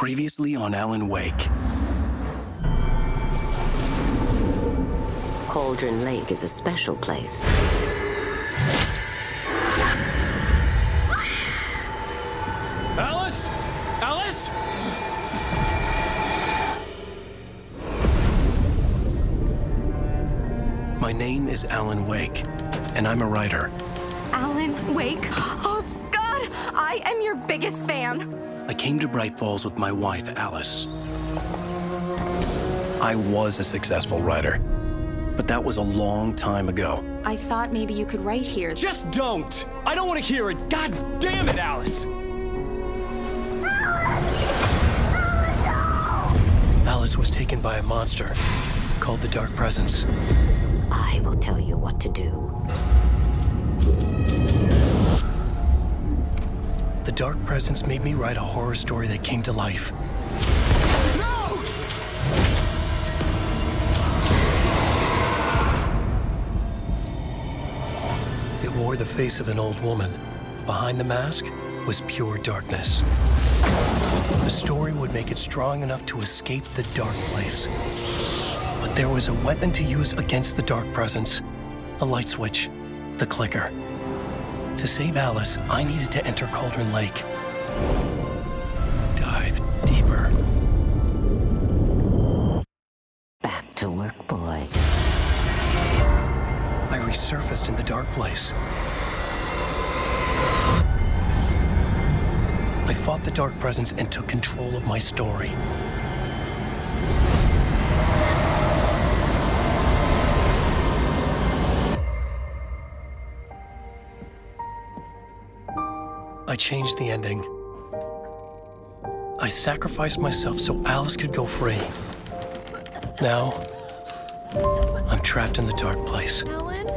Previously on Alan Wake. Cauldron Lake is a special place. Alice? Alice? My name is Alan Wake, and I'm a writer. Alan Wake? Oh, God! I am your biggest fan. I came to Bright Falls with my wife, Alice. I was a successful writer, but that was a long time ago. I thought maybe you could write here. Just don't! I don't want to hear it! God damn it, Alice! Alice was taken by a monster called the Dark Presence. I will tell you what to do. The Dark Presence made me write a horror story that came to life. No! It wore the face of an old woman. Behind the mask was pure darkness. The story would make it strong enough to escape the dark place. But there was a weapon to use against the Dark Presence. A light switch. The clicker. To save Alice, I needed to enter Cauldron Lake. Dive deeper. Back to work, boy. I resurfaced in the dark place. I fought the Dark Presence and took control of my story. I changed the ending. I sacrificed myself so Alice could go free. Now, I'm trapped in the dark place. Alan?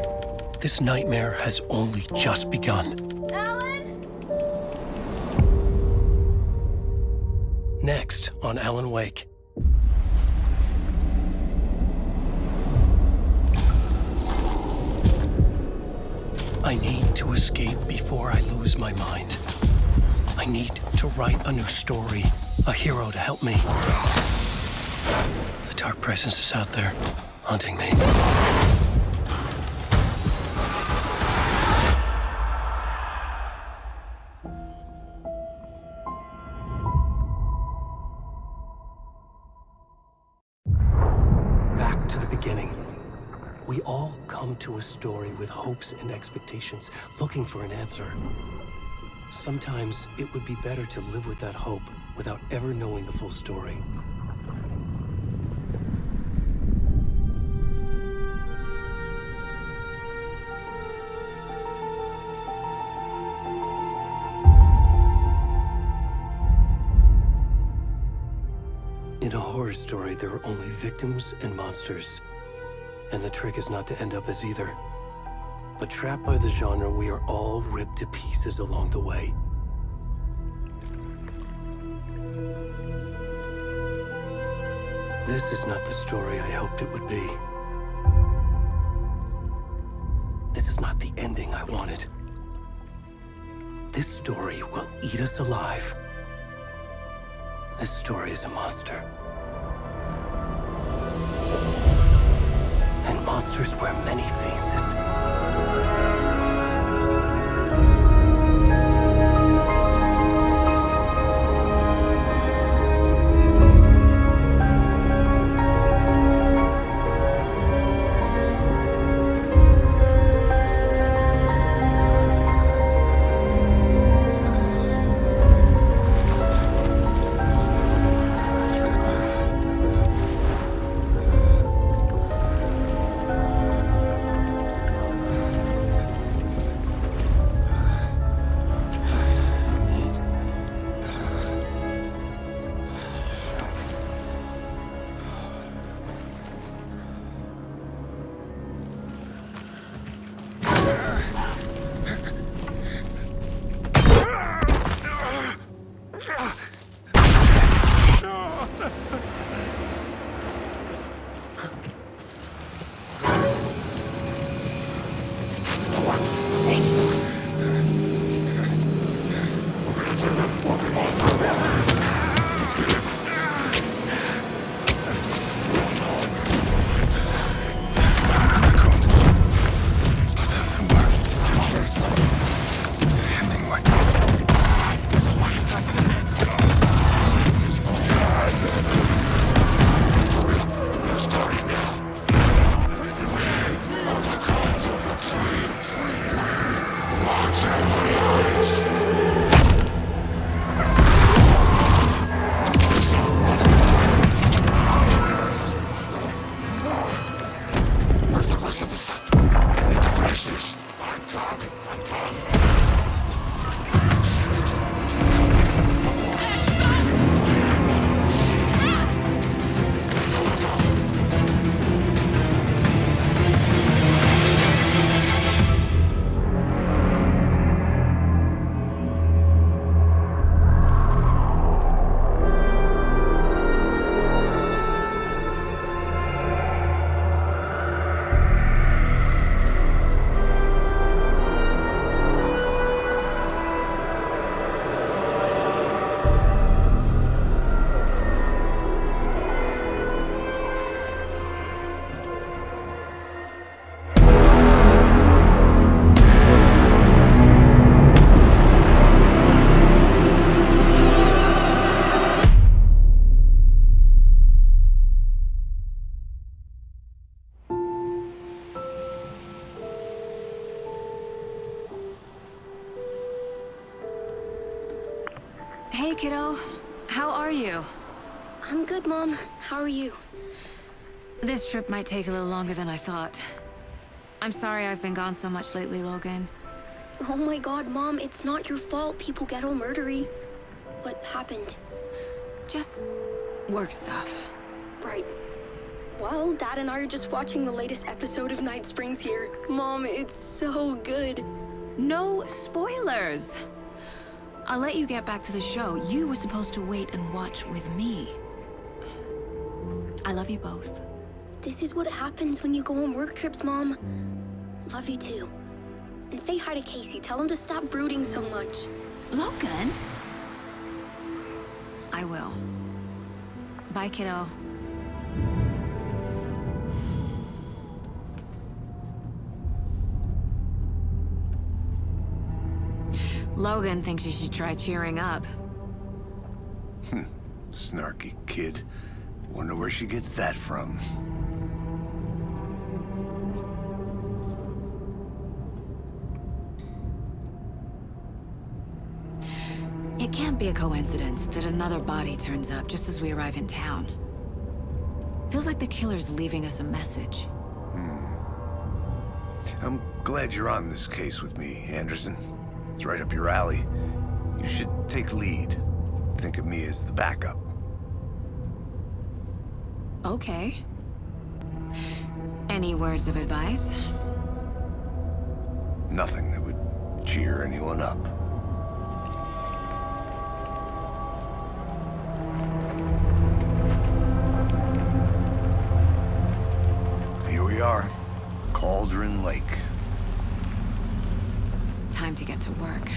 This nightmare has only just begun. Alan? Next on Alan Wake. I need to escape before I lose my mind. I need to write a new story, a hero to help me. The Dark Presence is out there, haunting me. Back to the beginning. We all come to a story with hopes and expectations, looking for an answer. Sometimes it would be better to live with that hope without ever knowing the full story. In a horror story, there are only victims and monsters. And the trick is not to end up as either. But trapped by the genre, we are all ripped to pieces along the way. This is not the story I hoped it would be. This is not the ending I wanted. This story will eat us alive. This story is a monster. And monsters wear many faces. Hey, kiddo. How are you? I'm good, Mom. How are you? This trip might take a little longer than I thought. I'm sorry I've been gone so much lately, Logan. Oh my god, Mom, it's not your fault people get all murdery. What happened? Just work stuff. Right. Well, Dad and I are just watching the latest episode of Night Springs here. Mom, it's so good. No spoilers! I'll let you get back to the show. You were supposed to wait and watch with me. I love you both. This is what happens when you go on work trips, Mom. Love you too. And say hi to Casey. Tell him to stop brooding so much. Logan? I will. Bye, kiddo. Logan thinks you should try cheering up. Snarky kid. Wonder where she gets that from. It can't be a coincidence that another body turns up just as we arrive in town. Feels like the killer's leaving us a message. I'm glad you're on this case with me, Anderson. It's right up your alley. You should take lead. Think of me as the backup. Okay. Any words of advice? Nothing that would cheer anyone up. Here we are. Cauldron Lake. Time to get to work.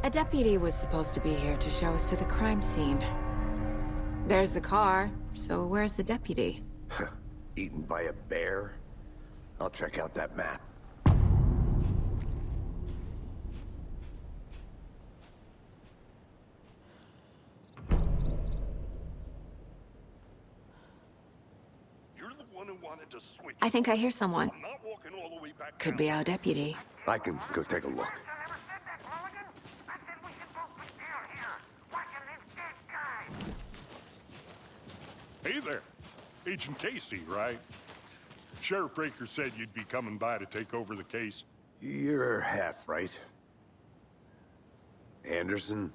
A deputy was supposed to be here to show us to the crime scene. There's the car, so where's the deputy? Eaten by a bear? I'll check out that map. I think I hear someone. Could be our deputy. I can go take a look. Hey there. Agent Casey, right? Sheriff Breaker said you'd be coming by to take over the case. You're half right. Anderson?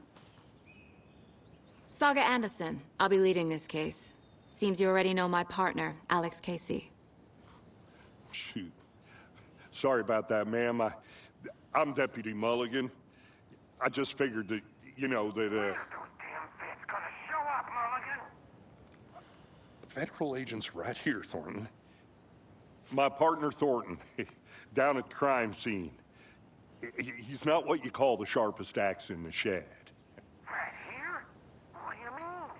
Saga Anderson. I'll be leading this case. Seems you already know my partner, Alex Casey. Shoot. Sorry about that, ma'am. I'm Deputy Mulligan. I just figured that, Federal agent's right here, Thornton. My partner, Thornton, down at the crime scene. He's not what you call the sharpest axe in the shed. Right here? What do you mean?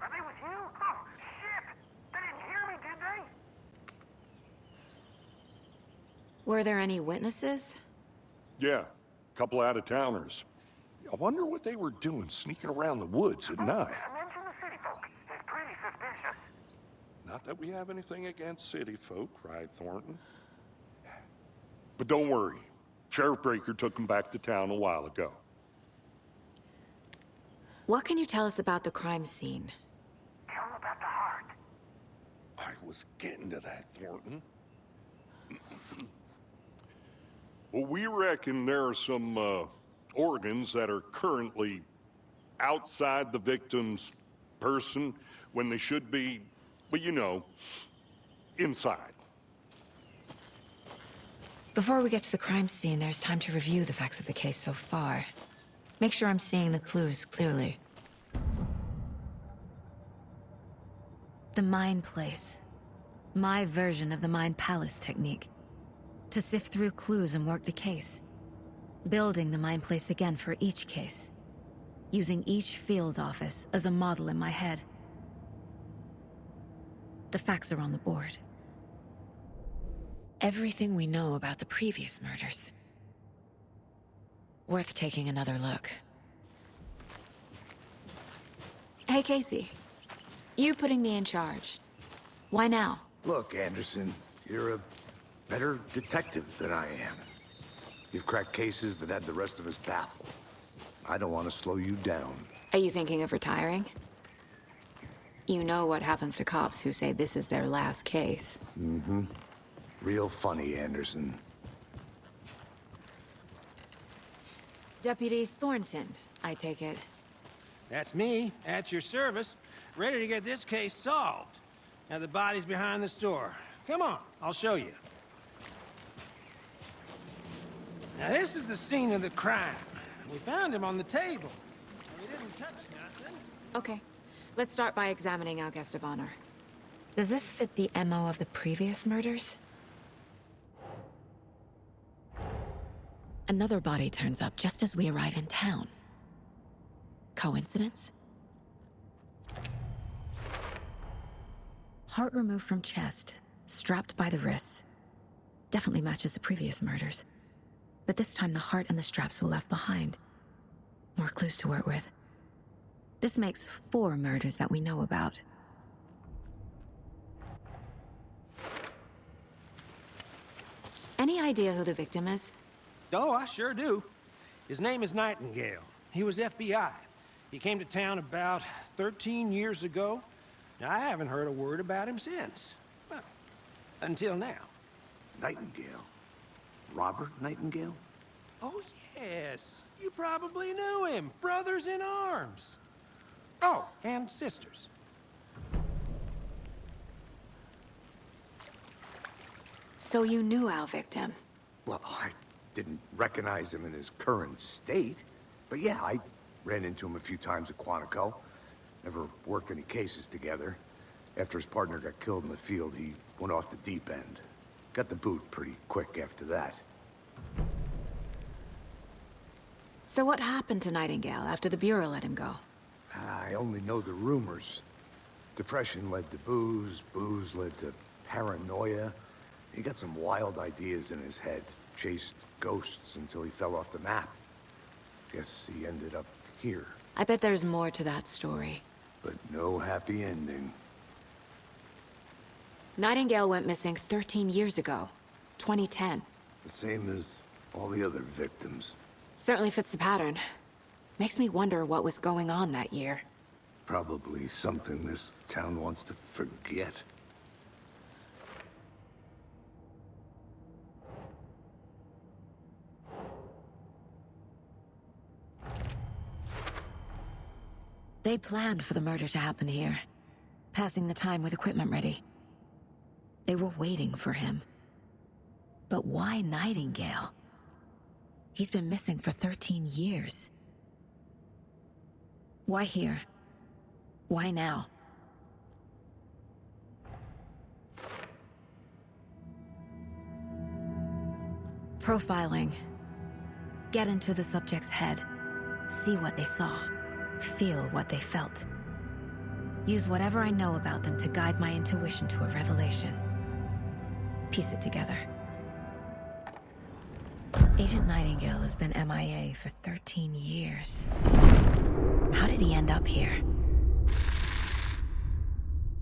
Are they with you? Oh, shit! They didn't hear me, did they? Were there any witnesses? Yeah, a couple out-of-towners. I wonder what they were doing sneaking around the woods at night. Mention the city folk. It's pretty suspicious. Not that we have anything against city folk, right, Thornton? But don't worry. Sheriff Breaker took them back to town a while ago. What can you tell us about the crime scene? Tell them about the heart. I was getting to that, Thornton. Well, we reckon there are some organs that are currently outside the victim's person when they should be, well, inside. Before we get to the crime scene, there's time to review the facts of the case so far. Make sure I'm seeing the clues clearly. The Mind Place. My version of the Mind Palace technique. To sift through clues and work the case. Building the Mind Place again for each case. Using each field office as a model in my head. The facts are on the board. Everything we know about the previous murders. Worth taking another look. Hey, Casey. You putting me in charge. Why now? Look, Anderson, you're a better detective than I am. You've cracked cases that had the rest of us baffled. I don't want to slow you down. Are you thinking of retiring? You know what happens to cops who say this is their last case. Mm-hmm. Real funny, Anderson. Deputy Thornton, I take it. That's me, at your service, ready to get this case solved. Now the body's behind the store. Come on, I'll show you. Now this is the scene of the crime. We found him on the table. We didn't touch nothing. Okay, let's start by examining our guest of honor. Does this fit the MO of the previous murders? Another body turns up just as we arrive in town. Coincidence? Heart removed from chest, strapped by the wrists. Definitely matches the previous murders. But this time the heart and the straps were left behind. More clues to work with. This makes 4 murders that we know about. Any idea who the victim is? Oh, I sure do. His name is Nightingale. He was FBI. He came to town about 13 years ago. Now, I haven't heard a word about him since. Well, until now. Nightingale? Robert Nightingale? Oh, yes. You probably knew him. Brothers in arms. Oh, and sisters. So you knew our victim? Well, I didn't recognize him in his current state. But yeah, I ran into him a few times at Quantico. Never worked any cases together. After his partner got killed in the field, he went off the deep end. Got the boot pretty quick after that. So what happened to Nightingale after the Bureau let him go? I only know the rumors. Depression led to booze, booze led to paranoia. He got some wild ideas in his head, chased ghosts until he fell off the map. Guess he ended up here. I bet there's more to that story. But no happy ending. Nightingale went missing 13 years ago, 2010. The same as all the other victims. Certainly fits the pattern. Makes me wonder what was going on that year. Probably something this town wants to forget. They planned for the murder to happen here, passing the time with equipment ready. They were waiting for him. But why Nightingale? He's been missing for 13 years. Why here? Why now? Profiling. Get into the subject's head. See what they saw. Feel what they felt. Use whatever I know about them to guide my intuition to a revelation. Piece it together. Agent Nightingale has been MIA for 13 years. How did he end up here?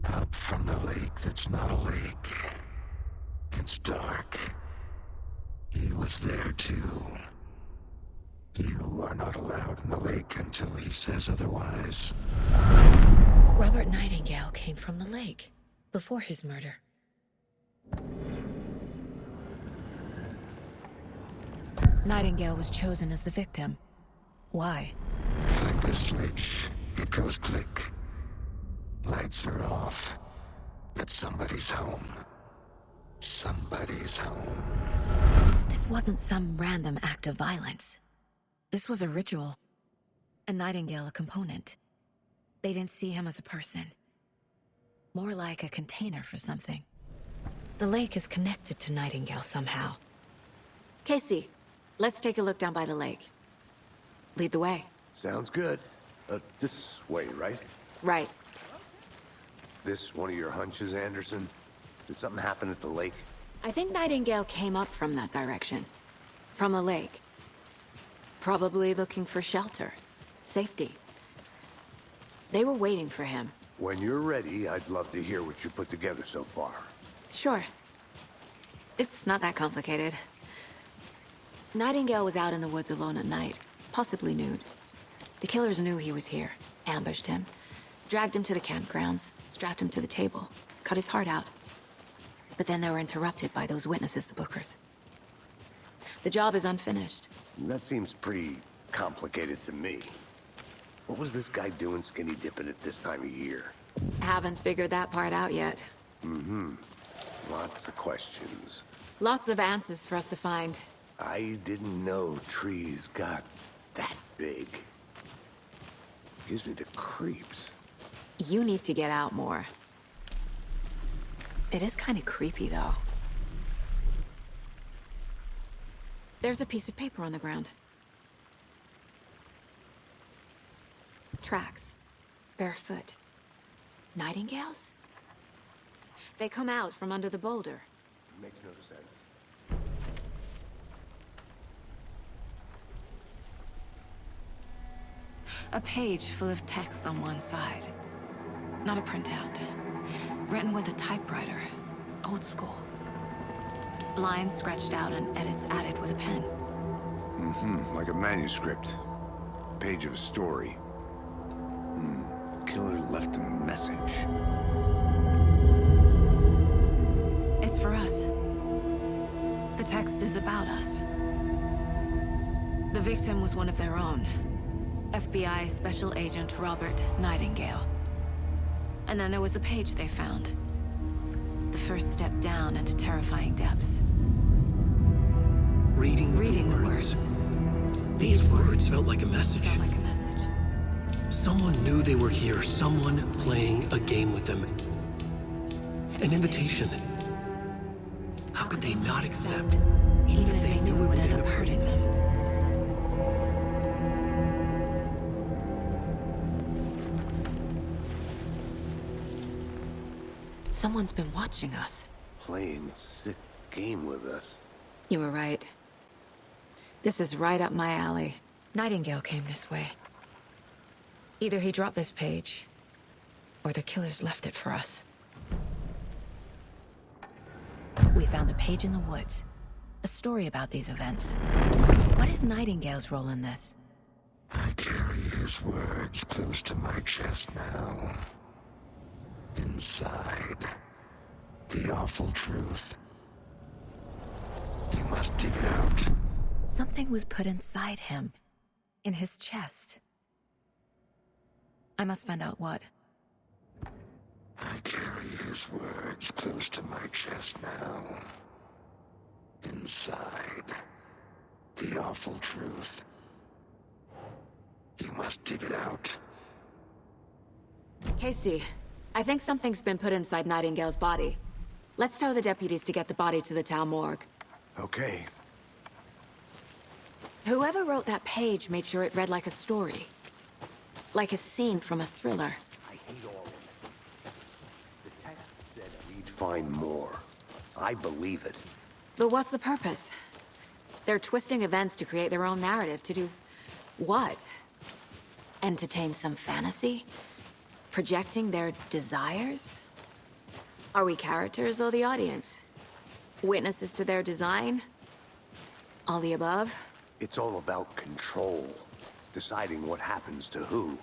Up from the lake that's not a lake. It's dark. He was there too. You are not allowed in the lake until he says otherwise. Robert Nightingale came from the lake, before his murder. Nightingale was chosen as the victim. Why? Flick the switch, it goes click. Lights are off, but somebody's home. Somebody's home. This wasn't some random act of violence. This was a ritual. And Nightingale a component. They didn't see him as a person. More like a container for something. The lake is connected to Nightingale somehow. Casey, let's take a look down by the lake. Lead the way. Sounds good. This way, right? Right. This one of your hunches, Anderson? Did something happen at the lake? I think Nightingale came up from that direction. From the lake. Probably looking for shelter. Safety. They were waiting for him. When you're ready, I'd love to hear what you put together so far. Sure. It's not that complicated. Nightingale was out in the woods alone at night, possibly nude. The killers knew he was here, ambushed him, dragged him to the campgrounds, strapped him to the table, cut his heart out. But then they were interrupted by those witnesses, the Bookers. The job is unfinished. That seems pretty complicated to me. What was this guy doing skinny dipping at this time of year? Haven't figured that part out yet. Lots of questions. Lots of answers for us to find. I didn't know trees got that big. Gives me the creeps. You need to get out more. It is kind of creepy, though. There's a piece of paper on the ground. Tracks. Barefoot. Nightingales? They come out from under the boulder. Makes no sense. A page full of text on one side. Not a printout. Written with a typewriter. Old school. Lines scratched out and edits added with a pen. Like a manuscript. Page of a story. Killer left a message. It's for us. The text is about us. The victim was one of their own. FBI Special Agent Robert Nightingale. And then there was the page they found. The first step down into terrifying depths. Reading the words. These words felt like a message. Felt like a message. Someone knew they were here, someone playing a game with them. An invitation. How could they not accept, even if they knew it would end up hurting them? Someone's been watching us. Playing a sick game with us. You were right. This is right up my alley. Nightingale came this way. Either he dropped this page, or the killers left it for us. We found a page in the woods. A story about these events. What is Nightingale's role in this? I carry his words close to my chest now. Inside, the awful truth. You must dig it out. Something was put inside him. In his chest. I must find out what. I carry his words close to my chest now. Inside, the awful truth. You must dig it out. Casey, I think something's been put inside Nightingale's body. Let's tell the deputies to get the body to the town morgue. Okay. Whoever wrote that page made sure it read like a story. Like a scene from a thriller. I hate all of it. The text said we'd find more. I believe it. But what's the purpose? They're twisting events to create their own narrative to do... what? Entertain some fantasy? Projecting their desires? Are we characters or the audience? Witnesses to their design? All the above? It's all about control. Deciding what happens to who.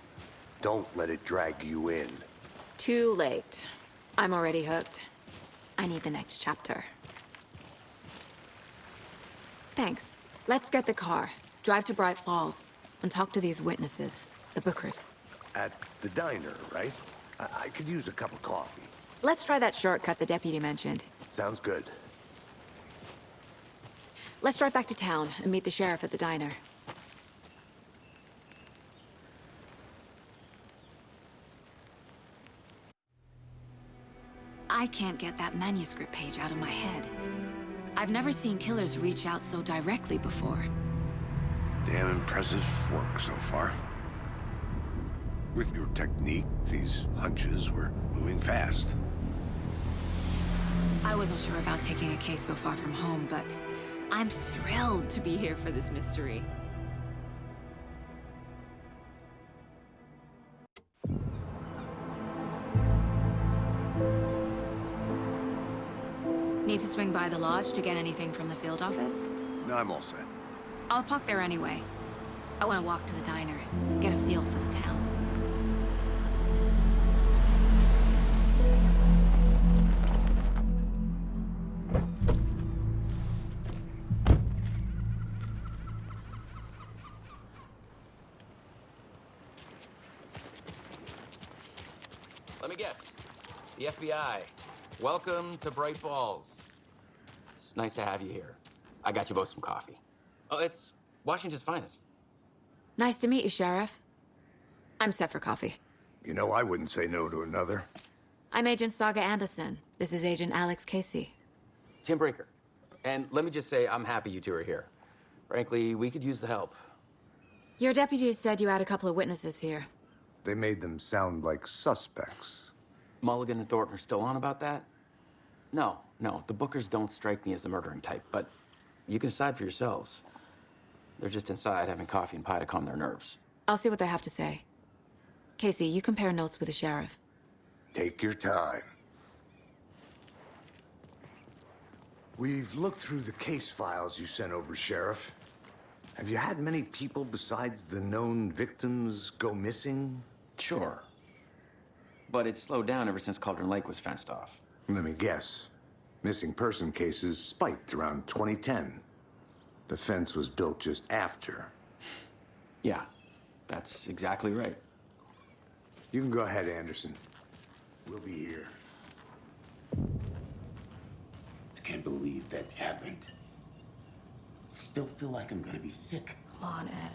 Don't let it drag you in. Too late. I'm already hooked. I need the next chapter. Thanks. Let's get the car, drive to Bright Falls, and talk to these witnesses, the Bookers. At the diner, right? I could use a cup of coffee. Let's try that shortcut the deputy mentioned. Sounds good. Let's drive back to town and meet the sheriff at the diner. I can't get that manuscript page out of my head. I've never seen killers reach out so directly before. Damn impressive work so far. With your technique, these hunches were moving fast. I wasn't sure about taking a case so far from home, but I'm thrilled to be here for this mystery. Need to swing by the lodge to get anything from the field office? No, I'm all set. I'll park there anyway. I want to walk to the diner, get a feel for the town. Let me guess. The FBI. Welcome to Bright Falls. It's nice to have you here. I got you both some coffee. Oh, it's Washington's finest. Nice to meet you, Sheriff. I'm set for coffee. You know, I wouldn't say no to another. I'm Agent Saga Anderson. This is Agent Alex Casey. Tim Breaker. And let me just say, I'm happy you two are here. Frankly, we could use the help. Your deputies said you had a couple of witnesses here. They made them sound like suspects. Mulligan and Thornton are still on about that? No, the Bookers don't strike me as the murdering type, but you can decide for yourselves. They're just inside having coffee and pie to calm their nerves. I'll see what they have to say. Casey, you compare notes with the sheriff. Take your time. We've looked through the case files you sent over, Sheriff. Have you had many people besides the known victims go missing? Sure. But it's slowed down ever since Cauldron Lake was fenced off. Let me guess. Missing person cases spiked around 2010. The fence was built just after. Yeah, that's exactly right. You can go ahead, Anderson. We'll be here. I can't believe that happened. I still feel like I'm gonna be sick. Come on, Ed.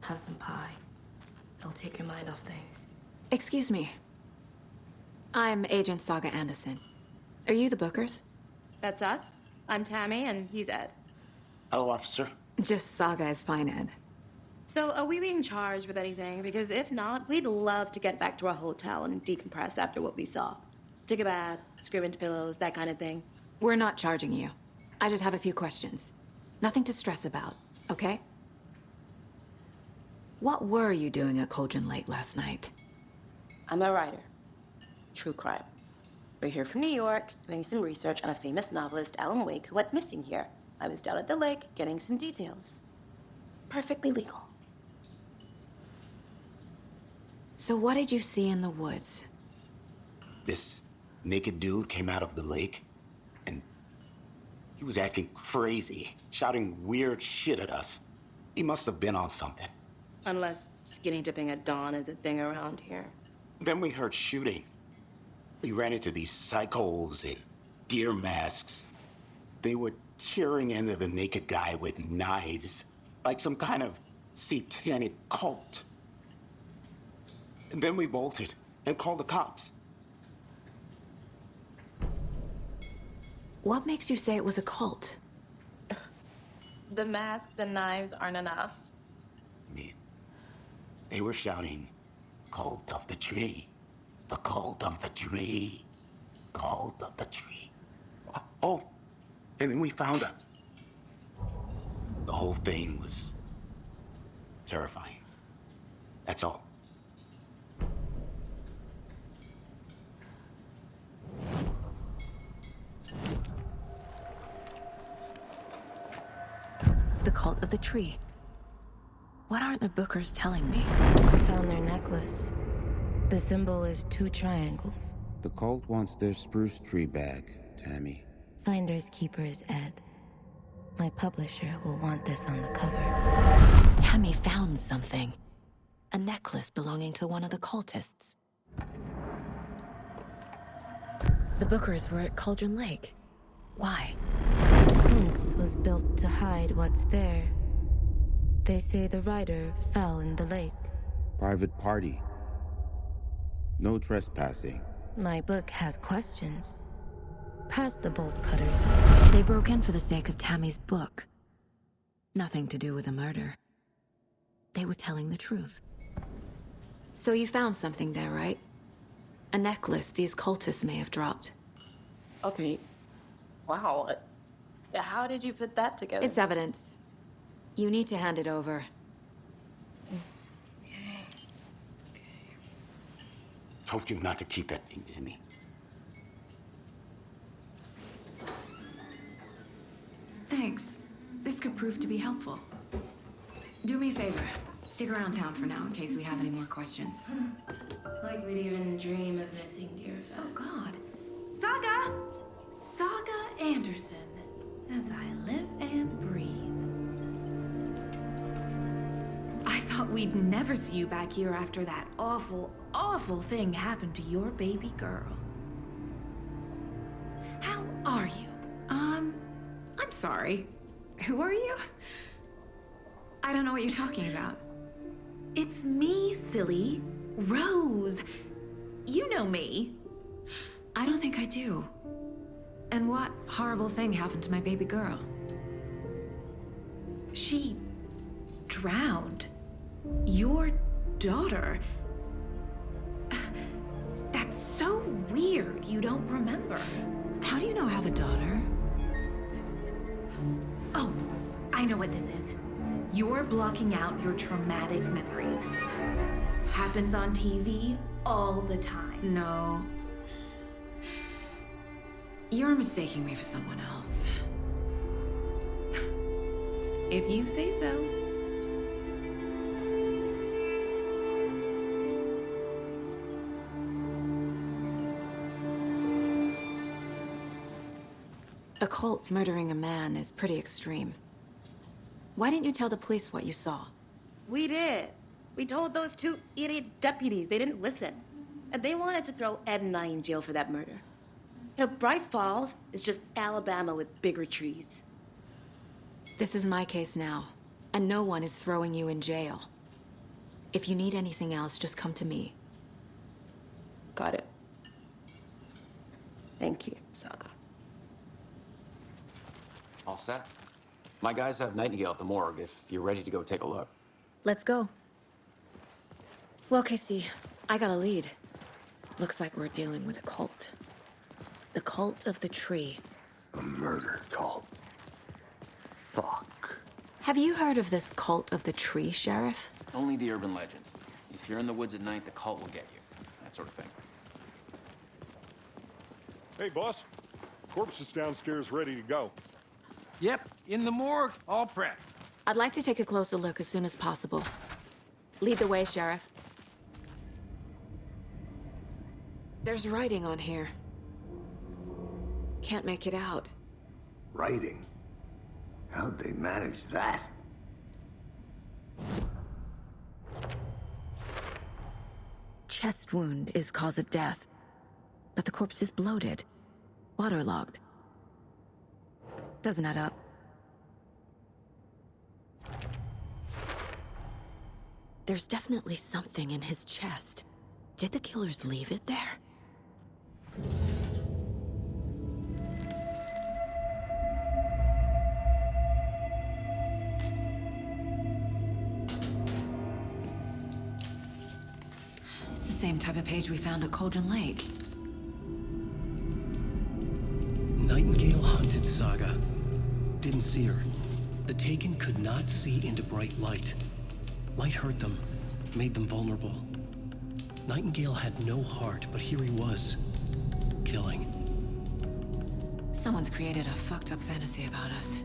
Have some pie. It'll take your mind off things. Excuse me. I'm Agent Saga Anderson. Are you the Bookers? That's us. I'm Tammy, and he's Ed. Hello, officer. Just Saga is fine, Ed. So, are we being charged with anything? Because if not, we'd love to get back to our hotel and decompress after what we saw. Take a bath, scream into pillows, that kind of thing. We're not charging you. I just have a few questions. Nothing to stress about, okay? What were you doing at Cauldron Lake last night? I'm a writer. True crime. We're here from New York, doing some research on a famous novelist, Alan Wake, who went missing here. I was down at the lake, getting some details. Perfectly legal. So what did you see in the woods? This naked dude came out of the lake, and he was acting crazy, shouting weird shit at us. He must have been on something. Unless skinny dipping at dawn is a thing around here. Then we heard shooting. We ran into these psychos in deer masks. They were tearing into the naked guy with knives, like some kind of satanic cult. And then we bolted and called the cops. What makes you say it was a cult? The masks and knives aren't enough. They were shouting, "Cult of the tree, the cult of the tree, cult of the tree." Oh, and then we found out. The whole thing was terrifying. That's all. The cult of the tree. What aren't the Bookers telling me? I found their necklace. The symbol is 2 triangles. The cult wants their spruce tree back, Tammy. Finders keepers, Ed. My publisher will want this on the cover. Tammy found something. A necklace belonging to one of the cultists. The Bookers were at Cauldron Lake. Why? The fence was built to hide what's there. They say the writer fell in the lake. Private party. No trespassing. My book has questions. Past the bolt cutters. They broke in for the sake of Tammy's book. Nothing to do with the murder. They were telling the truth. So you found something there, right? A necklace these cultists may have dropped. Okay. Wow. How did you put that together? It's evidence. You need to hand it over. Told you not to keep that thing to me. Thanks. This could prove to be helpful. Do me a favor. Stick around town for now in case we have any more questions. Like we'd even dream of missing dear Fez. Oh, God. Saga! Saga Anderson. As I live and breathe. I thought we'd never see you back here after that awful, awful thing happened to your baby girl. How are you? I'm sorry. Who are you? I don't know what you're talking about. It's me, silly. Rose. You know me. I don't think I do. And what horrible thing happened to my baby girl? She drowned. Your daughter. That's so weird you don't remember. How do you know I have a daughter? Oh, I know what this is. You're blocking out your traumatic memories. Happens on TV all the time. No. You're mistaking me for someone else. If you say so. A cult murdering a man is pretty extreme. Why didn't you tell the police what you saw? We did. We told those two idiot deputies. They didn't listen. And they wanted to throw Ed and I in jail for that murder. You know, Bright Falls is just Alabama with bigger trees. This is my case now, and no one is throwing you in jail. If you need anything else, just come to me. Got it. Thank you, Saga. All set? My guys have Nightingale at the morgue if you're ready to go take a look. Let's go. Well, Casey, I got a lead. Looks like we're dealing with a cult. The cult of the tree. A murder cult. Fuck. Have you heard of this cult of the tree, Sheriff? Only the urban legend. If you're in the woods at night, the cult will get you. That sort of thing. Hey, boss. Corpse is downstairs ready to go. Yep, in the morgue, all prepped. I'd like to take a closer look as soon as possible. Lead the way, Sheriff. There's writing on here. Can't make it out. Writing? How'd they manage that? Chest wound is cause of death. But the corpse is bloated. Waterlogged. Doesn't add up. There's definitely something in his chest. Did the killers leave it there? It's the same type of page we found at Cauldron Lake. Nightingale hunted Saga. Didn't see her. The Taken could not see into bright light. Light hurt them, made them vulnerable. Nightingale had no heart, but here he was, killing. Someone's created a fucked up fantasy about us.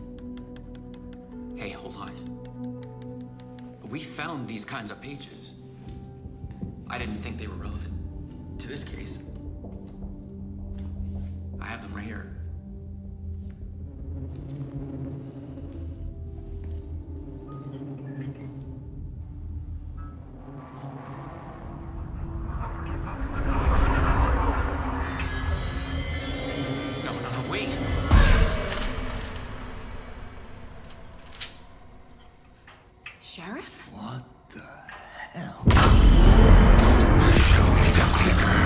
Hey, hold on. We found these kinds of pages. I didn't think they were relevant to this case. I have them right here. Sheriff? What the hell? Show me the clicker.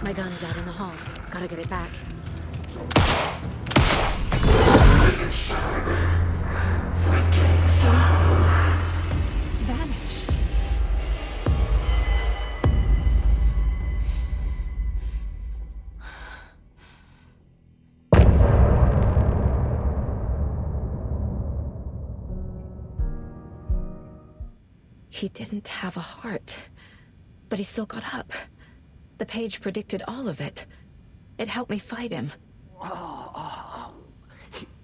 My gun's out in the hall. Gotta get it back. Vanished. He didn't have a heart, but he still got up. The page predicted all of it. It helped me fight him.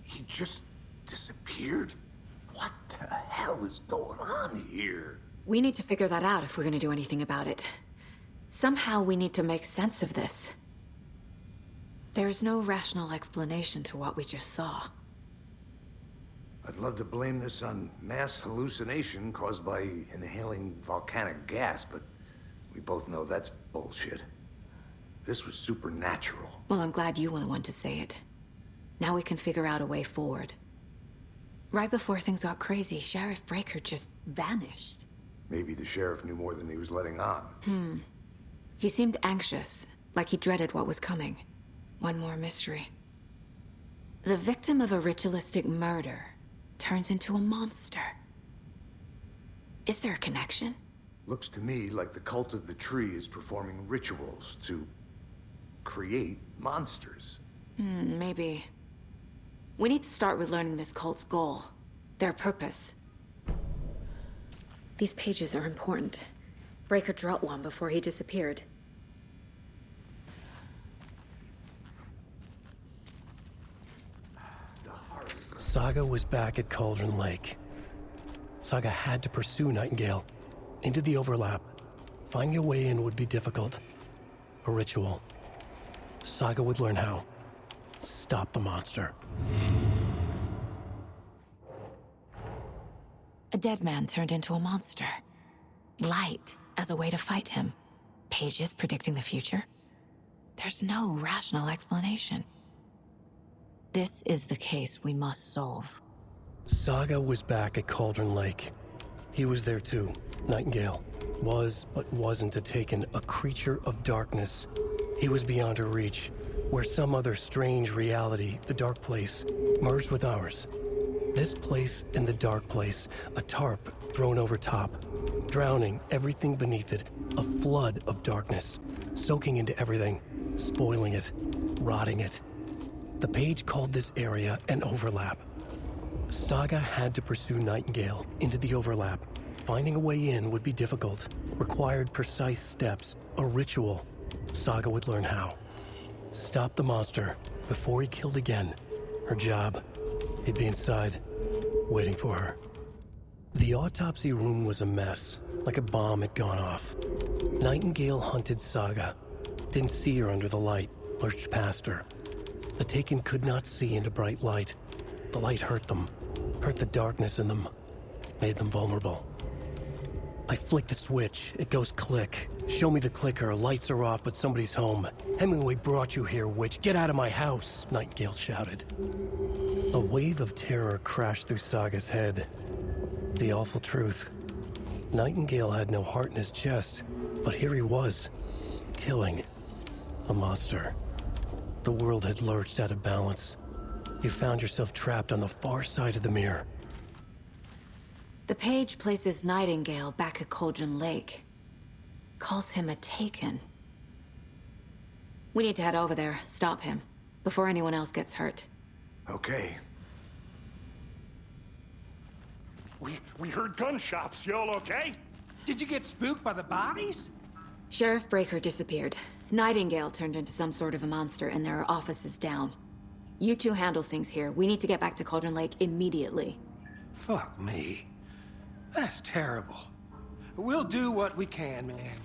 He just disappeared? What the hell is going on here? We need to figure that out if we're gonna do anything about it. Somehow we need to make sense of this. There's no rational explanation to what we just saw. I'd love to blame this on mass hallucination caused by inhaling volcanic gas, but we both know that's bullshit. This was supernatural. Well, I'm glad you were the one to say it. Now we can figure out a way forward. Right before things got crazy, Sheriff Breaker just vanished. Maybe the sheriff knew more than he was letting on. He seemed anxious, like he dreaded what was coming. One more mystery. The victim of a ritualistic murder turns into a monster. Is there a connection? Looks to me like the cult of the tree is performing rituals to create monsters. Maybe. We need to start with learning this cult's goal, their purpose. These pages are important. Breaker dropped one before he disappeared. Saga was back at Cauldron Lake. Saga had to pursue Nightingale into the overlap. Finding a way in would be difficult. A ritual. Saga would learn how. Stop the monster. A dead man turned into a monster. Light as a way to fight him. Pages predicting the future. There's no rational explanation. This is the case we must solve. Saga was back at Cauldron Lake. He was there too. Nightingale was, but wasn't a Taken, a creature of darkness. He was beyond her reach, where some other strange reality, the dark place, merged with ours. This place and the dark place, a tarp thrown over top, drowning everything beneath it, a flood of darkness, soaking into everything, spoiling it, rotting it. The page called this area an overlap. Saga had to pursue Nightingale into the overlap. Finding a way in would be difficult, required precise steps, a ritual. Saga would learn how. Stop the monster before he killed again. Her job. He'd be inside, waiting for her. The autopsy room was a mess, like a bomb had gone off. Nightingale hunted Saga. Didn't see her under the light, lurched past her. The Taken could not see into bright light. The light hurt them, hurt the darkness in them, made them vulnerable. I flick the switch, it goes click. Show me the clicker, lights are off, but somebody's home. Hemingway brought you here, witch. Get out of my house, Nightingale shouted. A wave of terror crashed through Saga's head. The awful truth. Nightingale had no heart in his chest, but here he was, killing a monster. The world had lurched out of balance. You found yourself trapped on the far side of the mirror. The page places Nightingale back at Cauldron Lake. Calls him a Taken. We need to head over there, stop him, before anyone else gets hurt. Okay. We heard gunshots. Y'all okay? Did you get spooked by the bodies? Sheriff Breaker disappeared. Nightingale turned into some sort of a monster, and there are offices down. You two handle things here. We need to get back to Cauldron Lake immediately. Fuck me. That's terrible. We'll do what we can, man.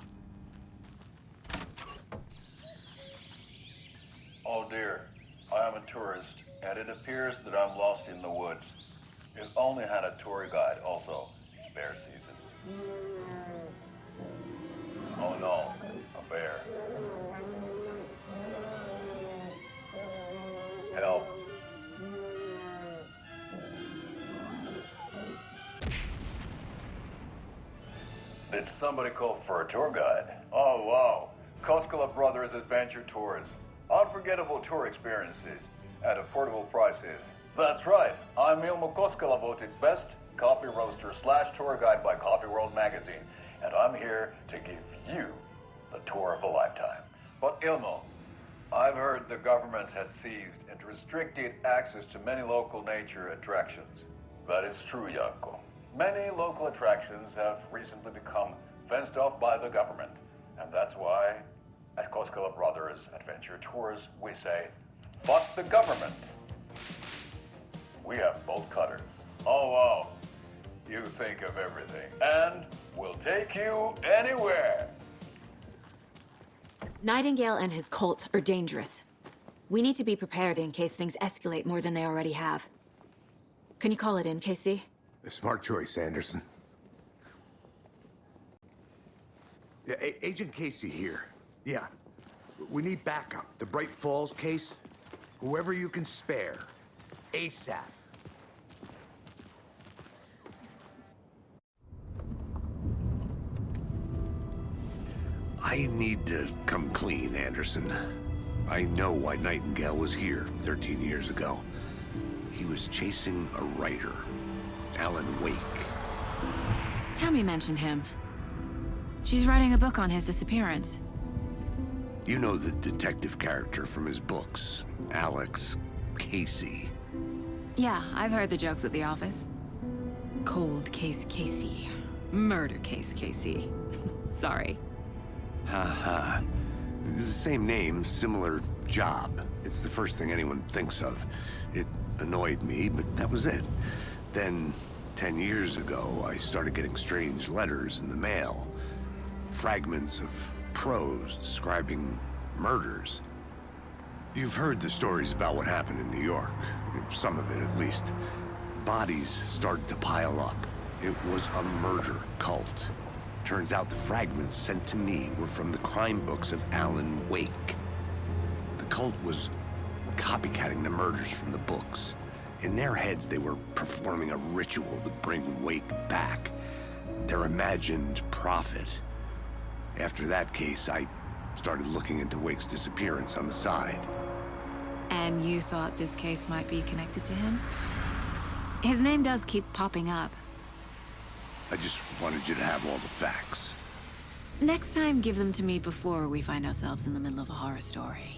Oh dear, I am a tourist, and it appears that I'm lost in the woods. If only had a tour guide also. It's bear season. Oh no, a bear. Help. Did somebody call for a tour guide? Oh, wow. Koskela Brothers Adventure Tours. Unforgettable tour experiences at affordable prices. That's right. I'm Ilmo Koskela, voted best coffee roaster / tour guide by Coffee World magazine. And I'm here to give you the tour of a lifetime. But Ilmo, I've heard the government has seized and restricted access to many local nature attractions. That is true, Janko. Many local attractions have recently become fenced off by the government. And that's why, at Koskela Brothers Adventure Tours, we say, fuck the government. We have bolt cutters. Oh, wow. You think of everything. And we'll take you anywhere. Nightingale and his cult are dangerous. We need to be prepared in case things escalate more than they already have. Can you call it in, Casey? A smart choice, Anderson. Yeah, Agent Casey here. Yeah. We need backup. The Bright Falls case. Whoever you can spare. ASAP. I need to come clean, Anderson. I know why Nightingale was here 13 years ago. He was chasing a writer, Alan Wake. Tammy mentioned him. She's writing a book on his disappearance. You know the detective character from his books, Alex Casey. Yeah, I've heard the jokes at the office. Cold case Casey. Murder case Casey. Sorry. Ha. It's the same name, similar job. It's the first thing anyone thinks of. It annoyed me, but that was it. Then, 10 years ago, I started getting strange letters in the mail. Fragments of prose describing murders. You've heard the stories about what happened in New York. Some of it, at least. Bodies started to pile up. It was a murder cult. Turns out the fragments sent to me were from the crime books of Alan Wake. The cult was copycatting the murders from the books. In their heads, they were performing a ritual to bring Wake back. Their imagined prophet. After that case, I started looking into Wake's disappearance on the side. And you thought this case might be connected to him? His name does keep popping up. I just wanted you to have all the facts. Next time, give them to me before we find ourselves in the middle of a horror story.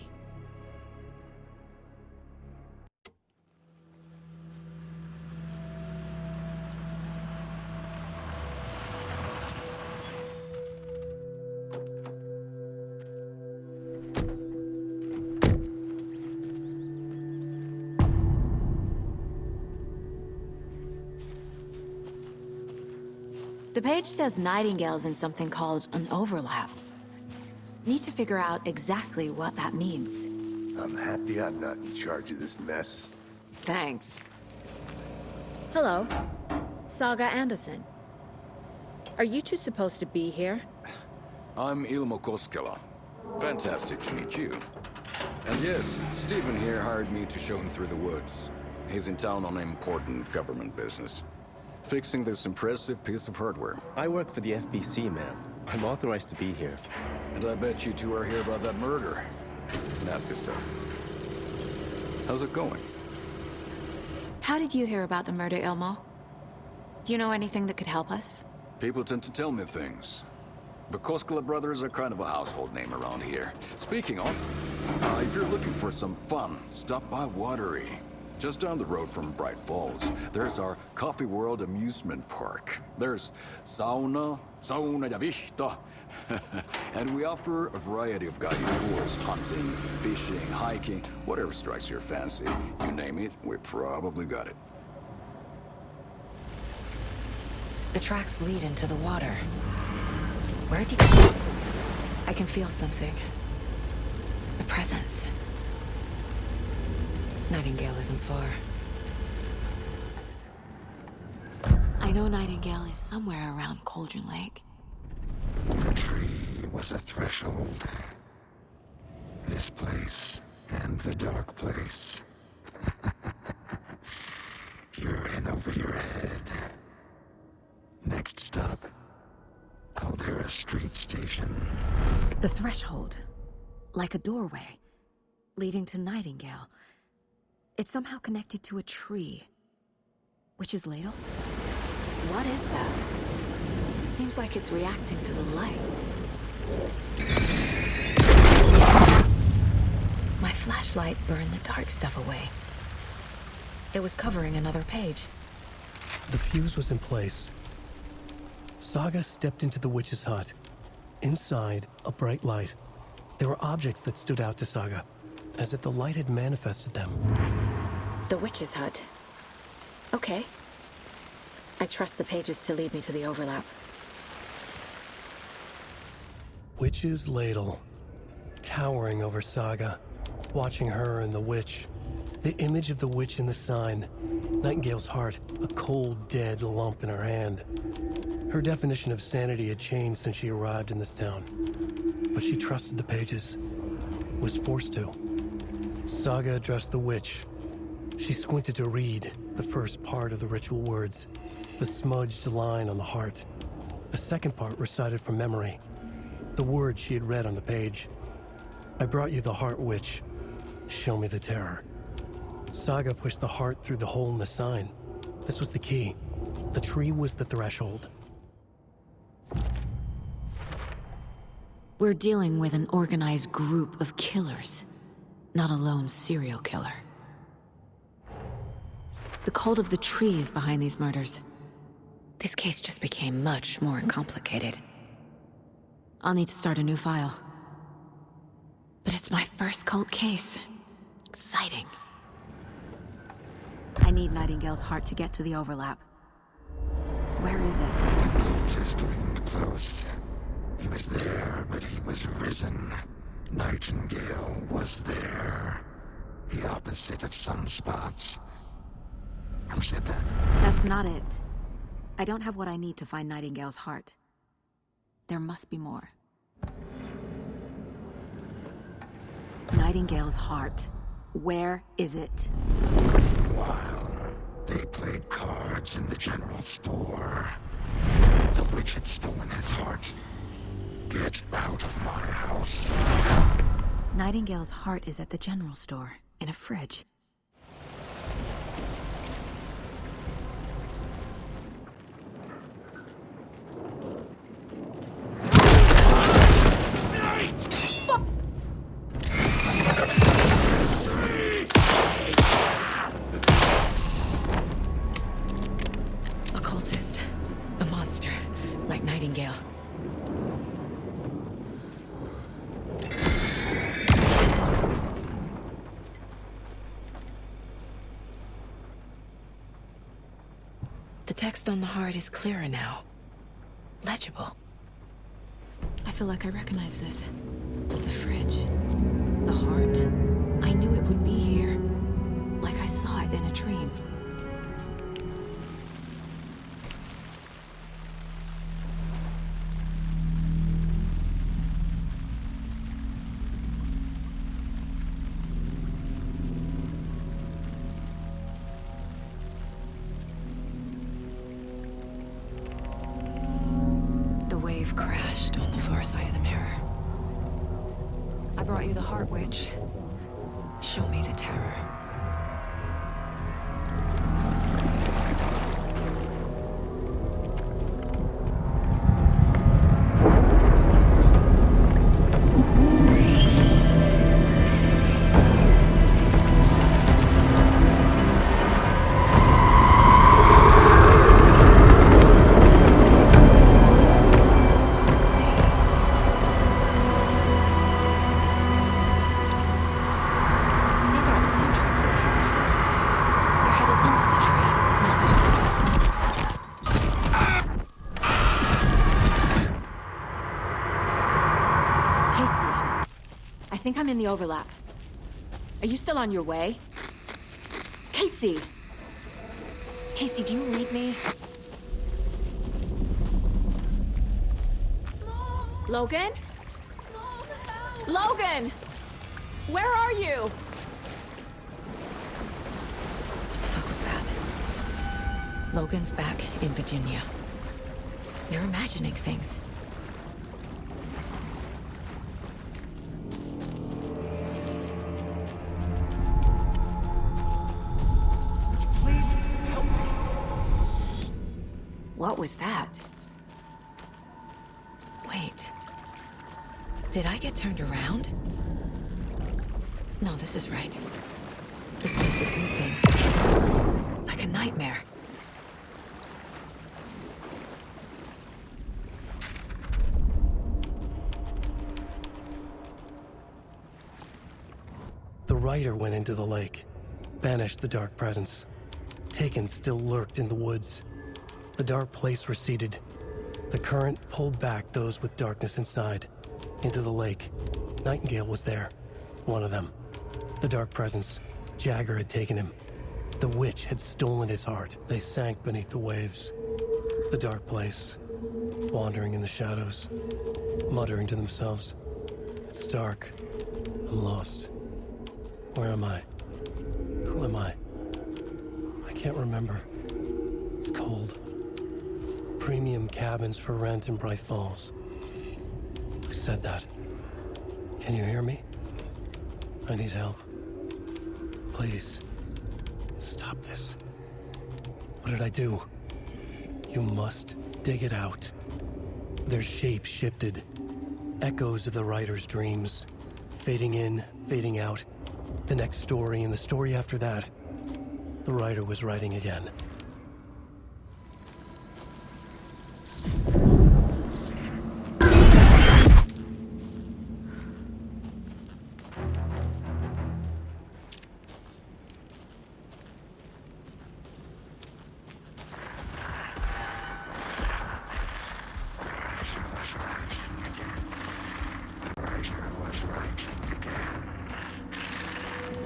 The page says Nightingale's in something called an overlap. Need to figure out exactly what that means. I'm happy I'm not in charge of this mess. Thanks. Hello. Saga Anderson. Are you two supposed to be here? I'm Ilmo Koskela. Fantastic to meet you. And yes, Stephen here hired me to show him through the woods. He's in town on important government business. Fixing this impressive piece of hardware. I work for the FBC, ma'am. I'm authorized to be here. And I bet you two are here about that murder. Nasty stuff. How's it going? How did you hear about the murder, Ilmo? Do you know anything that could help us? People tend to tell me things. The Koskela brothers are kind of a household name around here. Speaking of, if you're looking for some fun, stop by Watery. Just down the road from Bright Falls, there's our Coffee World amusement park. There's sauna ja vihta, and we offer a variety of guided tours, hunting, fishing, hiking, whatever strikes your fancy. You name it, we probably got it. The tracks lead into the water. Where'd he go? I can feel something. A presence. Nightingale isn't far. I know Nightingale is somewhere around Cauldron Lake. The tree was a threshold. This place and the dark place. You're in over your head. Next stop, Calderas. street station. The threshold. Like a doorway. Leading to Nightingale. It's somehow connected to a tree. Witch's ladle? What is that? Seems like it's reacting to the light. My flashlight burned the dark stuff away. It was covering another page. The fuse was in place. Saga stepped into the witch's hut. Inside, a bright light. There were objects that stood out to Saga, as if the light had manifested them. The witch's hut. Okay. I trust the pages to lead me to the overlap. Witch's ladle. Towering over Saga. Watching her and the witch. The image of the witch in the sign. Nightingale's heart, a cold, dead lump in her hand. Her definition of sanity had changed since she arrived in this town. But she trusted the pages. Was forced to. Saga addressed the witch. She squinted to read the first part of the ritual words. The smudged line on the heart. The second part recited from memory. The words she had read on the page. I brought you the heart, witch. Show me the terror. Saga pushed the heart through the hole in the sign. This was the key. The tree was the threshold. We're dealing with an organized group of killers, not a lone serial killer. The cult of the tree is behind these murders. This case just became much more complicated. I'll need to start a new file. But it's my first cult case. Exciting. I need Nightingale's heart to get to the overlap. Where is it? The cultist leaned close. He was there, but he was risen. Nightingale was there. The opposite of sunspots. Who said that? That's not it. I don't have what I need to find Nightingale's heart. There must be more. Nightingale's heart. Where is it? For a while, they played cards in the general store. The witch had stolen his heart. Get out of my house. Nightingale's heart is at the general store, in a fridge. Occultist. A monster, like Nightingale. The text on the heart is clearer now. Legible. I feel like I recognize this. The fridge. The heart. I knew it would be here. Like I saw it in a dream. The wave crashed on the far side of the mirror. I brought you the heart, witch. Show me the terror. I think I'm in the overlap. Are you still on your way? Casey! Casey, do you read me? Mom. Logan? Mom, help. Logan! Where are you? What the fuck was that? Logan's back in Virginia. You're imagining things. What was that? Wait. Did I get turned around? No, this is right. This place is looping. Like a nightmare. The writer went into the lake, banished the dark presence. Taken still lurked in the woods. The dark place receded. The current pulled back those with darkness inside, into the lake. Nightingale was there, one of them. The dark presence, Jagger had taken him. The witch had stolen his heart. They sank beneath the waves. The dark place, wandering in the shadows, muttering to themselves. It's dark. I'm lost. Where am I? Who am I? I can't remember. It's cold. Premium cabins for rent in Bright Falls. Who said that? Can you hear me? I need help. Please. Stop this. What did I do? You must dig it out. Their shape shifted. Echoes of the writer's dreams. Fading in, fading out. The next story and the story after that. The writer was writing again.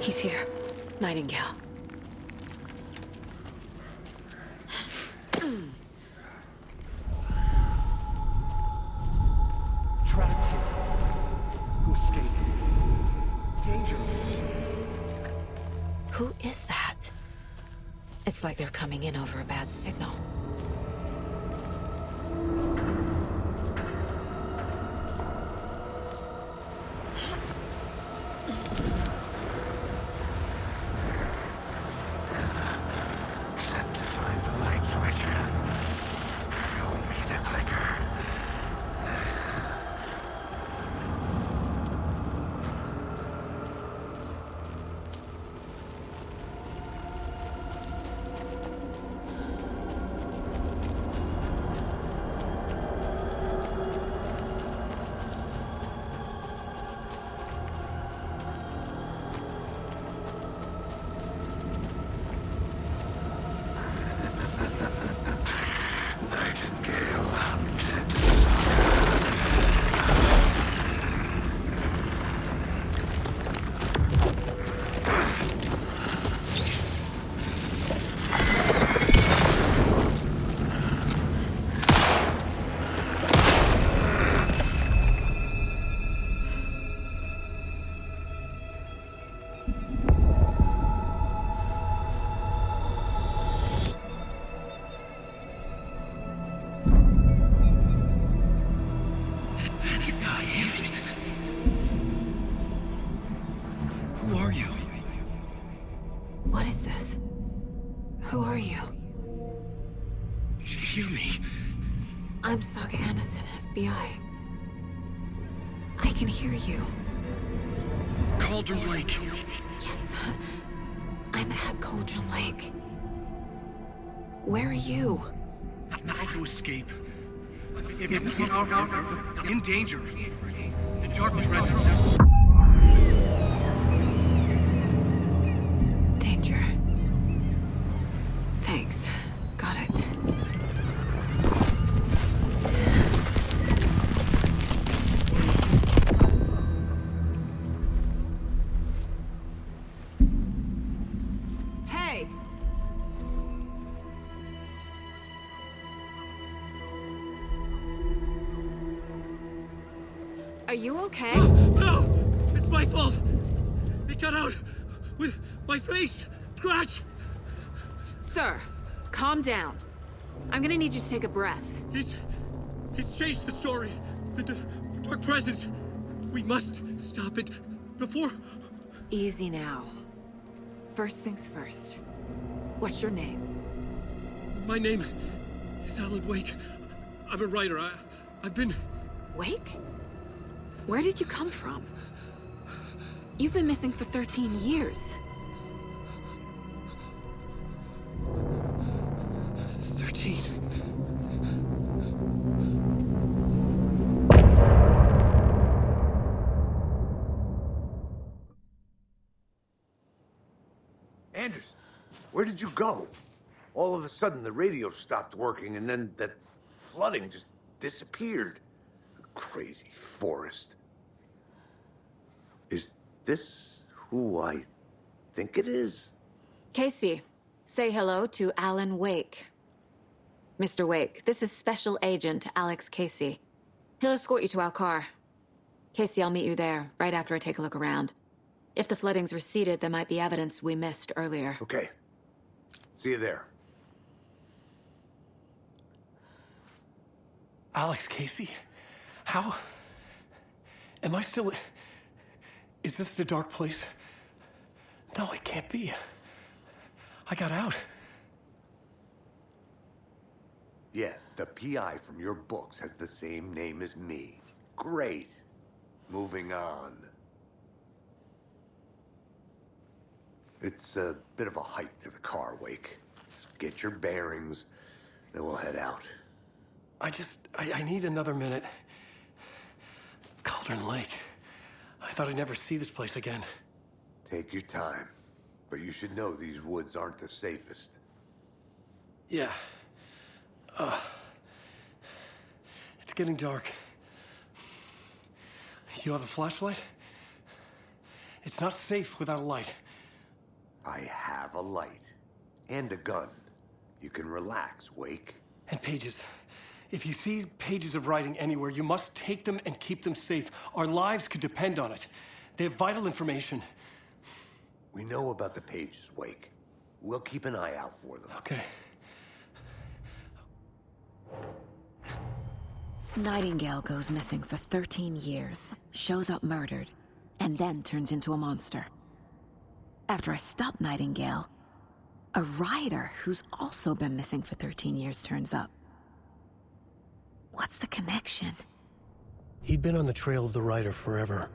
He's here. Nightingale. Trapped here. Who escaped? Danger. Who is that? It's like they're coming in over a bad signal. Who are you? What is this? Who are you? Hear me. I'm Saga Anderson, FBI. I can hear you. Cauldron Lake. Yes, I'm at Cauldron Lake. Where are you? How to escape. In danger. The dark presence. Danger. Thanks. Got it. Hey! Are you okay? No! It's my fault! It got out with my face! Scratch! Sir, calm down. I'm gonna need you to take a breath. He's changed the story. The dark presence. We must stop it before... Easy now. First things first. What's your name? My name It's Alan Wake. I'm a writer. I've been... Wake? Where did you come from? You've been missing for 13 years. 13. Anderson, where did you go? All of a sudden, the radio stopped working, and then that flooding just disappeared. Crazy forest. Is this who I think it is? Casey, say hello to Alan Wake. Mr. Wake, this is Special Agent Alex Casey. He'll escort you to our car. Casey, I'll meet you there, right after I take a look around. If the flooding's receded, there might be evidence we missed earlier. Okay. See you there. Alex Casey? How? Am I still... Is this the dark place? No, it can't be. I got out. Yeah, the PI from your books has the same name as me. Great. Moving on. It's a bit of a hike to the car, Wake. Just get your bearings, then we'll head out. I need another minute. Cauldron Lake. I thought I'd never see this place again. Take your time. But you should know these woods aren't the safest. Yeah. It's getting dark. You have a flashlight? It's not safe without a light. I have a light. And a gun. You can relax, Wake. And pages. If you see pages of writing anywhere, you must take them and keep them safe. Our lives could depend on it. They have vital information. We know about the pages, Wake. We'll keep an eye out for them. Okay. Nightingale goes missing for 13 years, shows up murdered, and then turns into a monster. After I stop Nightingale, a writer who's also been missing for 13 years turns up. What's the connection? He'd been on the trail of the writer forever.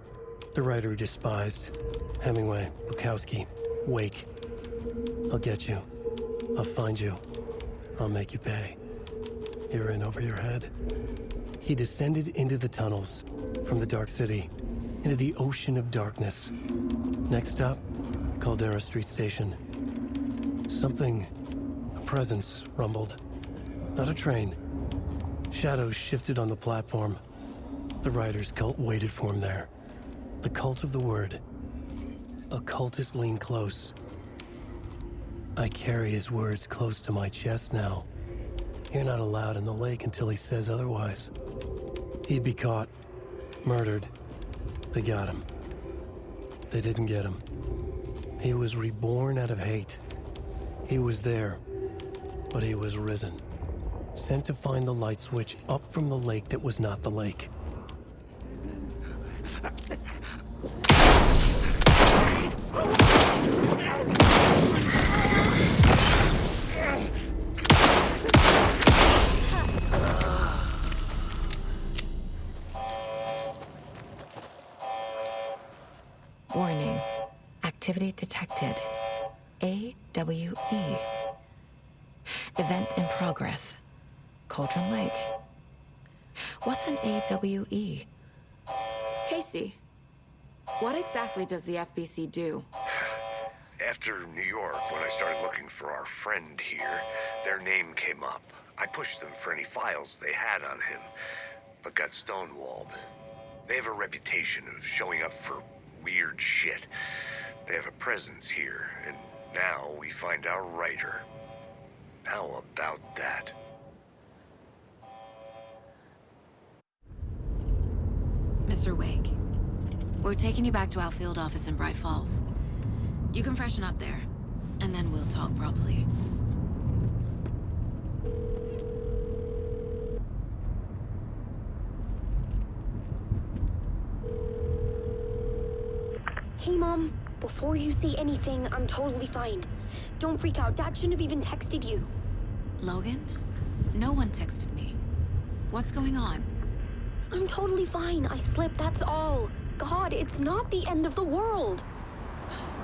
The writer who despised. Hemingway, Bukowski, Wake. I'll get you. I'll find you. I'll make you pay. You're in over your head. He descended into the tunnels, from the Dark City, into the ocean of darkness. Next stop, Caldera Street Station. Something, a presence, rumbled. Not a train. Shadows shifted on the platform. The writer's cult waited for him there. The cult of the word. Occultists lean close. I carry his words close to my chest now. You're not allowed in the lake until he says otherwise. He'd be caught, murdered. They got him. They didn't get him. He was reborn out of hate. He was there, but he was risen. Sent to find the light switch up from the lake that was not the lake. Warning. Activity detected. AWE. Event in progress. Cauldron Lake. What's an AWE? Casey, what exactly does the FBC do? After New York, when I started looking for our friend here, their name came up. I pushed them for any files they had on him, but got stonewalled. They have a reputation of showing up for weird shit. They have a presence here, and now we find our writer. How about that? Mr. Wake, we're taking you back to our field office in Bright Falls. You can freshen up there, and then we'll talk properly. Hey, Mom. Before you say anything, I'm totally fine. Don't freak out. Dad shouldn't have even texted you. Logan? No one texted me. What's going on? I'm totally fine. I slipped, that's all. God, it's not the end of the world.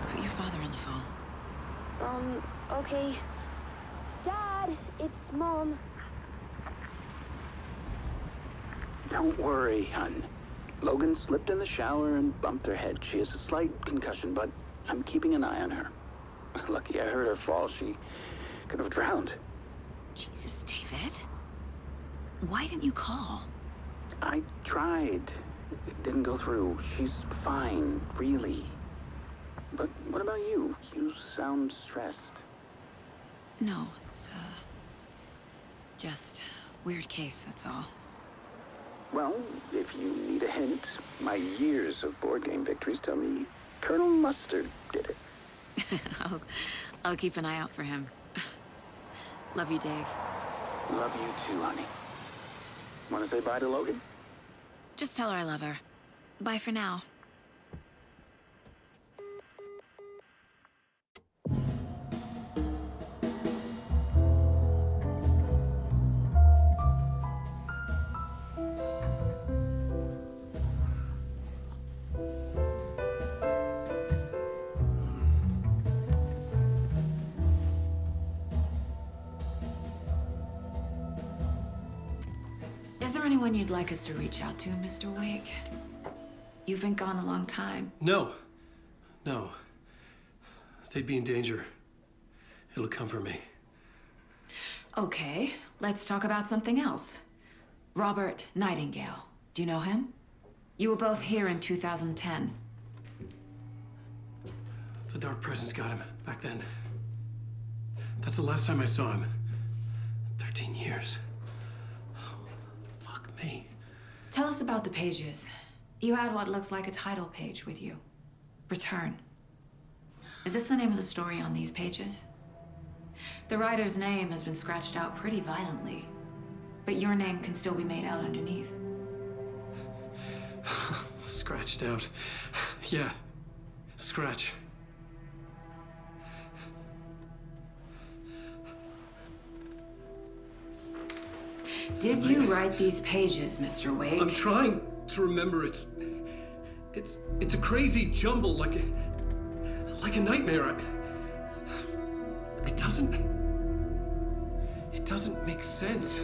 Put your father on the phone. Okay. Dad, it's Mom. Don't worry, hon. Logan slipped in the shower and bumped her head. She has a slight concussion, but I'm keeping an eye on her. Lucky I heard her fall. She could have drowned. Jesus, David. Why didn't you call? I tried. It didn't go through. She's fine, really. But what about you? You sound stressed. No, it's, just weird case, that's all. Well, if you need a hint, my years of board game victories tell me Colonel Mustard did it. I'll keep an eye out for him. Love you, Dave. Love you too, honey. Want to say bye to Logan? Just tell her I love her. Bye for now. Is there anyone you'd like us to reach out to, Mr. Wake? You've been gone a long time. No. No. They'd be in danger. It'll come for me. Okay, let's talk about something else. Robert Nightingale. Do you know him? You were both here in 2010. The Dark Presence got him back then. That's the last time I saw him. 13 years. Fuck me. Tell us about the pages. You had what looks like a title page with you. Return. Is this the name of the story on these pages? The writer's name has been scratched out pretty violently, but your name can still be made out underneath. Scratched out. Yeah. Scratch. Did you write these pages, Mr. Wake? I'm trying to remember. It's a crazy jumble, like a nightmare. It doesn't make sense.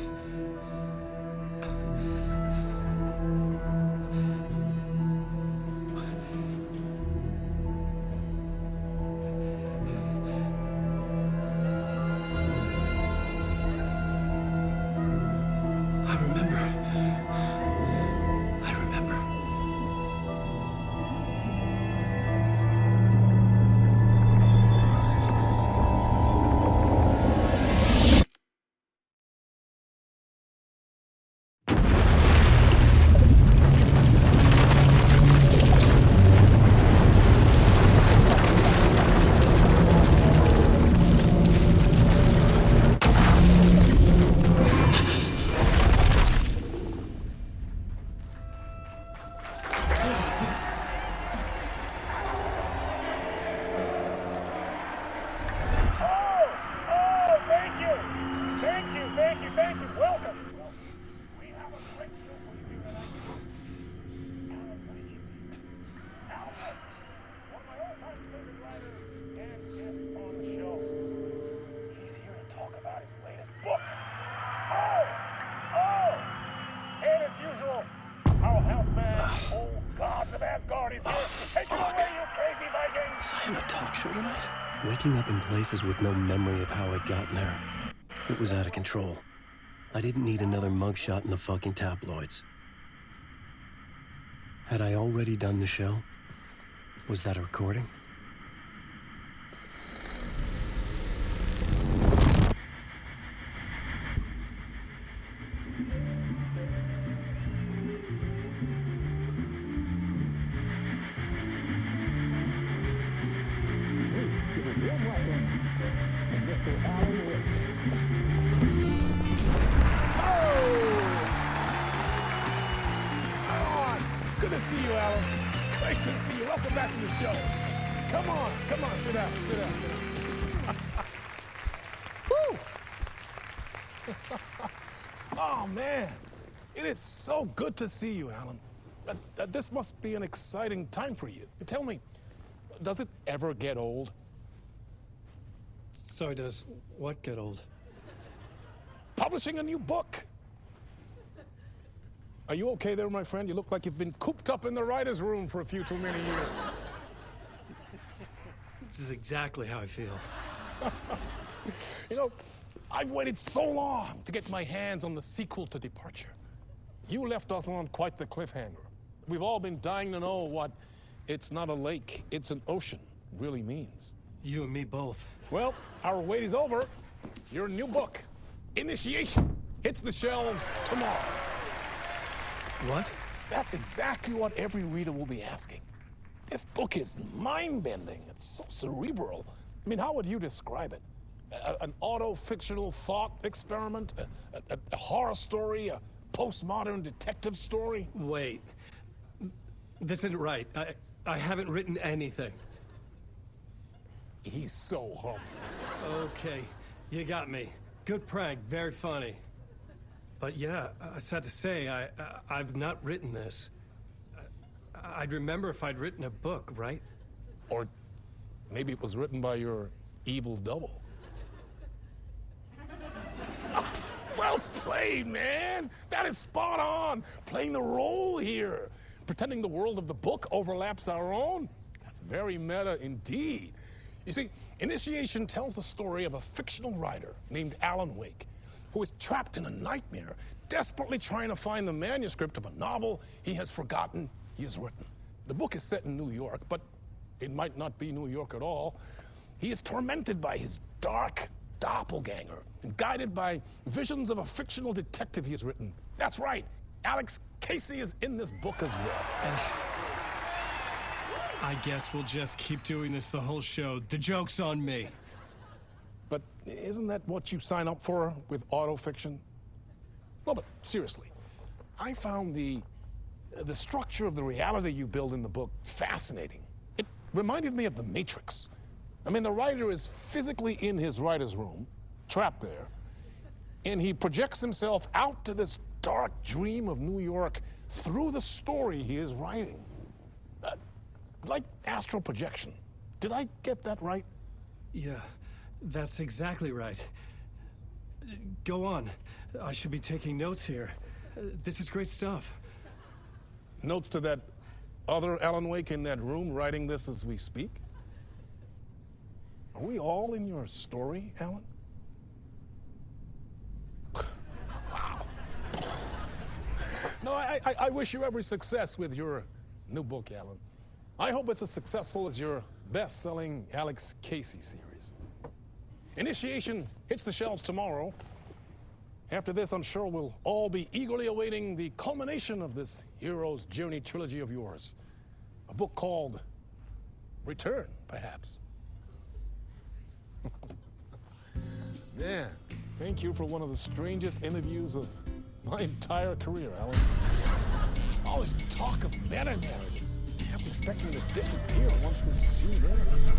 Waking up in places with no memory of how I'd gotten there. It was out of control. I didn't need another mugshot in the fucking tabloids. Had I already done the show? Was that a recording? Good to see you, Alan. Great to see you. Welcome back to the show. Come on, sit down, sit down. Woo! Oh, man. It is so good to see you, Alan. This must be an exciting time for you. Tell me, does it ever get old? Sorry, does what get old? Publishing a new book. Are you okay there, my friend? You look like you've been cooped up in the writer's room for a few too many years. This is exactly how I feel. You know, I've waited so long to get my hands on the sequel to Departure. You left us on quite the cliffhanger. We've all been dying to know what "it's not a lake, it's an ocean" really means. You and me both. Well, our wait is over. Your new book, Initiation, hits the shelves tomorrow. What? That's exactly what every reader will be asking. This book is mind-bending. It's so cerebral. I mean, how would you describe it? An auto-fictional thought experiment? A horror story? A postmodern detective story? Wait. This isn't right. I haven't written anything. He's so humble. Okay, you got me. Good prank, very funny. But yeah, sad to say, I've not written this. I'd remember if I'd written a book, right? Or maybe it was written by your evil double. Well played, man! That is spot on! Playing the role here. Pretending the world of the book overlaps our own. That's very meta indeed. You see, Initiation tells the story of a fictional writer named Alan Wake, who is trapped in a nightmare, desperately trying to find the manuscript of a novel he has forgotten he has written. The book is set in New York, but it might not be New York at all. He is tormented by his dark doppelganger and guided by visions of a fictional detective he has written. That's right, Alex Casey is in this book as well. I guess we'll just keep doing this the whole show. The joke's on me. But isn't that what you sign up for with autofiction? No, but seriously, I found the structure of the reality you build in the book fascinating. It reminded me of The Matrix. I mean, the writer is physically in his writer's room, trapped there, and he projects himself out to this dark dream of New York through the story he is writing. Like astral projection. Did I get that right? Yeah, that's exactly right. Go on. I should be taking notes here. This is great stuff. Notes to that other Alan Wake in that room writing this as we speak? Are we all in your story, Alan? Wow. No, I wish you every success with your new book, Alan. I hope it's as successful as your best-selling Alex Casey series. Initiation hits the shelves tomorrow. After this, I'm sure we'll all be eagerly awaiting the culmination of this hero's journey trilogy of yours. A book called Return, perhaps. Man, thank you for one of the strangest interviews of my entire career, Alan. All this talk of meta-narratives. I'm expecting to disappear once this scene ends.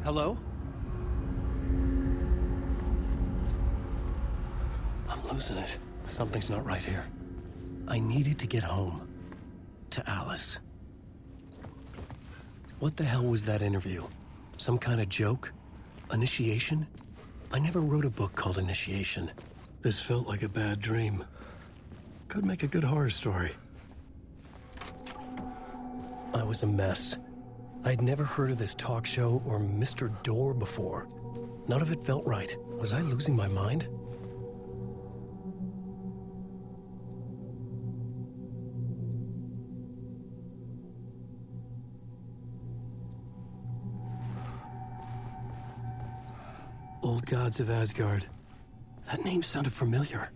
Hello? I'm losing it. Something's not right here. I needed to get home. To Alice. What the hell was that interview? Some kind of joke? Initiation? I never wrote a book called Initiation. This felt like a bad dream. Could make a good horror story. I was a mess. I'd never heard of this talk show or Mr. Door before. None of it felt right. Was I losing my mind? Old Gods of Asgard. That name sounded familiar.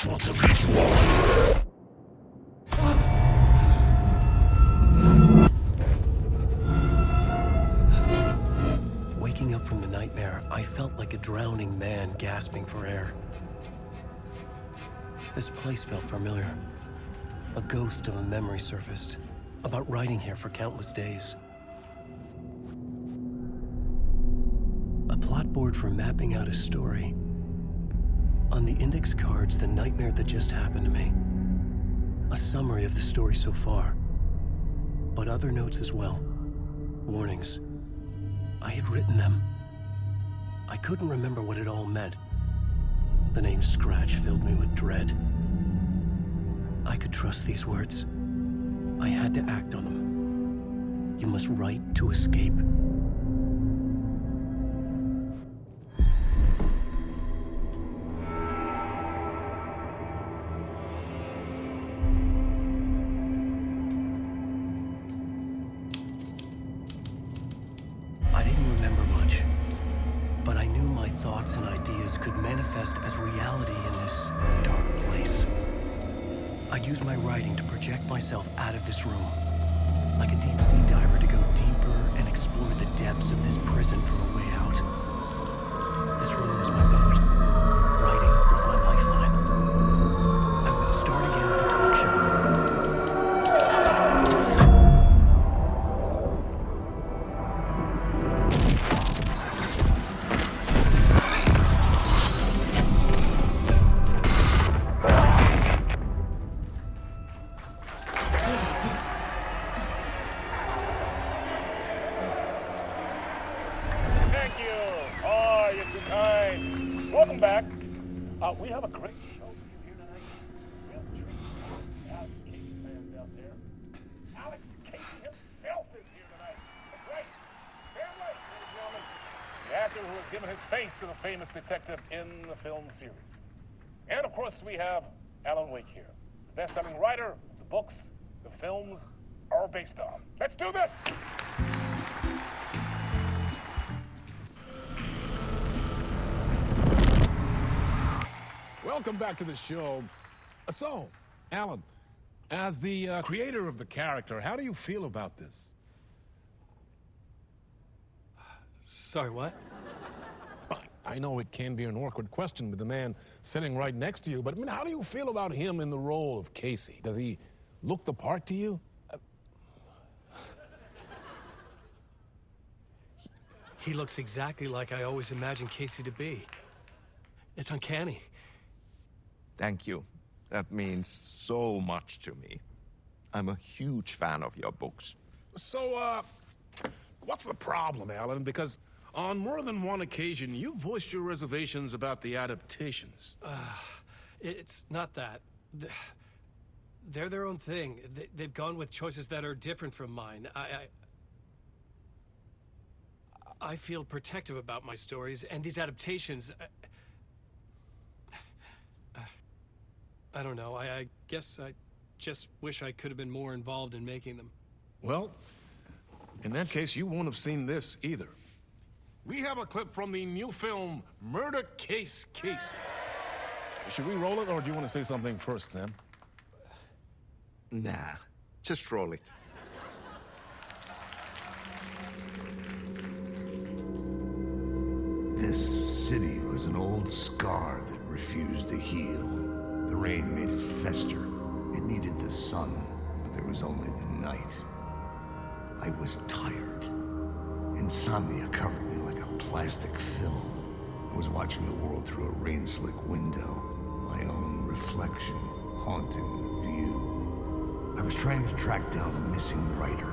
for the ritual. Waking up from the nightmare, I felt like a drowning man gasping for air. This place felt familiar. A ghost of a memory surfaced, about writing here for countless days. A plotboard for mapping out a story. On the index cards, the nightmare that just happened to me. A summary of the story so far. But other notes as well. Warnings. I had written them. I couldn't remember what it all meant. The name Scratch filled me with dread. I could trust these words. I had to act on them. You must write to escape. I didn't remember much, but I knew my thoughts and ideas could manifest as reality in this dark place. I'd use my writing to project myself out of this room, like a deep-sea diver to go deeper and explore the depths of this prison for a way out. This room was my boat. Writing was my lifeline. I would start again at the talk show. Welcome back. We have a great show for you here tonight. We have a treat for Alex Casey fans out there. Alex Casey himself is here tonight. That's right. Sam Lake, ladies and gentlemen. The actor who has given his face to the famous detective in the film series. And of course, we have Alan Wake here, the best-selling writer of the books the films are based on. Let's do this! Welcome back to the show. So, Alan, as the creator of the character, how do you feel about this? Sorry, what? I know it can be an awkward question with the man sitting right next to you, but I mean, how do you feel about him in the role of Casey? Does he look the part to you? He looks exactly like I always imagined Casey to be. It's uncanny. Thank you. That means so much to me. I'm a huge fan of your books. So, what's the problem, Alan? Because on more than one occasion, you voiced your reservations about the adaptations. It's not that. They're their own thing. They've gone with choices that are different from mine. I feel protective about my stories, and these adaptations... I don't know. I guess I just wish I could have been more involved in making them. Well, in that case, you won't have seen this either. We have a clip from the new film, Murder Case Casey. Should we roll it, or do you want to say something first, Sam? Nah, just roll it. This city was an old scar that refused to heal. The rain made it fester. It needed the sun, but there was only the night. I was tired. Insomnia covered me like a plastic film. I was watching the world through a rain-slick window, my own reflection haunting the view. I was trying to track down a missing writer.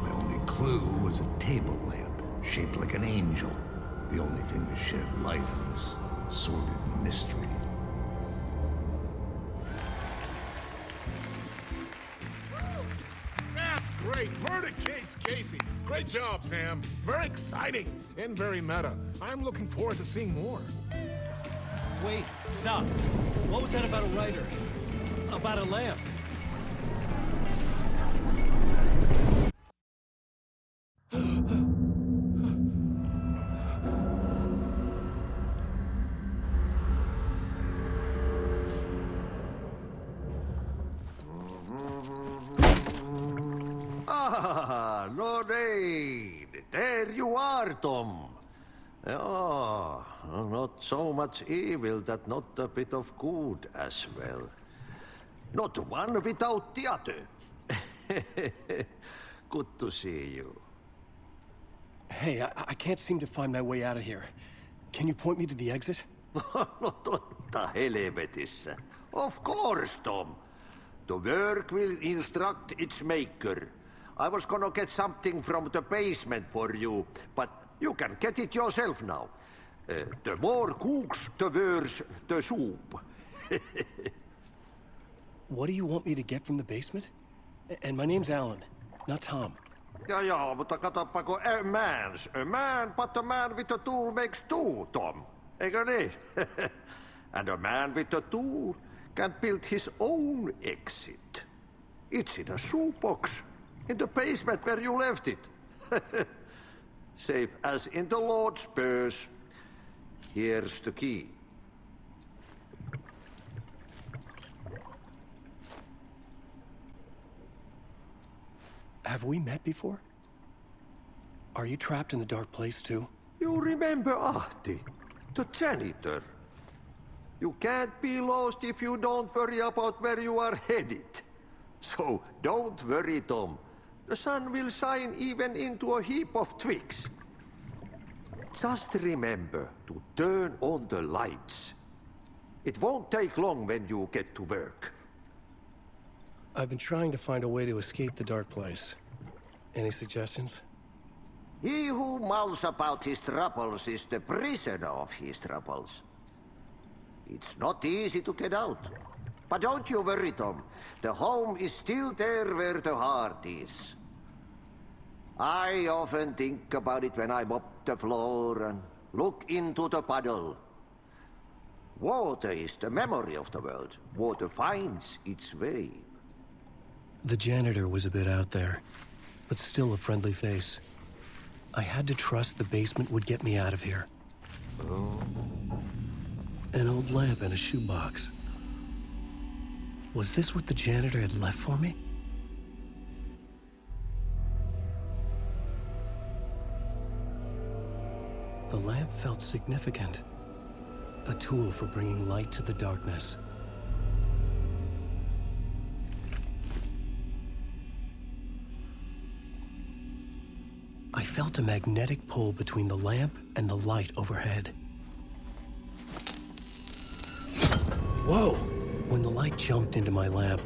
My only clue was a table lamp, shaped like an angel. The only thing to shed light on this sordid mystery. That's great! Murder Case Casey! Great job, Sam. Very exciting and very meta. I'm looking forward to seeing more. Wait, stop. What was that about a writer? About a lamp? There you are, Tom. Oh, not so much evil that not a bit of good as well. Not one without the other. Good to see you. Hey, I can't seem to find my way out of here. Can you point me to the exit? No totta helvetissä. Of course, Tom. The work will instruct its maker. I was gonna get something from the basement for you, but you can get it yourself now. The more cooks, the worse the soup. What do you want me to get from the basement? And my name's Alan, not Tom. Ja, mutta katsopako a man, but a man with a tool makes two, Tom. Eikö niin? And a man with a tool can build his own exit. It's in a shoebox, in the basement where you left it. Safe as in the Lord's purse. Here's the key. Have we met before? Are you trapped in the dark place too? You remember Ahti, the janitor. You can't be lost if you don't worry about where you are headed. So don't worry, Tom. The sun will shine even into a heap of twigs. Just remember to turn on the lights. It won't take long when you get to work. I've been trying to find a way to escape the dark place. Any suggestions? He who mouths about his troubles is the prisoner of his troubles. It's not easy to get out. But don't you worry, Tom. The home is still there where the heart is. I often think about it when I mop the floor and look into the puddle. Water is the memory of the world. Water finds its way. The janitor was a bit out there, but still a friendly face. I had to trust the basement would get me out of here. Oh. An old lamp in a shoebox. Was this what the janitor had left for me? The lamp felt significant. A tool for bringing light to the darkness. I felt a magnetic pull between the lamp and the light overhead. Whoa! When the light jumped into my lamp,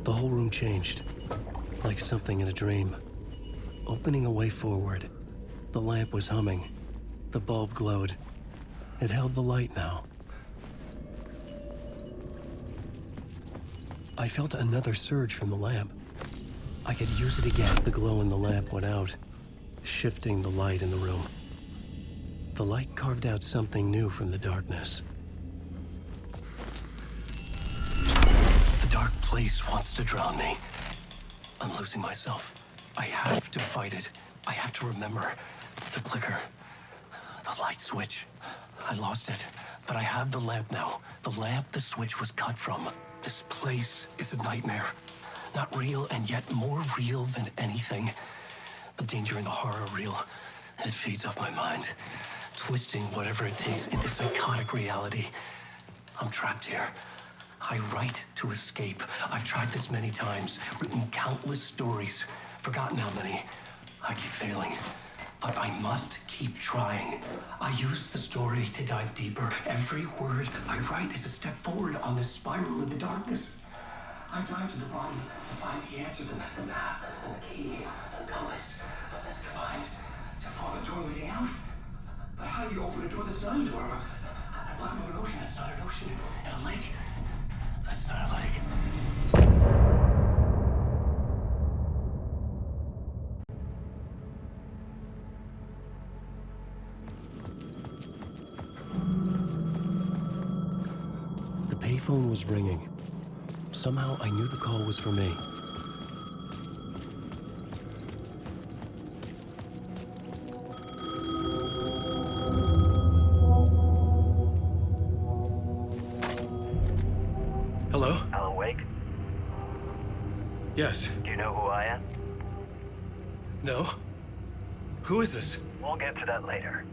the whole room changed, like something in a dream. Opening a way forward, the lamp was humming. The bulb glowed. It held the light now. I felt another surge from the lamp. I could use it again. The glow in the lamp went out, shifting the light in the room. The light carved out something new from the darkness. The dark place wants to drown me. I'm losing myself. I have to fight it. I have to remember. The clicker. The light switch. I lost it, but I have the lamp now. The lamp the switch was cut from. This place is a nightmare. Not real, and yet more real than anything. The danger and the horror real. It feeds off my mind, twisting whatever it takes into psychotic reality. I'm trapped here. I write to escape. I've tried this many times, written countless stories, forgotten how many. I keep failing, but I must keep trying. I use the story to dive deeper. Every word I write is a step forward on this spiral in the darkness. I dive to the bottom to find the answer, the map, and the key, the compass. That's combined to form a door leading out. But how do you open a door that's not a door? At the bottom of an ocean, that's not an ocean. And a lake, that's not a lake. The payphone was ringing. Somehow I knew the call was for me. Hello? Alan Wake? Yes. Do you know who I am? No? Who is this? We'll get to that later.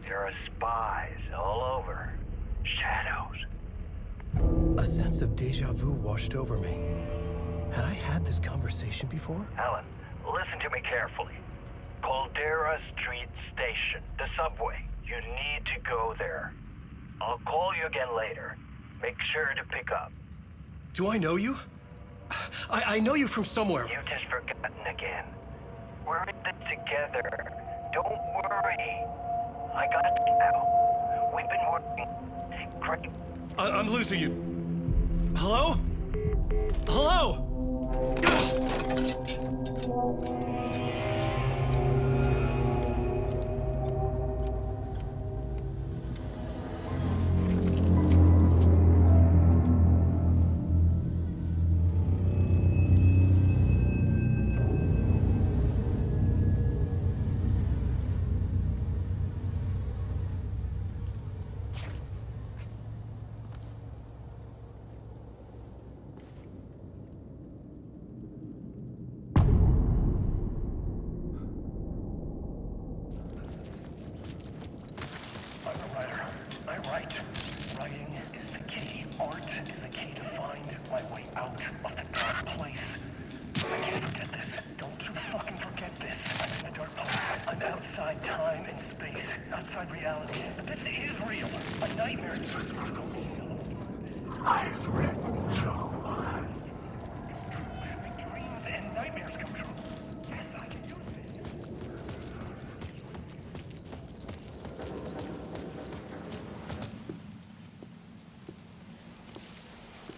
There are spies all over. Shadows. A sense of deja vu washed over me. Had I had this conversation before? Alan, listen to me carefully. Caldera Street Station, the subway. You need to go there. I'll call you again later. Make sure to pick up. Do I know you? I know you from somewhere. You've just forgotten again. We're in this together. Don't worry. I got you now. We've been working great. I'm losing you. Hello? Hello?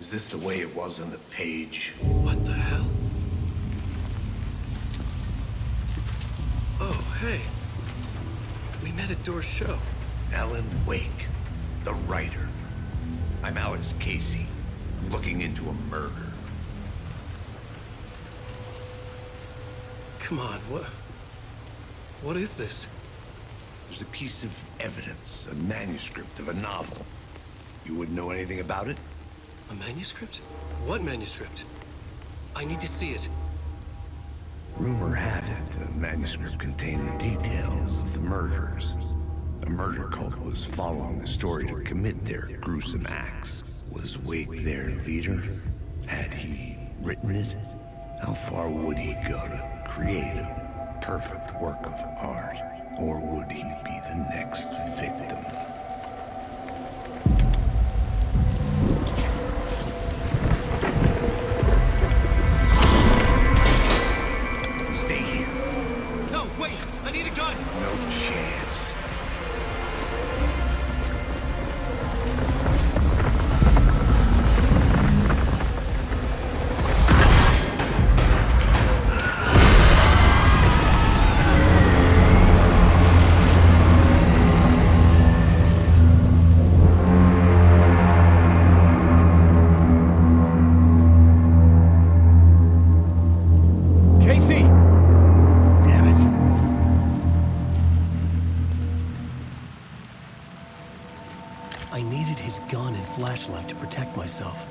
Is this the way it was on the page? What the hell? Oh, hey. We met at Door's show. Alan Wake, the writer. I'm Alex Casey. I'm looking into a murder. Come on, what is this? There's a piece of evidence, a manuscript of a novel. You wouldn't know anything about it? A manuscript? What manuscript? I need to see it. Rumor had it the manuscript contained the details of the murders. A murder cult was following the story to commit their gruesome acts. Was Wake their leader? Had he written it? How far would he go to create a perfect work of art? Or would he be the next victim? Stay here. No, wait! I need a gun! No chance. Flashlight to protect myself.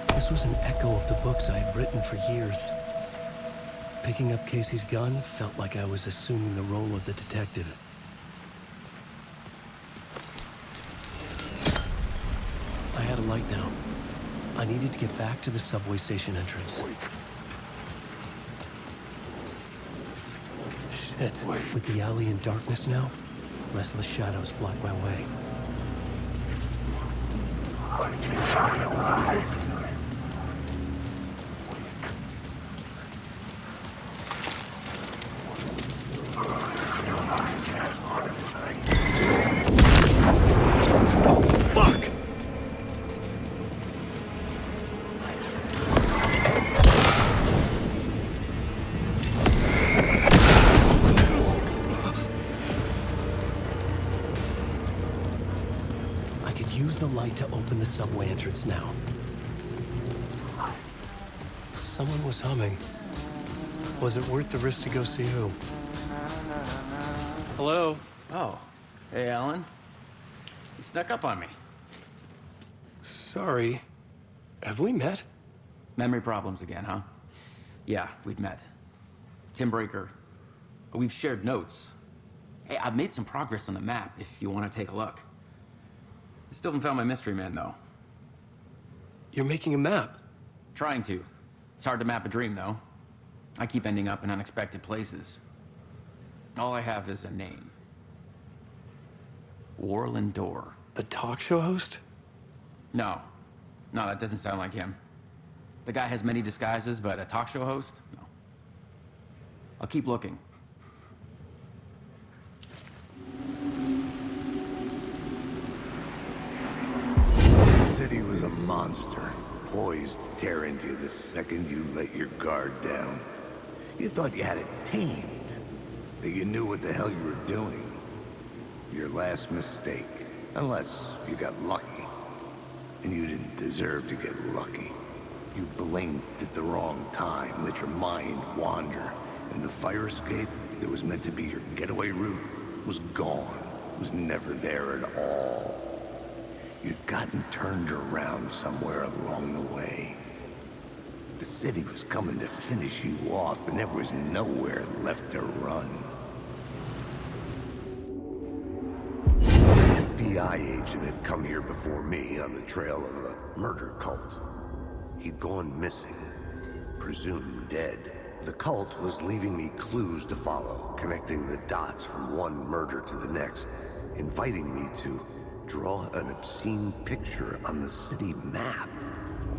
This was an echo of the books I had written for years. Picking up Casey's gun felt like I was assuming the role of the detective. I had a light now. I needed to get back to the subway station entrance. Shit. With the alley in darkness now, restless shadows block my way. Use the light to open the subway entrance now. Someone was humming. Was it worth the risk to go see who? Hello? Oh. Hey, Alan. You snuck up on me. Sorry. Have we met? Memory problems again, huh? Yeah, we've met. Tim Breaker. We've shared notes. Hey, I've made some progress on the map if you want to take a look. I still haven't found my mystery man, though. You're making a map? Trying to. It's hard to map a dream, though. I keep ending up in unexpected places. All I have is a name. Warland Dorr. The talk show host? No. No, that doesn't sound like him. The guy has many disguises, but a talk show host? No. I'll keep looking. The city was a monster, poised to tear into you the second you let your guard down. You thought you had it tamed, that you knew what the hell you were doing. Your last mistake, unless you got lucky. And you didn't deserve to get lucky. You blinked at the wrong time, let your mind wander, and the fire escape that was meant to be your getaway route was gone. It was never there at all. You'd gotten turned around somewhere along the way. The city was coming to finish you off, and there was nowhere left to run. An FBI agent had come here before me on the trail of a murder cult. He'd gone missing, presumed dead. The cult was leaving me clues to follow, connecting the dots from one murder to the next, inviting me to draw an obscene picture on the city map.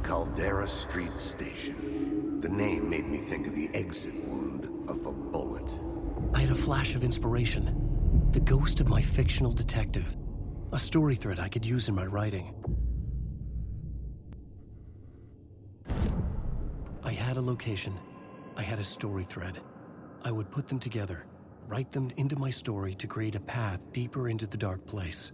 Caldera Street Station. The name made me think of the exit wound of a bullet. I had a flash of inspiration. The ghost of my fictional detective. A story thread I could use in my writing. I had a location. I had a story thread. I would put them together, write them into my story to create a path deeper into the dark place.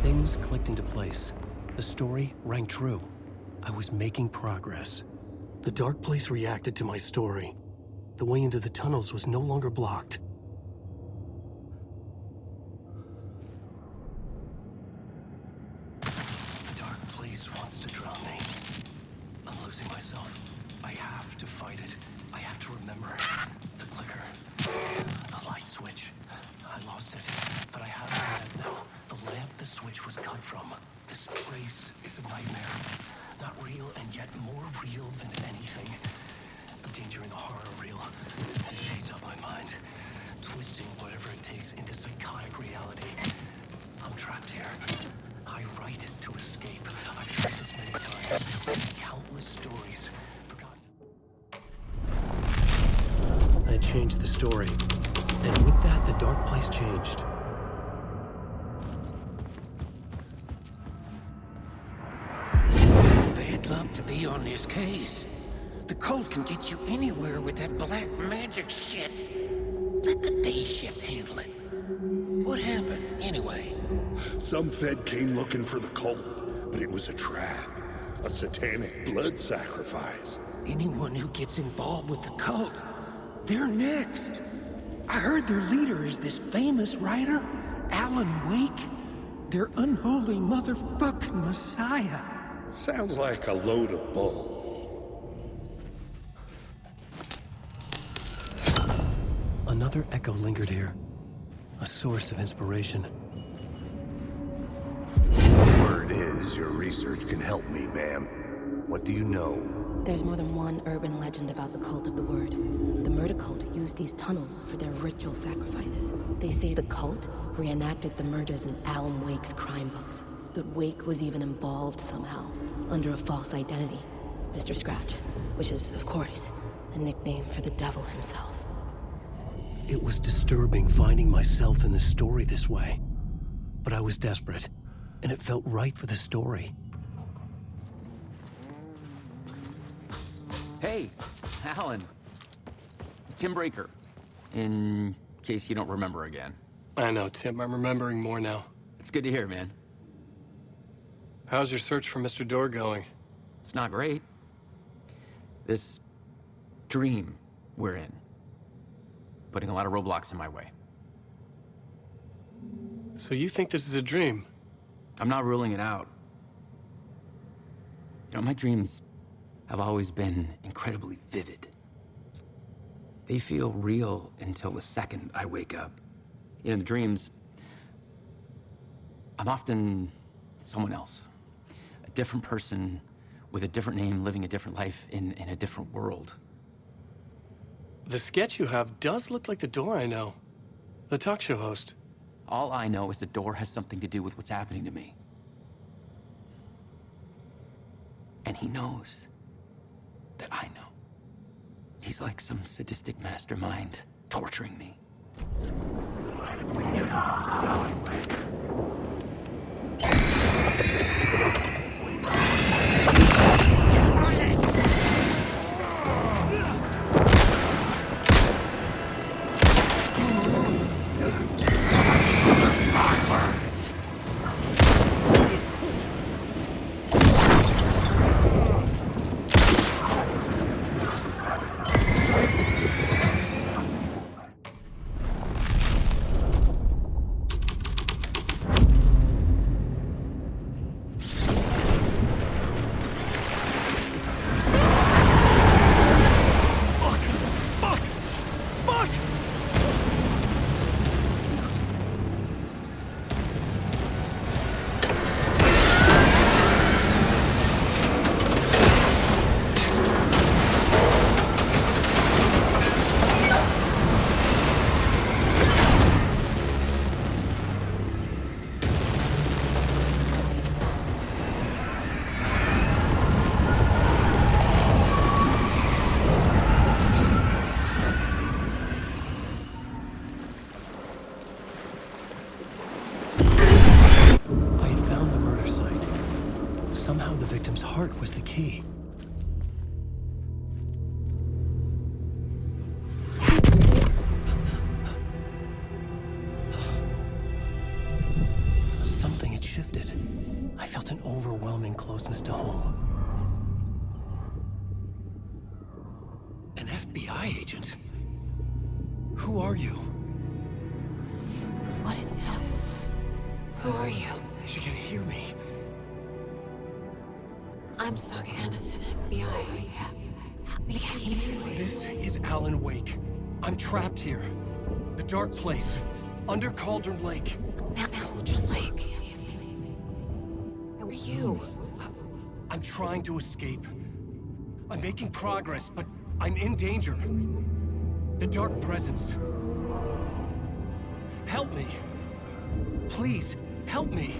Things clicked into place. The story rang true. I was making progress. The dark place reacted to my story. The way into the tunnels was no longer blocked. The dark place wants to drown me. I'm losing myself. I have to fight it. I have to remember. The clicker. The light switch. I lost it, but I have the lamp now. The lamp the switch was cut from. This place is a nightmare. Not real, and yet more real than anything. The danger in the horror reel. It shades up my mind, twisting whatever it takes into psychotic reality. I'm trapped here. I write to escape. I've tried this many times. Countless stories. Forgotten. I changed the story. And with that, the dark place changed. It's bad luck to be on this case. The cult can get you anywhere with that black magic shit. Let the day shift handle it. What happened, anyway? Some Fed came looking for the cult, but it was a trap. A satanic blood sacrifice. Anyone who gets involved with the cult, they're next. I heard their leader is this famous writer, Alan Wake. Their unholy motherfucking messiah. Sounds like a load of bull. Another echo lingered here. A source of inspiration. Word is, your research can help me, ma'am. What do you know? There's more than one urban legend about the cult of the word. The murder cult used these tunnels for their ritual sacrifices. They say the cult reenacted the murders in Alan Wake's crime books. That Wake was even involved somehow, under a false identity. Mr. Scratch, which is, of course, a nickname for the devil himself. It was disturbing finding myself in the story this way. But I was desperate, and it felt right for the story. Hey, Alan. Tim Breaker. In case you don't remember again. I know, Tim. I'm remembering more now. It's good to hear, man. How's your search for Mr. Dorr going? It's not great. This dream we're in, putting a lot of roadblocks in my way. So you think this is a dream? I'm not ruling it out. You know, my dreams have always been incredibly vivid. They feel real until the second I wake up. In the dreams, I'm often someone else. A different person with a different name, living a different life in a different world. The sketch you have does look like the door I know. The talk show host. All I know is the door has something to do with what's happening to me. And he knows that I know. He's like some sadistic mastermind torturing me. Somehow the victim's heart was the key. Something had shifted. I felt an overwhelming closeness to home. An FBI agent? Who are you? What is this? Who are you? She can hear me. I'm Saga Anderson, FBI. This is Alan Wake. I'm trapped here. The dark place. Under Cauldron Lake. Cauldron Lake? Who are you? I'm trying to escape. I'm making progress, but I'm in danger. The dark presence. Help me. Please, help me.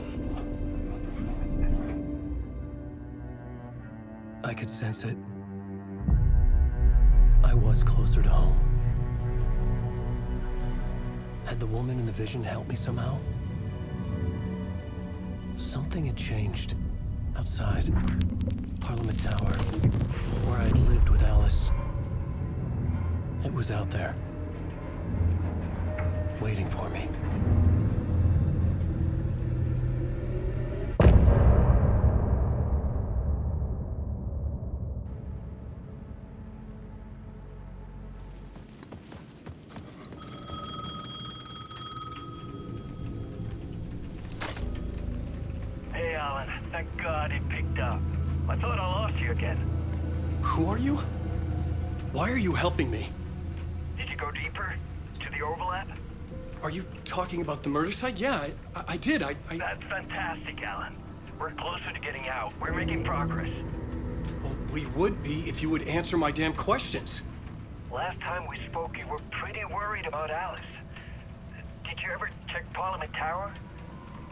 I could sense it. I was closer to home. Had the woman in the vision helped me somehow? Something had changed. Outside. Parliament Tower. Where I'd lived with Alice. It was out there. Waiting for me. Hey, Alan. Thank God it picked up. I thought I lost you again. Who are you? Why are you helping me? Did you go deeper? To the overlap? Are you talking about the murder site? Yeah, I did. I... That's fantastic, Alan. We're closer to getting out. We're making progress. Well, we would be if you would answer my damn questions. Last time we spoke, you were pretty worried about Alice. Did you ever check Parliament Tower?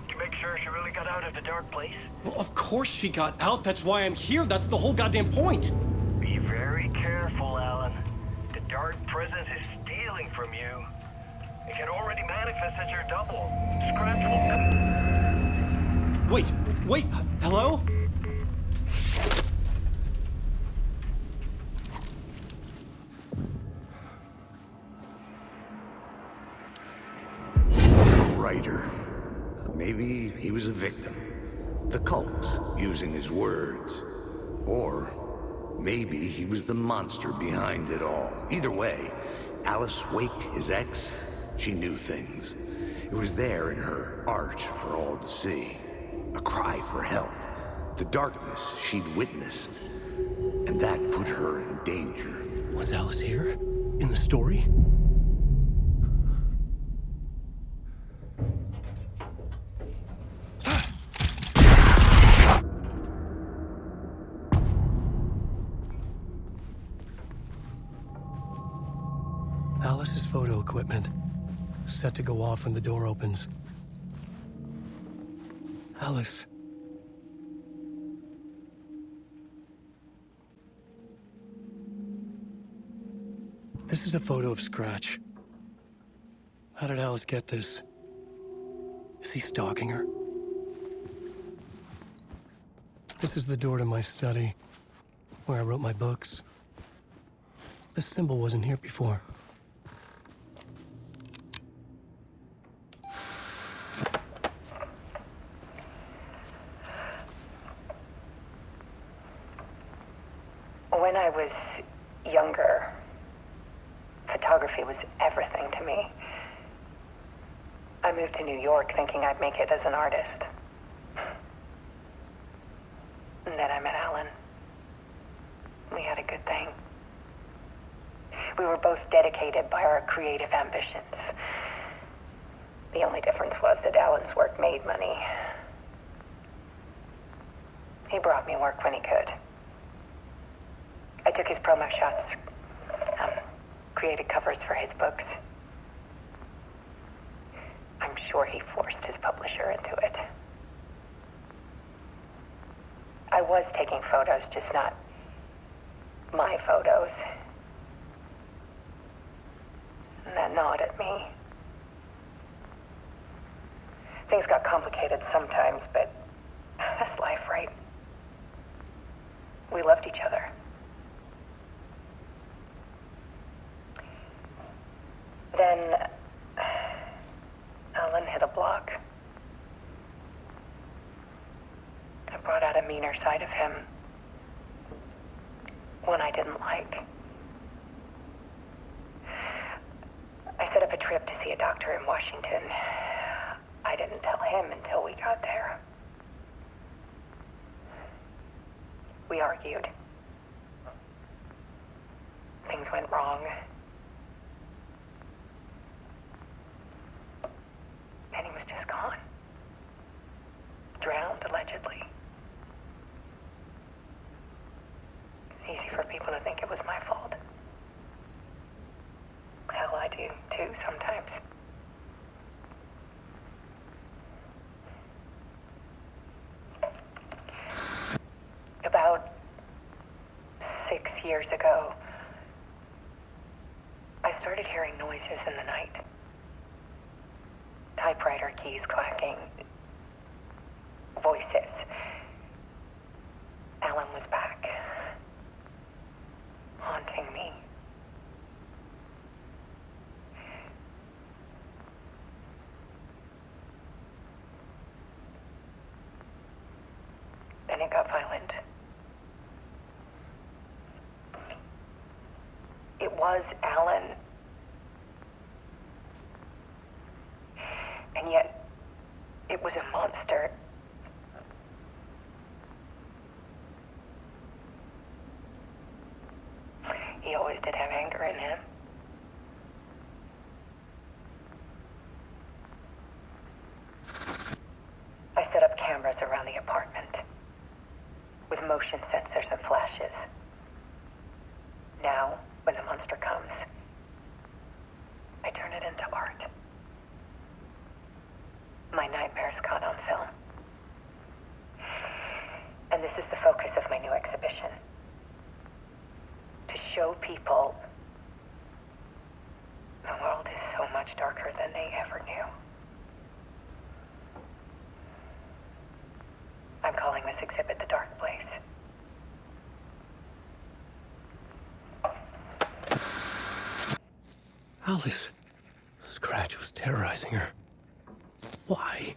To make sure she really got out of the dark place? Well, of course she got out. That's why I'm here. That's the whole goddamn point. Be very careful, Alan. The dark presence is stealing from you. It can already manifest as your double. Scratch will... Wait, hello? Writer. Maybe he was a victim. The cult, using his words. Or maybe he was the monster behind it all. Either way, Alice Wake, his ex, she knew things. It was there in her art for all to see. A cry for help. The darkness she'd witnessed. And that put her in danger. Was Alice here? In the story? Alice's photo equipment, set to go off when the door opens. Alice. This is a photo of Scratch. How did Alice get this? Is he stalking her? This is the door to my study, where I wrote my books. This symbol wasn't here before. When I was younger, photography was everything to me. I moved to New York thinking I'd make it as an artist. And then I met Alan. We had a good thing. We were both dedicated by our creative ambitions. The only difference was that Alan's work made money. He brought me work when he could. I took his promo shots, created covers for his books. I'm sure he forced his publisher into it. I was taking photos, just not my photos. And that gnawed at me. Things got complicated sometimes, but that's life, right? We loved each other. Then Alan hit a block. I brought out a meaner side of him, one I didn't like. I set up a trip to see a doctor in Washington. I didn't tell him until we got there. We argued. Things went wrong. And he was just gone. Drowned, allegedly. It's easy for people to think it was my fault. Hell, I do, too, sometimes. About 6 years ago, I started hearing noises in the night. Typewriter keys clacking. Voices. Alan was back. Haunting me. Then it got violent. It was Alan. And yet, it was a monster. He always did have anger in him. I set up cameras around the apartment with motion sensors and flashes. Now, when the monster comes, I turn it into art. My nightmares caught on film. And this is the focus of my new exhibition. To show people the world is so much darker than they ever knew. I'm calling this exhibit The Dark Place. Alice. Scratch was terrorizing her. Why?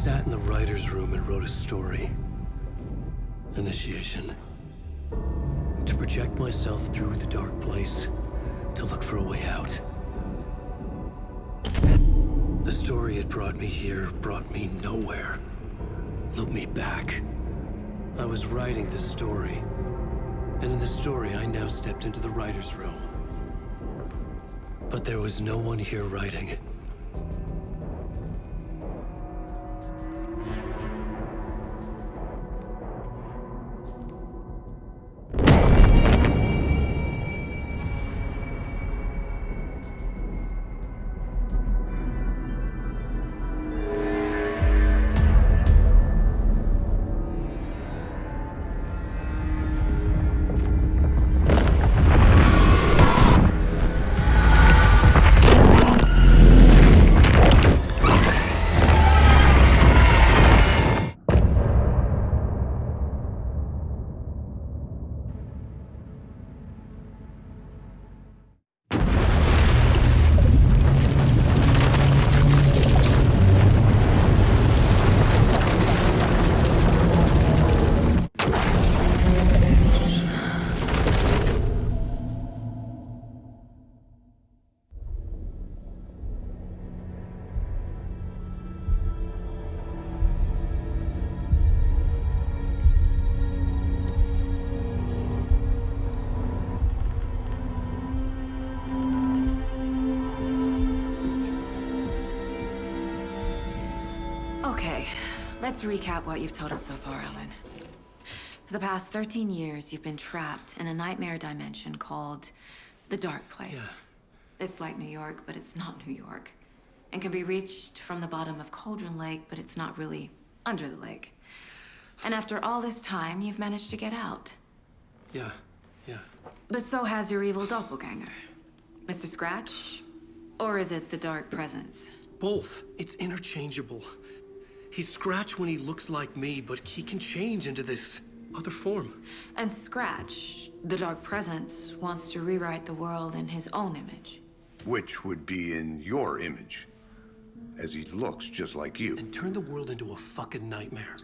sat in the writer's room and wrote a story. Initiation. To project myself through the dark place, to look for a way out. The story had brought me here, brought me nowhere. Looped me back. I was writing the story. And in the story, I now stepped into the writer's room. But there was no one here writing it. Okay, let's recap what you've told us so far, Alan. For the past 13 years, you've been trapped in a nightmare dimension called the Dark Place. Yeah. It's like New York, but it's not New York. And can be reached from the bottom of Cauldron Lake, but it's not really under the lake. And after all this time, you've managed to get out. Yeah. But so has your evil doppelganger. Mr. Scratch? Or is it the Dark Presence? Both. It's interchangeable. He's Scratch when he looks like me, but he can change into this other form. And Scratch, the Dark Presence, wants to rewrite the world in his own image. Which would be in your image, as he looks just like you. And turn the world into a fucking nightmare.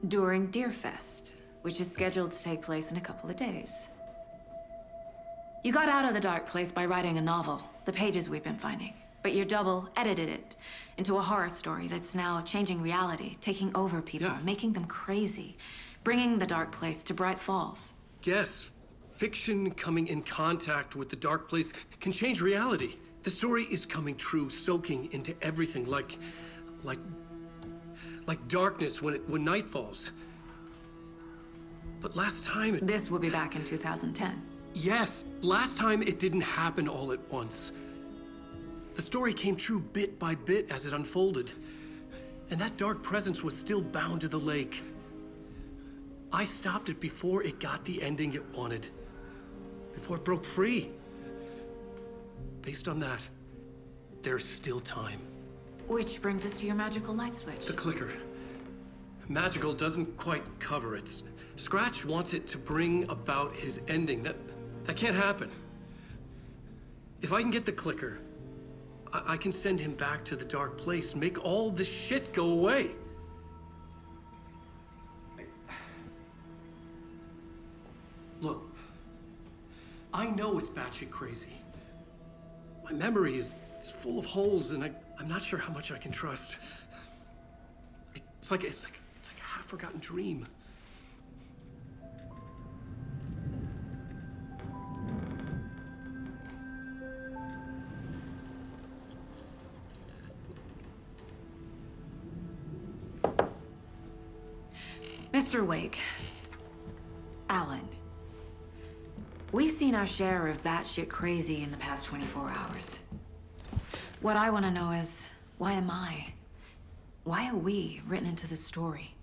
During Deerfest, which is scheduled to take place in a couple of days. You got out of the Dark Place by writing a novel, the pages we've been finding. But your double edited it into a horror story that's now changing reality, taking over people, making them crazy, bringing the Dark Place to Bright Falls. Yes, fiction coming in contact with the Dark Place can change reality. The story is coming true, soaking into everything, like darkness when night falls. But last time This will be back in 2010. Yes, last time it didn't happen all at once. The story came true bit by bit as it unfolded. And that dark presence was still bound to the lake. I stopped it before it got the ending it wanted. Before it broke free. Based on that, there's still time. Which brings us to your magical light switch. The clicker. Magical doesn't quite cover it. Scratch wants it to bring about his ending. That can't happen. If I can get the clicker, I can send him back to the Dark Place, make all this shit go away. Look, I know it's batshit crazy. My memory is full of holes, and I'm not sure how much I can trust. It's like a half-forgotten dream. Mr. Wake, Alan, we've seen our share of batshit crazy in the past 24 hours. What I want to know is, why am I? Why are we written into the story?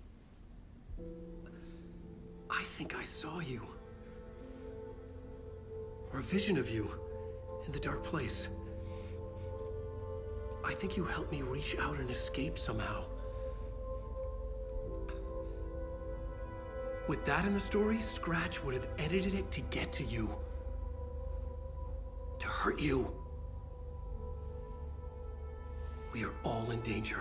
I think I saw you. Or a vision of you in the Dark Place. I think you helped me reach out and escape somehow. With that in the story, Scratch would have edited it to get to you. To hurt you. We are all in danger.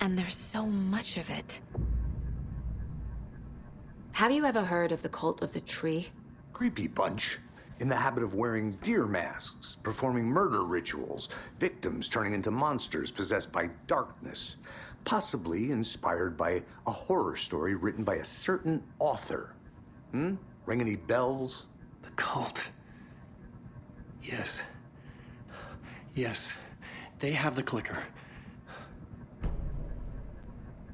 And there's so much of it. Have you ever heard of the cult of the tree? Creepy bunch. In the habit of wearing deer masks, performing murder rituals, victims turning into monsters possessed by darkness, possibly inspired by a horror story written by a certain author. Ring any bells? The cult. Yes. Yes. They have the clicker.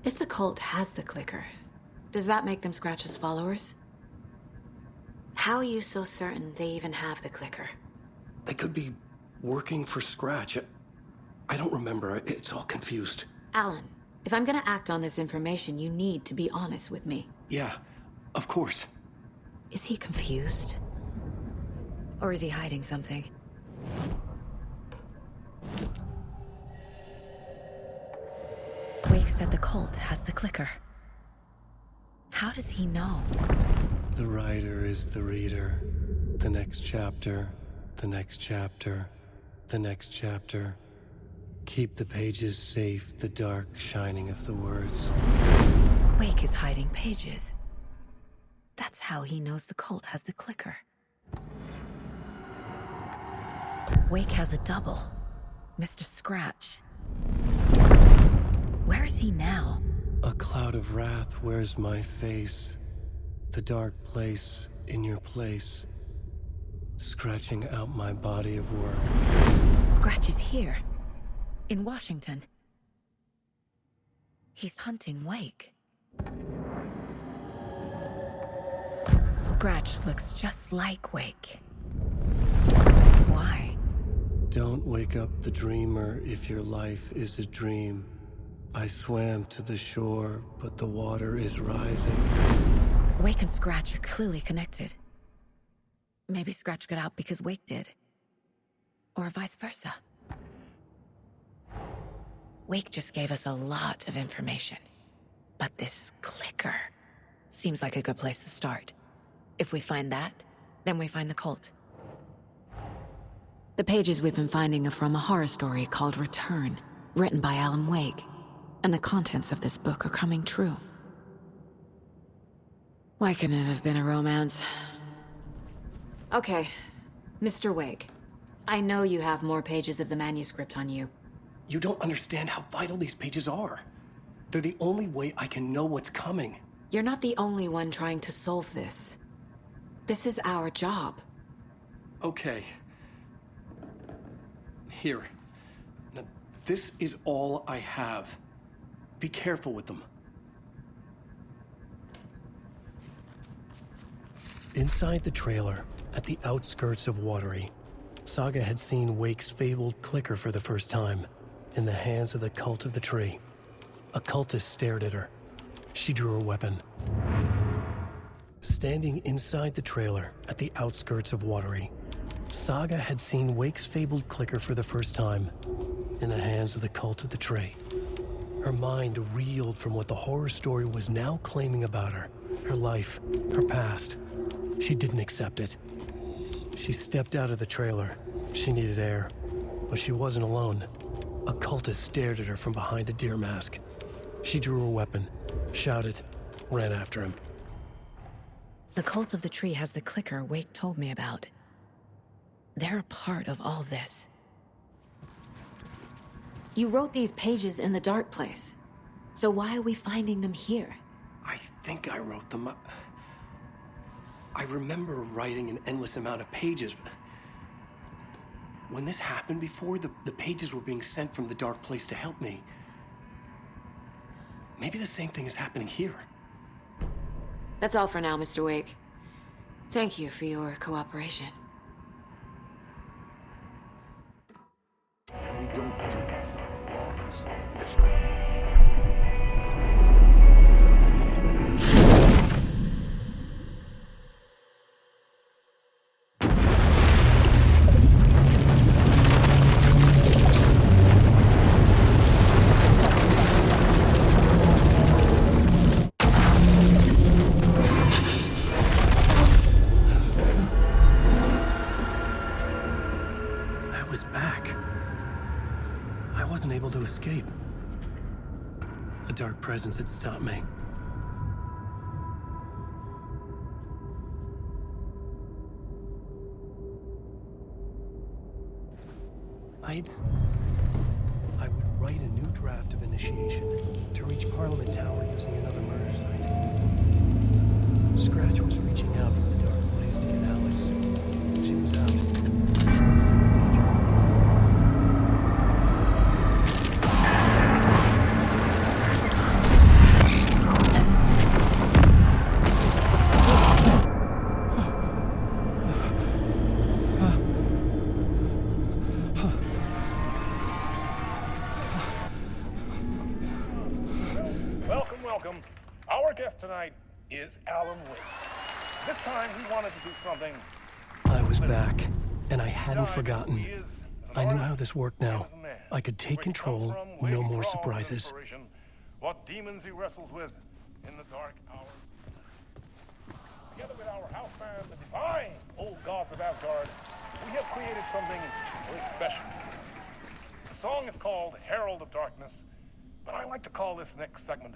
If the cult has the clicker, does that make them Scratch's followers? How are you so certain they even have the clicker? They could be working for Scratch. I don't remember. It's all confused. Alan, if I'm gonna act on this information, you need to be honest with me. Yeah, of course. Is he confused? Or is he hiding something? Wake said the cult has the clicker. How does he know? The writer is the reader. The next chapter, the next chapter, the next chapter. Keep the pages safe, the dark shining of the words. Wake is hiding pages. That's how he knows the cult has the clicker. Wake has a double. Mr. Scratch. Where is he now? A cloud of wrath wears my face. The dark place in your place. Scratching out my body of work. Scratch is here. In Washington. He's hunting Wake. Scratch looks just like Wake. Why? Don't wake up the dreamer if your life is a dream. I swam to the shore, but the water is rising. Wake and Scratch are clearly connected. Maybe Scratch got out because Wake did. Or vice versa. Wake just gave us a lot of information. But this clicker seems like a good place to start. If we find that, then we find the cult. The pages we've been finding are from a horror story called Return, written by Alan Wake. And the contents of this book are coming true. Why couldn't it have been a romance? Okay, Mr. Wake. I know you have more pages of the manuscript on you. You don't understand how vital these pages are. They're the only way I can know what's coming. You're not the only one trying to solve this. This is our job. Okay. Here. Now, this is all I have. Be careful with them. Inside the trailer, at the outskirts of Watery, Saga had seen Wake's fabled clicker for the first time, in the hands of the cult of the tree. A cultist stared at her. She drew her weapon. Standing inside the trailer, at the outskirts of Watery, Saga had seen Wake's fabled clicker for the first time, in the hands of the cult of the tree. Her mind reeled from what the horror story was now claiming about her. Her life, her past. She didn't accept it. She stepped out of the trailer. She needed air. But she wasn't alone. A cultist stared at her from behind a deer mask. She drew her weapon, shouted, ran after him. The cult of the tree has the clicker Wake told me about. They're a part of all this. You wrote these pages in the dark place. So why are we finding them here? I think I wrote them. I remember writing an endless amount of pages. But when this happened before, the pages were being sent from the dark place to help me. Maybe the same thing is happening here. That's all for now, Mr. Wake. Thank you for your cooperation. I was back. I wasn't able to escape. A dark presence had stopped me. I would write a new draft of initiation to reach Parliament Tower using another murder site. Scratch was reaching out from the dark place to get Alice. She was out, but still in danger. Welcome. Our guest tonight is Alan Wake. This time he wanted to do something. I was back, and I hadn't forgotten. I knew how this worked now. I could take control, no more surprises. What demons he wrestles with in the dark hours. Together with our house band, the divine old gods of Asgard, we have created something very special. The song is called Herald of Darkness, but I like to call this next segment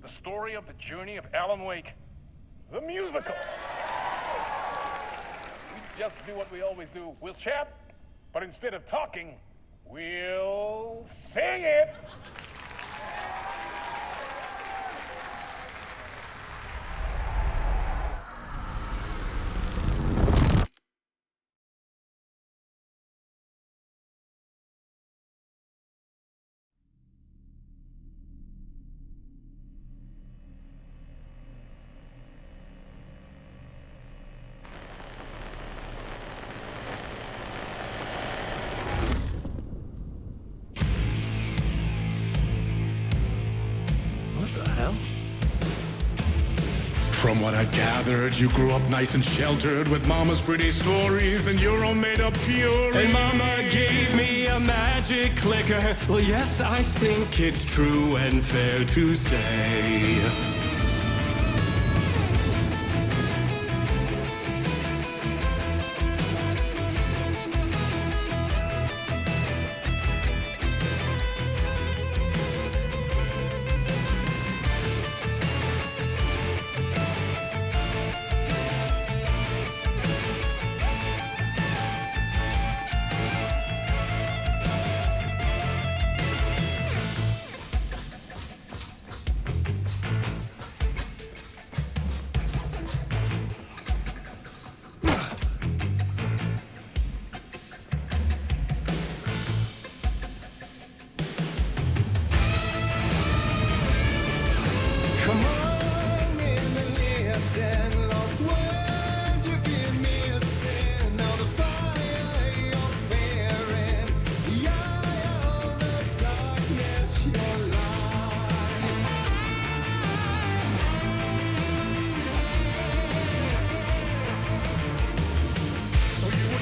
the story of the journey of Alan Wake, the musical. We just do what we always do. We'll chat, but instead of talking, we'll sing it. From what I've gathered, you grew up nice and sheltered with Mama's pretty stories and your own made-up fury. And Mama gave me a magic clicker. Well, yes, I think it's true and fair to say.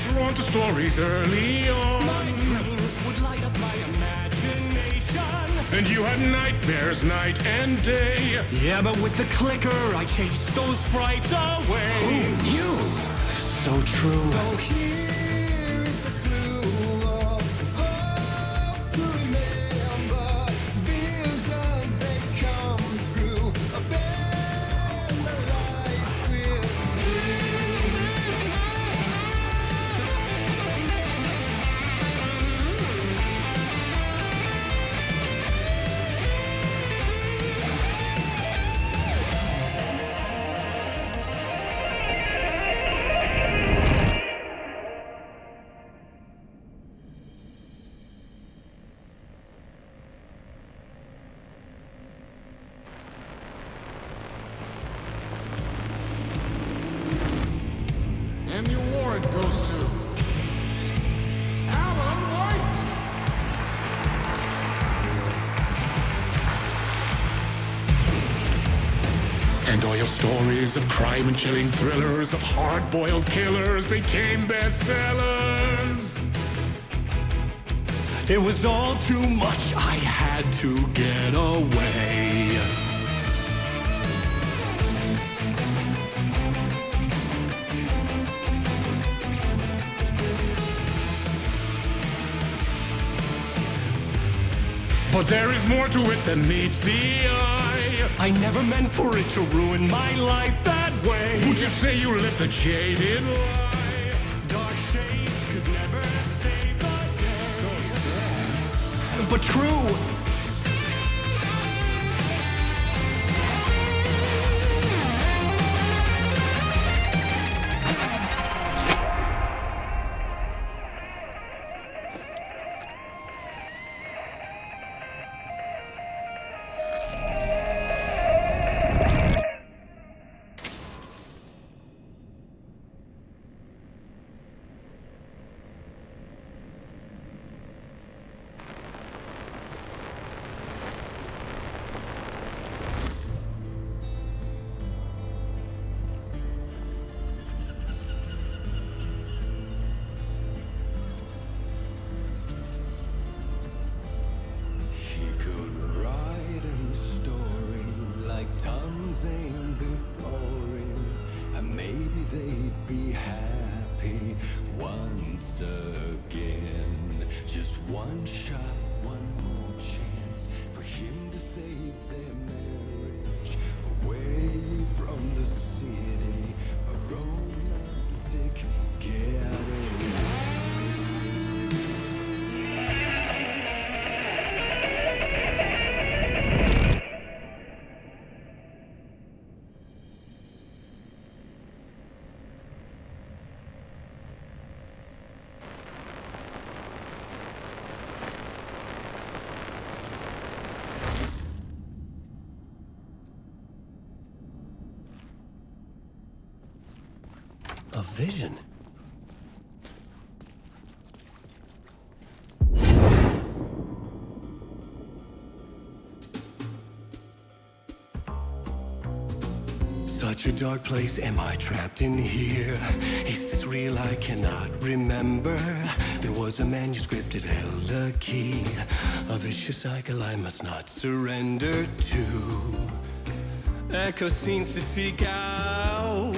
Drawn to stories early on. My dreams would light up my imagination. And you had nightmares night and day. Yeah, but with the clicker, I chased those frights away. Who knew? So true. So here is a clue of hope to remember. Visions, they come true. Bend the lights with steel. And the award goes to Alan Wake. And all your stories of crime and chilling thrillers, of hard-boiled killers became bestsellers. It was all too much. I had to get away. But there is more to it than meets the eye. I never meant for it to ruin my life that way. Would you say you lived a jaded lie? Dark shades could never save the day. So sad, but true. A vision. Such a dark place, am I trapped in here? Is this real? I cannot remember. There was a manuscript, it held a key. A vicious cycle I must not surrender to. Echo scenes to seek out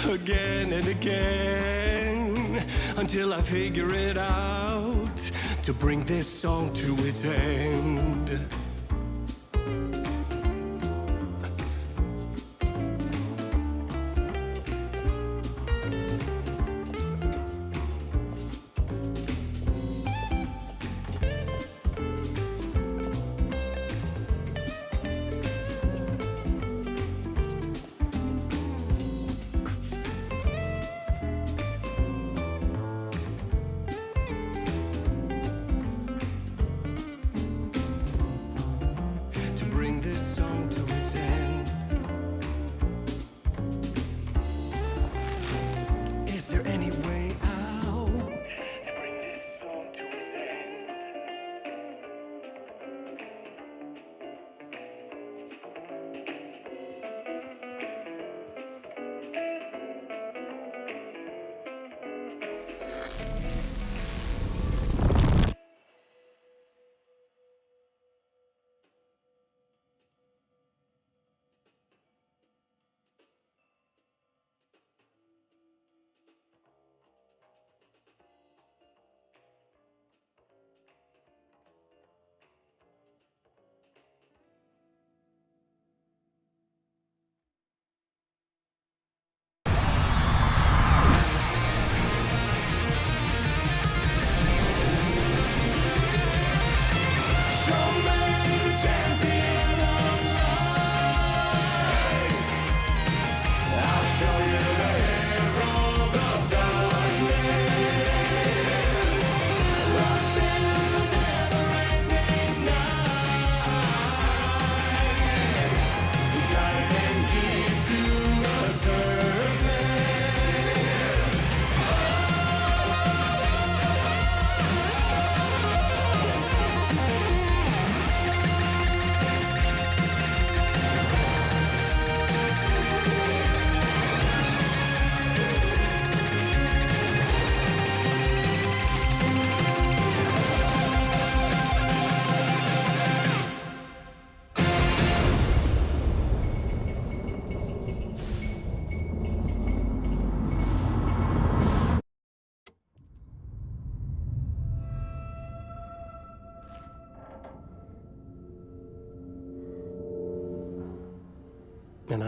again and again until I figure it out to bring this song to its end.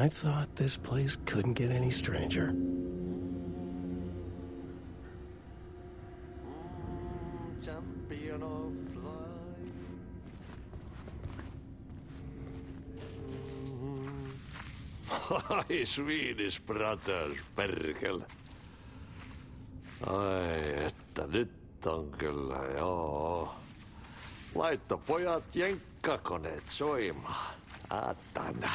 I thought this place couldn't get any stranger. Champion of life. Ai, Swedish brothers, perkele. Ai, että nyt on kyllä, joo. Laitto pojat jenkkakoneet soimaan. Atana.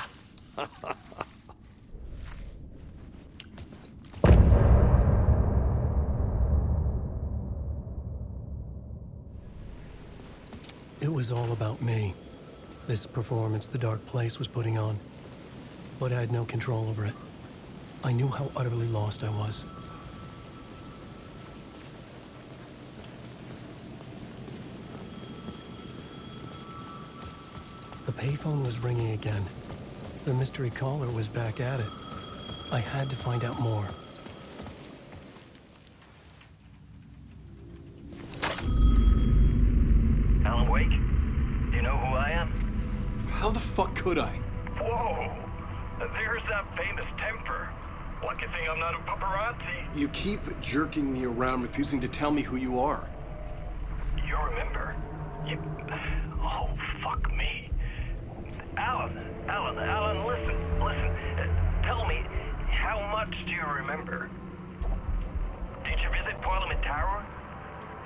It was all about me. This performance the dark place was putting on. But I had no control over it. I knew how utterly lost I was. The payphone was ringing again. The mystery caller was back at it. I had to find out more. Alan Wake? Do you know who I am? How the fuck could I? Whoa! There's that famous temper. Lucky thing I'm not a paparazzi. You keep jerking me around, refusing to tell me who you are. You remember? You... Oh, fuck me. Alan, listen. Tell me, how much do you remember? Did you visit Parliament Tower?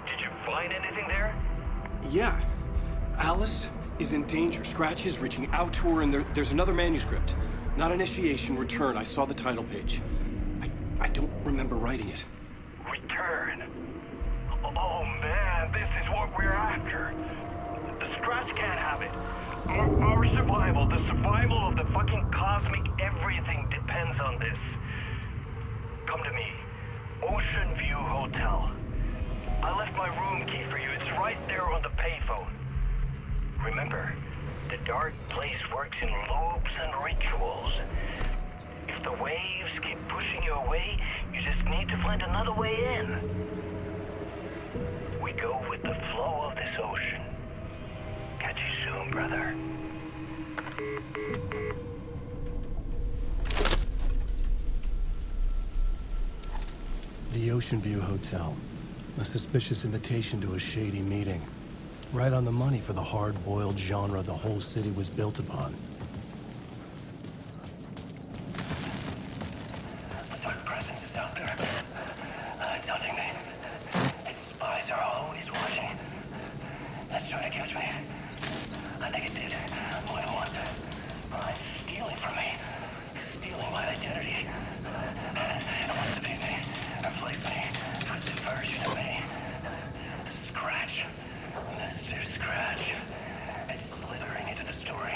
Did you find anything there? Yeah. Alice is in danger. Scratch is reaching out to her, and there's another manuscript. Not initiation, return. I saw the title page. I don't remember writing it. Return? Oh man, this is what we're after. The Scratch can't have it. Our survival, the survival of the fucking cosmic everything depends on this. Come to me. Ocean View Hotel. I left my room key for you. It's right there on the payphone. Remember, the dark place works in loops and rituals. If the waves keep pushing you away, you just need to find another way in. We go with the flow of this ocean. Catch you soon, brother. The Ocean View Hotel. A suspicious invitation to a shady meeting. Right on the money for the hard-boiled genre the whole city was built upon. The dark presence is out there. It's hunting me. Its spies are always watching. It's trying to catch me. I think it did more than once. It's stealing from me. Stealing my identity. It wants to be me. Replace me. Twisted version of me. Scratch. Mr. Scratch. It's slithering into the story.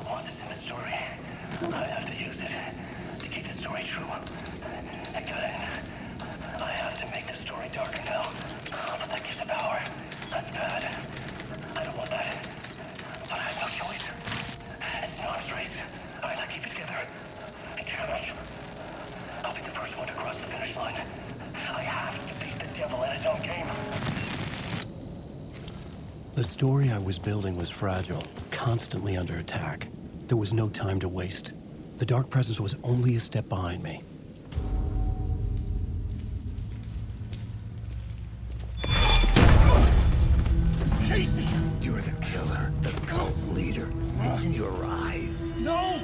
Once it's in the story, I have to use it to keep the story true. It got in. I have to make the story darker now. But that gives it power. That's bad. I don't want that. But I have no choice. It's an arms race. I gotta keep it together. Damn it. I'll be the first one to cross the finish line. I have to beat the devil at his own game. The story I was building was fragile, constantly under attack. There was no time to waste. The dark presence was only a step behind me. Casey! You're the killer, the cult leader. It's in your eyes. No!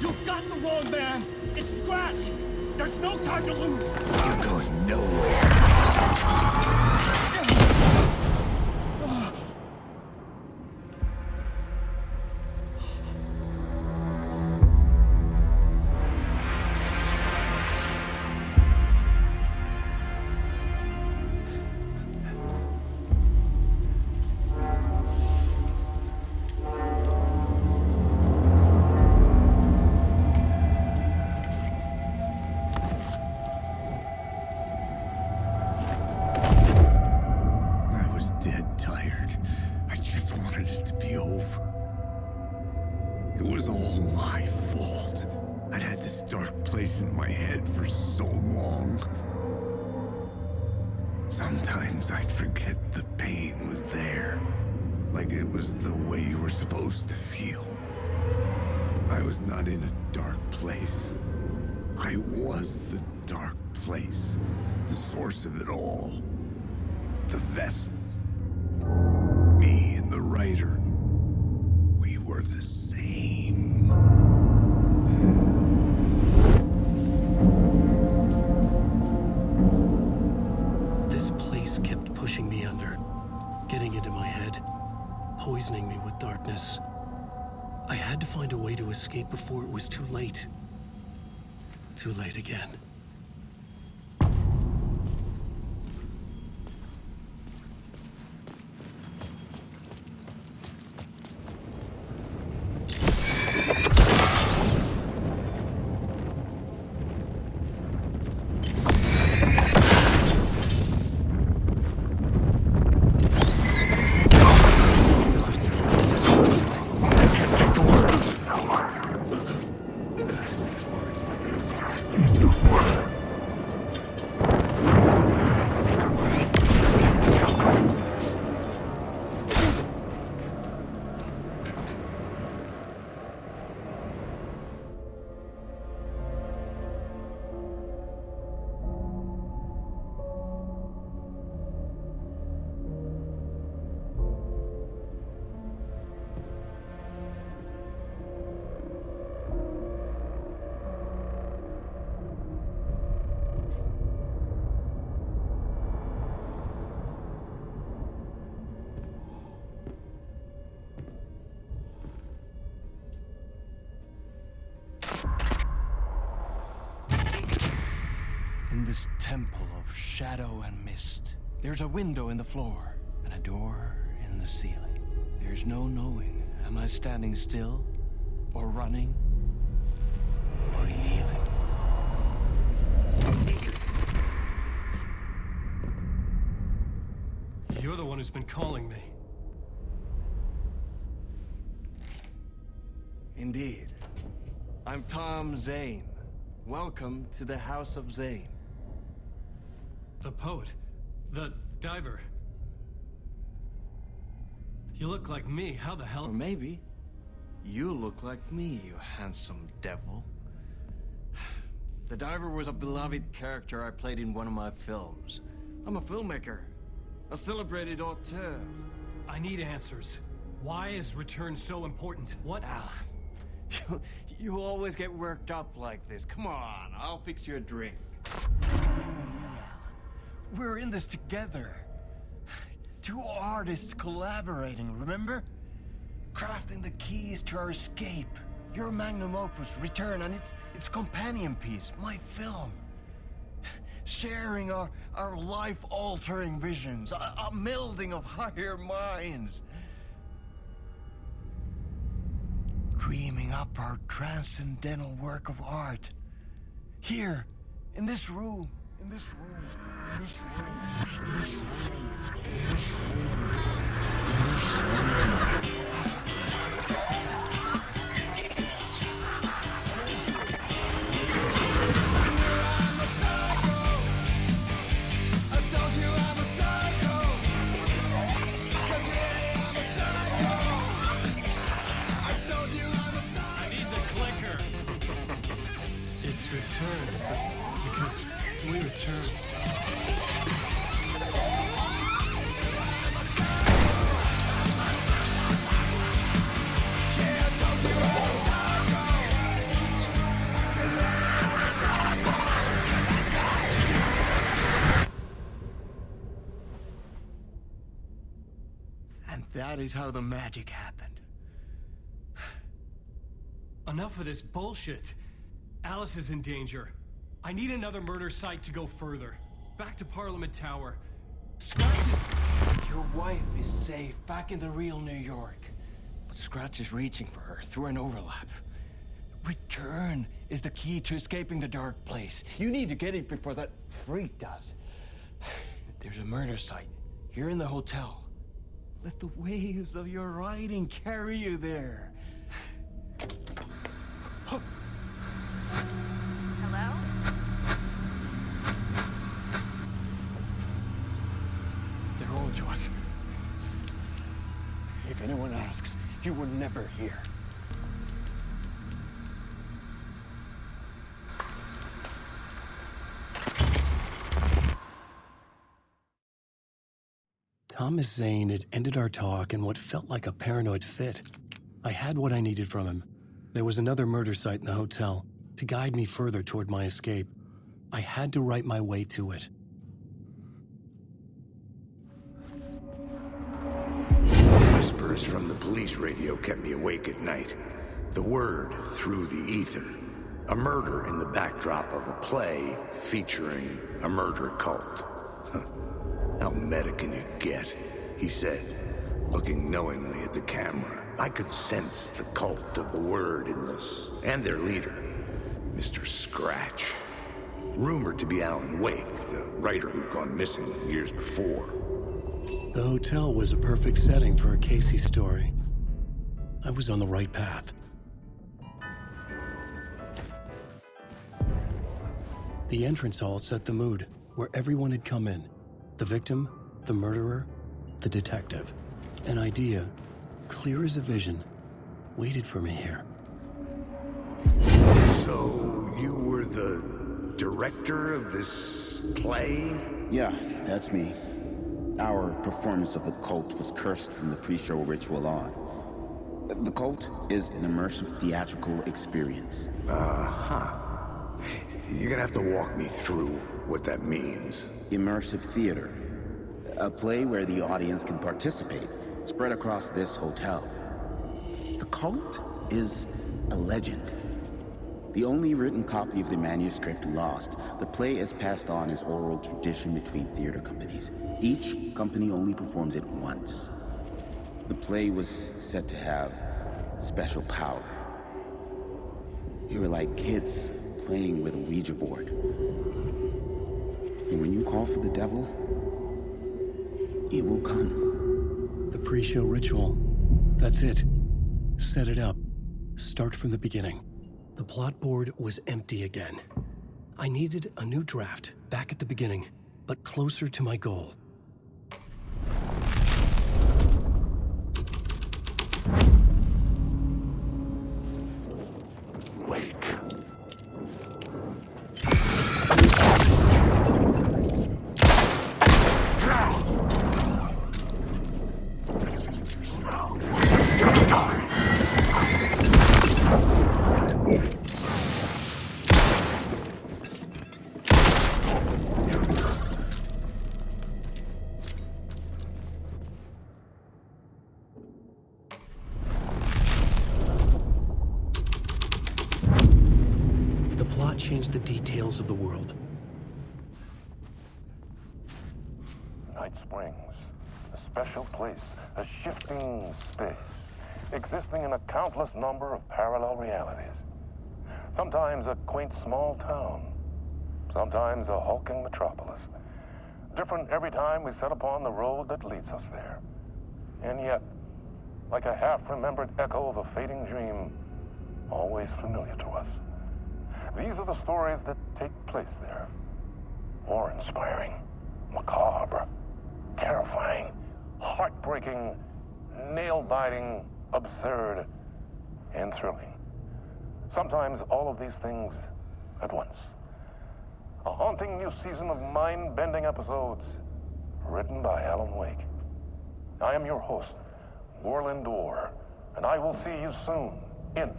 You've got the wrong man! It's Scratch! There's no time to lose! You're going nowhere. Sometimes I'd forget the pain was there, like it was the way you were supposed to feel. I was not in a dark place. I was the dark place, the source of it all. The vessel. Me and the writer. We were the same. This place kept pushing me under, getting into my head, poisoning me with darkness. I had to find a way to escape before it was too late. Too late again. In this temple of shadow and mist, there's a window in the floor and a door in the ceiling. There's no knowing, am I standing still, or running, or kneeling? You're the one who's been calling me. Indeed. I'm Tom Zane. Welcome to the House of Zane. The poet. The diver. You look like me. How the hell? Or maybe you look like me, you handsome devil. The diver was a beloved character I played in one of my films. I'm a filmmaker, a celebrated auteur. I need answers. Why is Return so important? What? Alan, you always get worked up like this. Come on, I'll fix you a drink. We're in this together. Two artists collaborating, remember? Crafting the keys to our escape. Your magnum opus, Return, and its companion piece, my film. Sharing our life-altering visions, a melding of higher minds. Dreaming up our transcendental work of art. Here, in this room, in this room, in this room, in this room, in this room, in this room. Return, because we return. And that is how the magic happened. Enough of this bullshit. Alice is in danger. I need another murder site to go further. Back to Parliament Tower. Scratch is... Your wife is safe, back in the real New York. But Scratch is reaching for her through an overlap. Return is the key to escaping the dark place. You need to get it before that freak does. There's a murder site here in the hotel. Let the waves of your writing carry you there. Hello? They're all yours. If anyone asks, you were never here. Thomas Zane had ended our talk in what felt like a paranoid fit. I had what I needed from him. There was another murder site in the hotel to guide me further toward my escape. I had to write my way to it. Whispers from the police radio kept me awake at night. The word through the ether. A murder in the backdrop of a play featuring a murder cult. How meta can you get? He said, looking knowingly at the camera. I could sense the cult of the word in this, and their leader, Mr. Scratch. Rumored to be Alan Wake, the writer who'd gone missing years before. The hotel was a perfect setting for a Casey story. I was on the right path. The entrance hall set the mood, where everyone had come in. The victim, the murderer, the detective. An idea, clear as a vision, waited for me here. So, you were the director of this play? Yeah, that's me. Our performance of the cult was cursed from the pre-show ritual on. The cult is an immersive theatrical experience. Uh-huh. You're gonna have to walk me through what that means. Immersive theater. A play where the audience can participate, spread across this hotel. The cult is a legend. The only written copy of the manuscript lost, the play is passed on as oral tradition between theater companies. Each company only performs it once. The play was said to have special power. We were like kids playing with a Ouija board. And when you call for the devil, it will come. The pre-show ritual. That's it. Set it up. Start from the beginning. The plot board was empty again. I needed a new draft, back at the beginning, but closer to my goal. Wake. Change the details of the world. Night Springs, a special place, a shifting space, existing in a countless number of parallel realities. Sometimes a quaint small town, sometimes a hulking metropolis. Different every time we set upon the road that leads us there. And yet, like a half-remembered echo of a fading dream, always familiar to us. These are the stories that take place there. Awe-inspiring, macabre, terrifying, heartbreaking, nail-biting, absurd, and thrilling. Sometimes all of these things at once. A haunting new season of mind-bending episodes written by Alan Wake. I am your host, Warland Orr, and I will see you soon in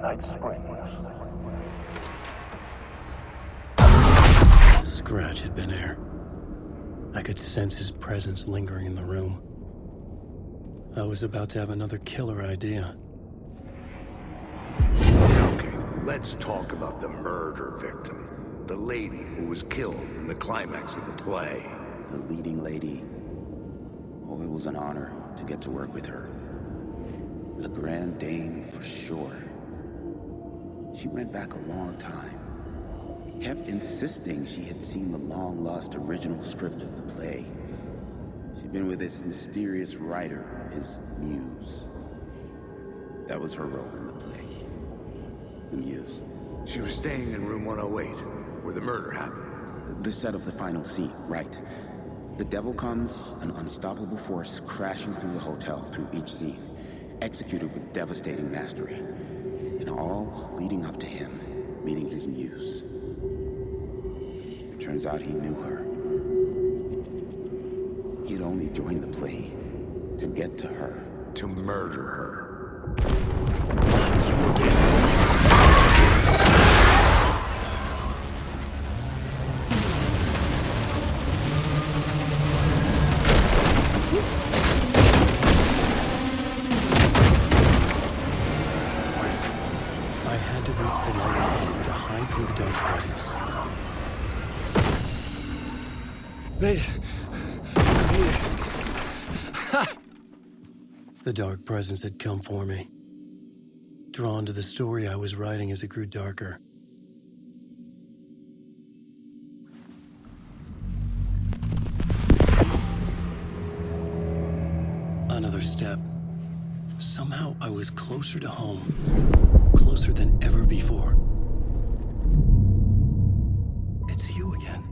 Night Springs. Scratch had been there. I could sense his presence lingering in the room. I was about to have another killer idea. Okay, let's talk about the murder victim. The lady who was killed in the climax of the play. The leading lady. Oh, it was an honor to get to work with her. A grand dame for sure. She went back a long time. Kept insisting she had seen the long-lost original script of the play. She'd been with this mysterious writer, his muse. That was her role in the play. The muse. She was staying in room 108, where the murder happened. The set of the final scene, right. The devil comes, an unstoppable force crashing through the hotel through each scene, executed with devastating mastery. And all leading up to him meeting his muse. It turns out he knew her. could only join the play to get to her. To murder her. I had to reach the light to hide from the dark presence. Made it. The dark presence had come for me, drawn to the story I was writing as it grew darker. Another step. Somehow I was closer to home, closer than ever before. It's you again,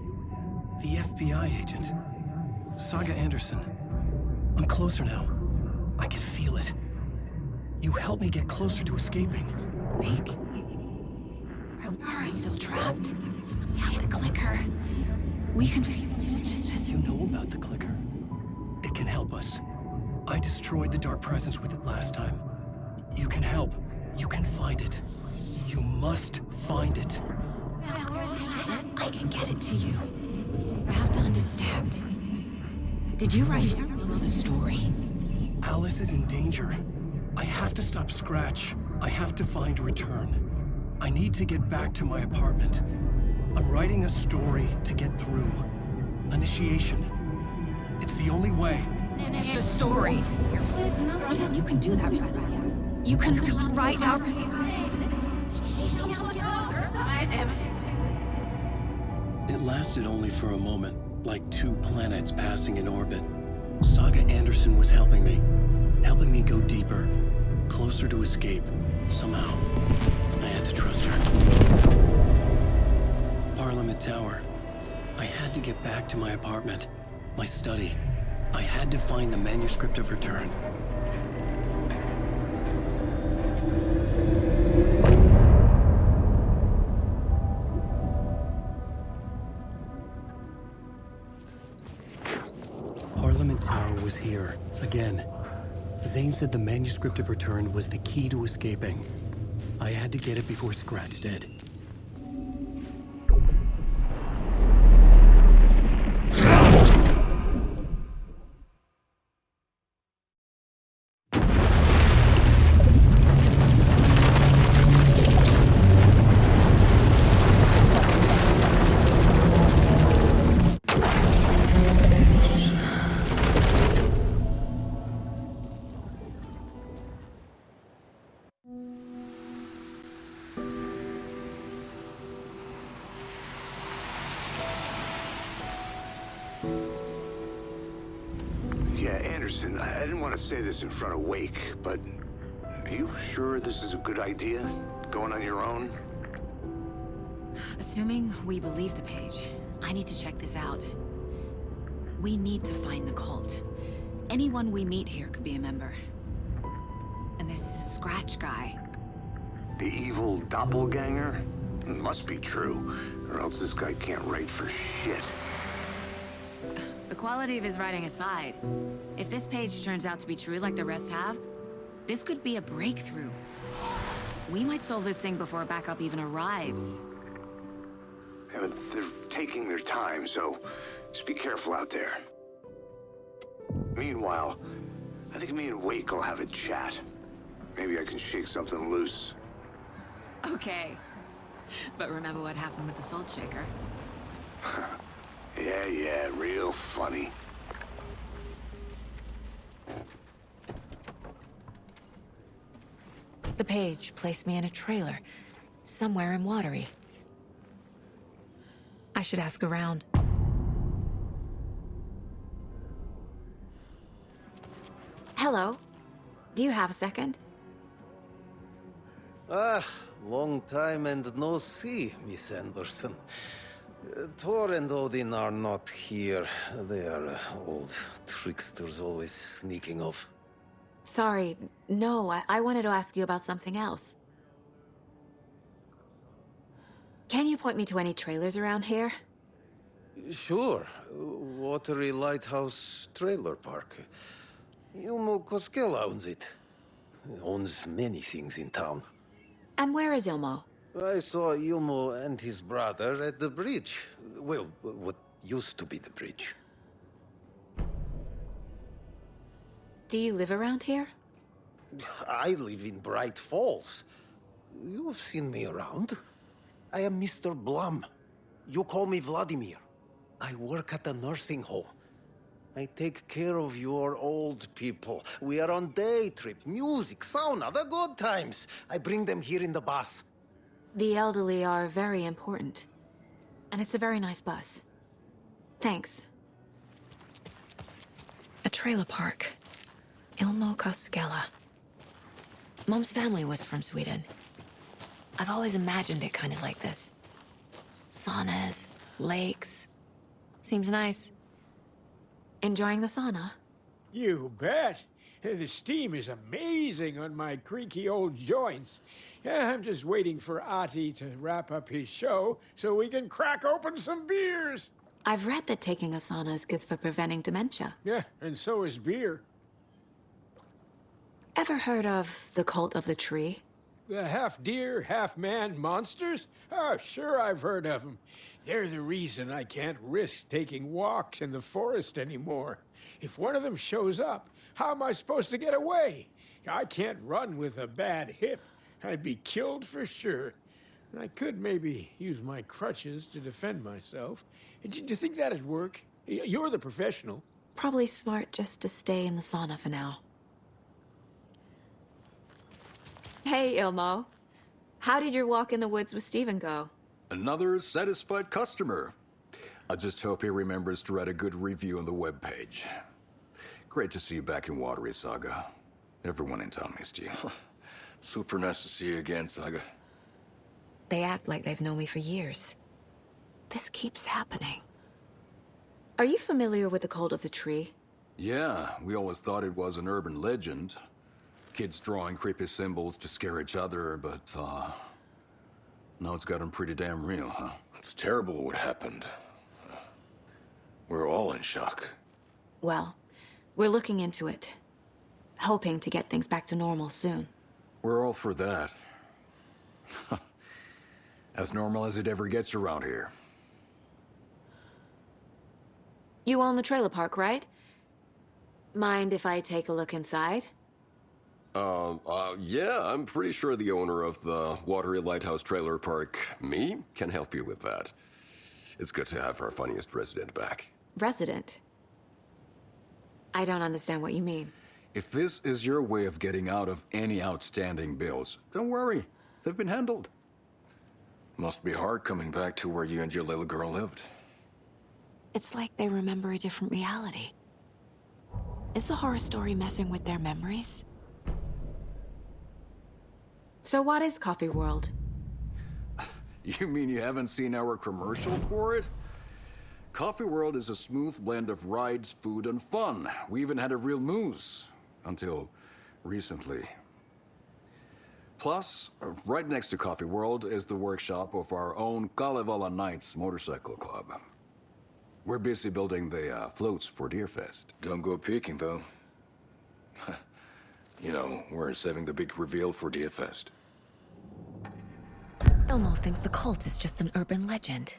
the FBI agent, Saga Anderson. I'm closer now. I can feel it. You helped me get closer to escaping. Wake. Are I still trapped? The clicker. We can... You know about the clicker. It can help us. I destroyed the dark presence with it last time. You can help. You can find it. You must find it. I can get it to you. I have to understand. Did you write the story? Alice is in danger. I have to stop Scratch. I have to find Return. I need to get back to my apartment. I'm writing a story to get through. Initiation. It's the only way. The story. You can do that. You can write out... It lasted only for a moment, like two planets passing in orbit. Saga Anderson was helping me go deeper, closer to escape. Somehow, I had to trust her. Parliament Tower. I had to get back to my apartment, my study. I had to find the manuscript of Return. Parliament Tower was here, again. Zane said the manuscript of Return was the key to escaping. I had to get it before Scratch did. Anderson, I didn't want to say this in front of Wake, but are you sure this is a good idea? Going on your own? Assuming we believe the page, I need to check this out. We need to find the cult. Anyone we meet here could be a member. And this Scratch guy. The evil doppelganger? It must be true, or else this guy can't write for shit. The quality of his writing aside, if this page turns out to be true like the rest have, this could be a breakthrough. We might solve this thing before backup even arrives. Yeah, but they're taking their time, so just be careful out there. Meanwhile, I think me and Wake will have a chat. Maybe I can shake something loose. Okay. But remember what happened with the Salt Shaker? Yeah, real funny. The page placed me in a trailer, somewhere in Watery. I should ask around. Hello. Do you have a second? Ah, long time and no see, Miss Anderson. Thor and Odin are not here. They are old tricksters always sneaking off. Sorry, no, I wanted to ask you about something else. Can you point me to any trailers around here? Sure. Watery Lighthouse Trailer Park. Ilmo Koskela owns it. Owns many things in town. And where is Ilmo? I saw Ilmo and his brother at the bridge. Well, what used to be the bridge. Do you live around here? I live in Bright Falls. You've seen me around. I am Mr. Blum. You call me Vladimir. I work at a nursing home. I take care of your old people. We are on day trip, music, sauna, the good times. I bring them here in the bus. The elderly are very important. And it's a very nice bus. Thanks. A trailer park. Ilmo Koskela. Mom's family was from Sweden. I've always imagined it kind of like this. Saunas, lakes. Seems nice. Enjoying the sauna? You bet. The steam is amazing on my creaky old joints. I'm just waiting for Ati to wrap up his show so we can crack open some beers. I've read that taking a sauna is good for preventing dementia. Yeah, and so is beer. Ever heard of the cult of the tree? The half-deer, half-man monsters? Oh, sure I've heard of them. They're the reason I can't risk taking walks in the forest anymore. If one of them shows up, how am I supposed to get away? I can't run with a bad hip. I'd be killed for sure. I could maybe use my crutches to defend myself. Do you think that'd work? You're the professional. Probably smart just to stay in the sauna for now. Hey, Ilmo. How did your walk in the woods with Steven go? Another satisfied customer. I just hope he remembers to write a good review on the webpage. Great to see you back in Watery, Saga. Everyone in town missed you. Super nice to see you again, Saga. They act like they've known me for years. This keeps happening. Are you familiar with the cult of the tree? Yeah, we always thought it was an urban legend. Kids drawing creepy symbols to scare each other, but, now it's gotten pretty damn real, huh? It's terrible what happened. We're all in shock. Well, we're looking into it. Hoping to get things back to normal soon. We're all for that. As normal as it ever gets around here. You own the trailer park, right? Mind if I take a look inside? Yeah, I'm pretty sure the owner of the Watery Lighthouse Trailer Park, me, can help you with that. It's good to have our funniest resident back. Resident? I don't understand what you mean. If this is your way of getting out of any outstanding bills, don't worry. They've been handled. Must be hard coming back to where you and your little girl lived. It's like they remember a different reality. Is the horror story messing with their memories? So what is Coffee World? You mean you haven't seen our commercial for it? Coffee World is a smooth blend of rides, food, and fun. We even had a real moose. Until recently. Plus, right next to Coffee World is the workshop of our own Kalevala Knights motorcycle club. We're busy building the floats for Deerfest. Don't go peeking, though. You know, we're saving the big reveal for Deerfest. Ilmo thinks the cult is just an urban legend.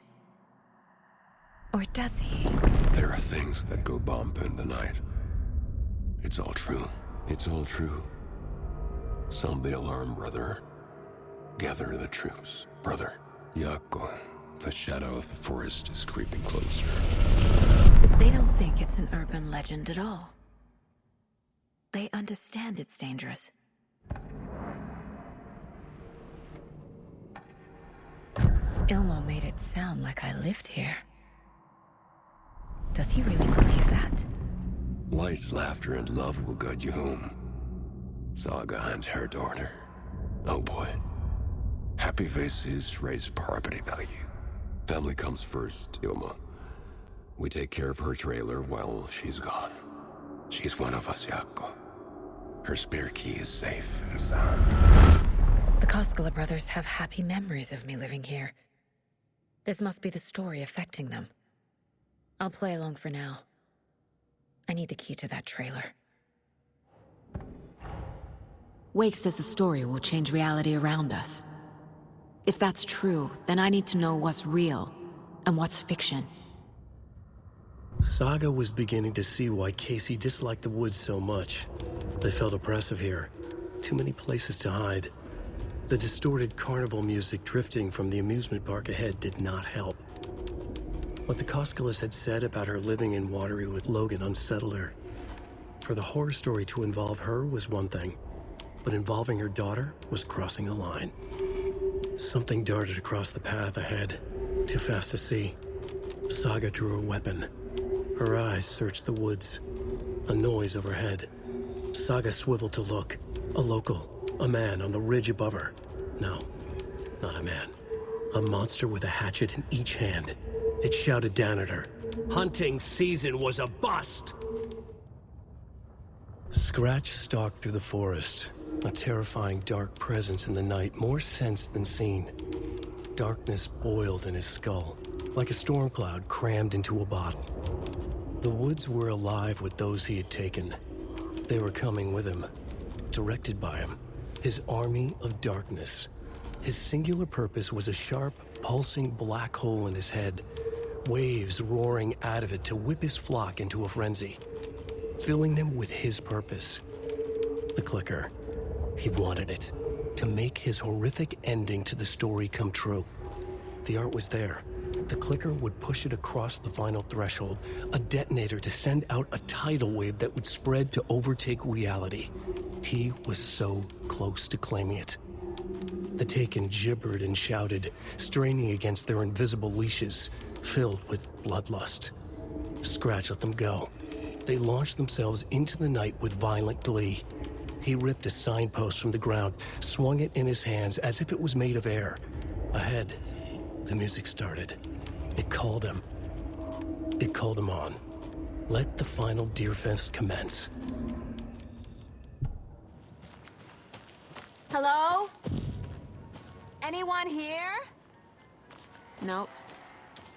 Or does he? There are things that go bump in the night. It's all true. It's all true. Sound the alarm, brother. Gather the troops, brother. Yako, the shadow of the forest is creeping closer. They don't think it's an urban legend at all. They understand it's dangerous. Ilmo made it sound like I lived here. Does he really believe that? Light, laughter, and love will guide you home. Saga and her daughter. Oh boy. Happy faces raise property value. Family comes first, Ilma. We take care of her trailer while she's gone. She's one of us, Yako. Her spare key is safe and sound. The Koskela brothers have happy memories of me living here. This must be the story affecting them. I'll play along for now. I need the key to that trailer. Wake says the story will change reality around us. If that's true, then I need to know what's real and what's fiction. Saga was beginning to see why Casey disliked the woods so much. They felt oppressive here. Too many places to hide. The distorted carnival music drifting from the amusement park ahead did not help. What the Koskalas had said about her living in Watery with Logan unsettled her. For the horror story to involve her was one thing, but involving her daughter was crossing a line. Something darted across the path ahead, too fast to see. Saga drew her weapon. Her eyes searched the woods. A noise overhead. Saga swiveled to look. A local. A man on the ridge above her. No, not a man. A monster with a hatchet in each hand. It shouted down at her. Hunting season was a bust! Scratch stalked through the forest. A terrifying dark presence in the night, more sensed than seen. Darkness boiled in his skull, like a storm cloud crammed into a bottle. The woods were alive with those he had taken. They were coming with him, directed by him. His army of darkness. His singular purpose was a sharp, pulsing black hole in his head, waves roaring out of it to whip his flock into a frenzy, filling them with his purpose. The clicker. He wanted it, to make his horrific ending to the story come true. The art was there. The clicker would push it across the final threshold, a detonator to send out a tidal wave that would spread to overtake reality. He was so close to claiming it. The Taken gibbered and shouted, straining against their invisible leashes, filled with bloodlust. Scratch let them go. They launched themselves into the night with violent glee. He ripped a signpost from the ground, swung it in his hands as if it was made of air. Ahead, the music started. It called him. It called him on. Let the final deer fest commence. Hello? Anyone here? Nope.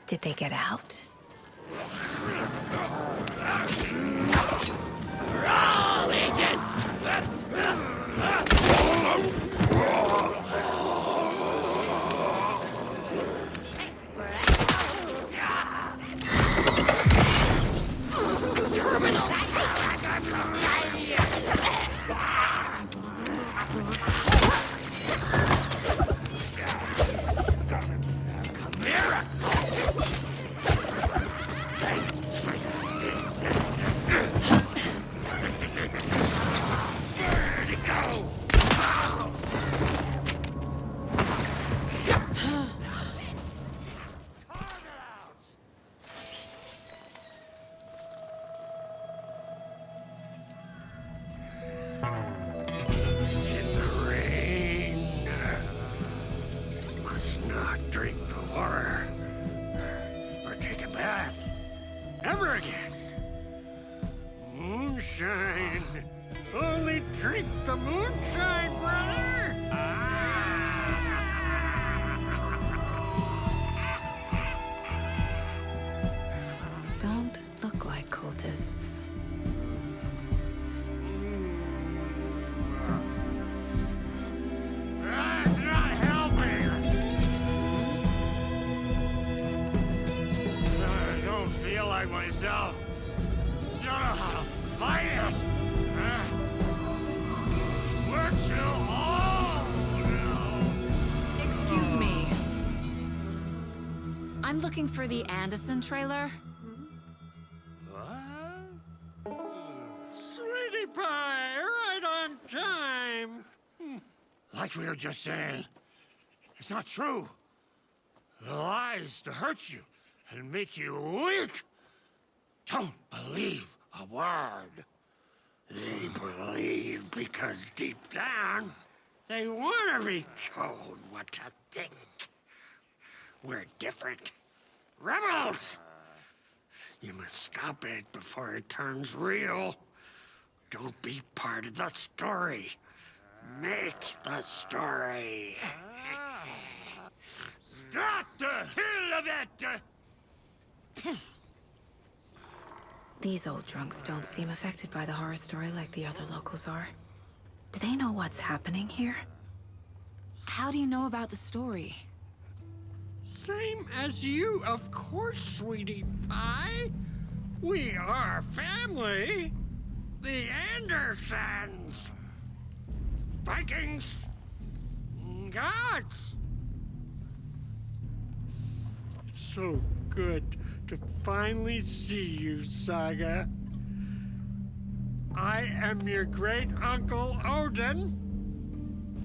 Did they get out? All ages! Terminal! Don't look like cultists. That's not helping! I don't feel like myself. Don't know how to fight it. We're too old now. Excuse me. I'm looking for the Anderson trailer. Sweetie pie, right on time. Like we were just saying, it's not true. The lies to hurt you and make you weak. Don't believe a word. They believe because deep down, they want to be told what to think. We're different. Rebels! You must stop it before it turns real. Don't be part of the story. Make the story. Stop the hell of it! These old drunks don't seem affected by the horror story like the other locals are. Do they know what's happening here? How do you know about the story? Same as you, of course, sweetie pie. We are family. The Andersons. Vikings. Gods. It's so good to finally see you, Saga. I am your great-uncle Odin.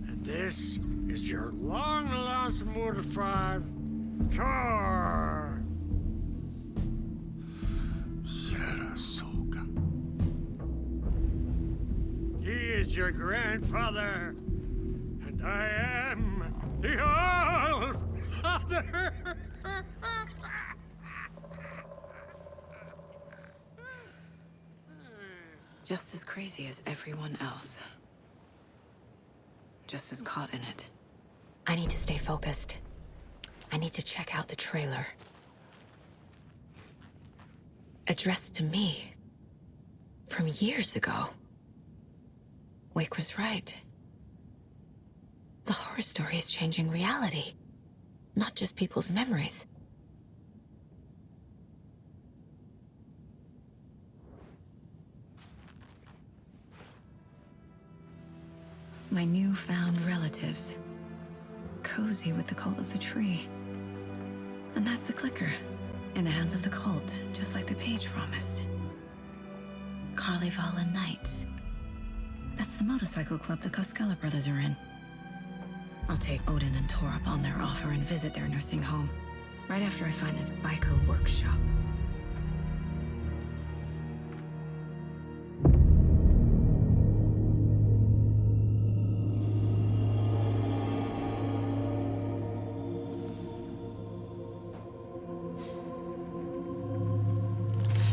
And this is your long-lost Murfar, Thor. Sarasota. He is your grandfather, and I am the All-Father. Just as crazy as everyone else. Just as caught in it. I need to stay focused. I need to check out the trailer. Addressed to me. From years ago. Wake was right. The horror story is changing reality. Not just people's memories. My newfound relatives. Cozy with the cult of the tree. And that's the clicker. In the hands of the cult, just like the page promised. Carnival Nights. That's the motorcycle club the Koskela brothers are in. I'll take Odin and Tor up on their offer and visit their nursing home. Right after I find this biker workshop.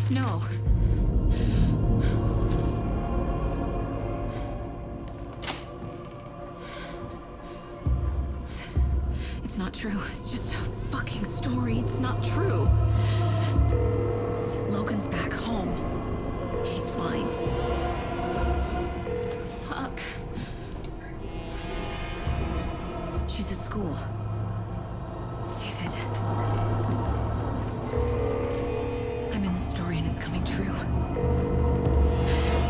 No. It's not true. It's just a fucking story. It's not true. Logan's back home. She's fine. Fuck. She's at school. David. I'm in the story and it's coming true.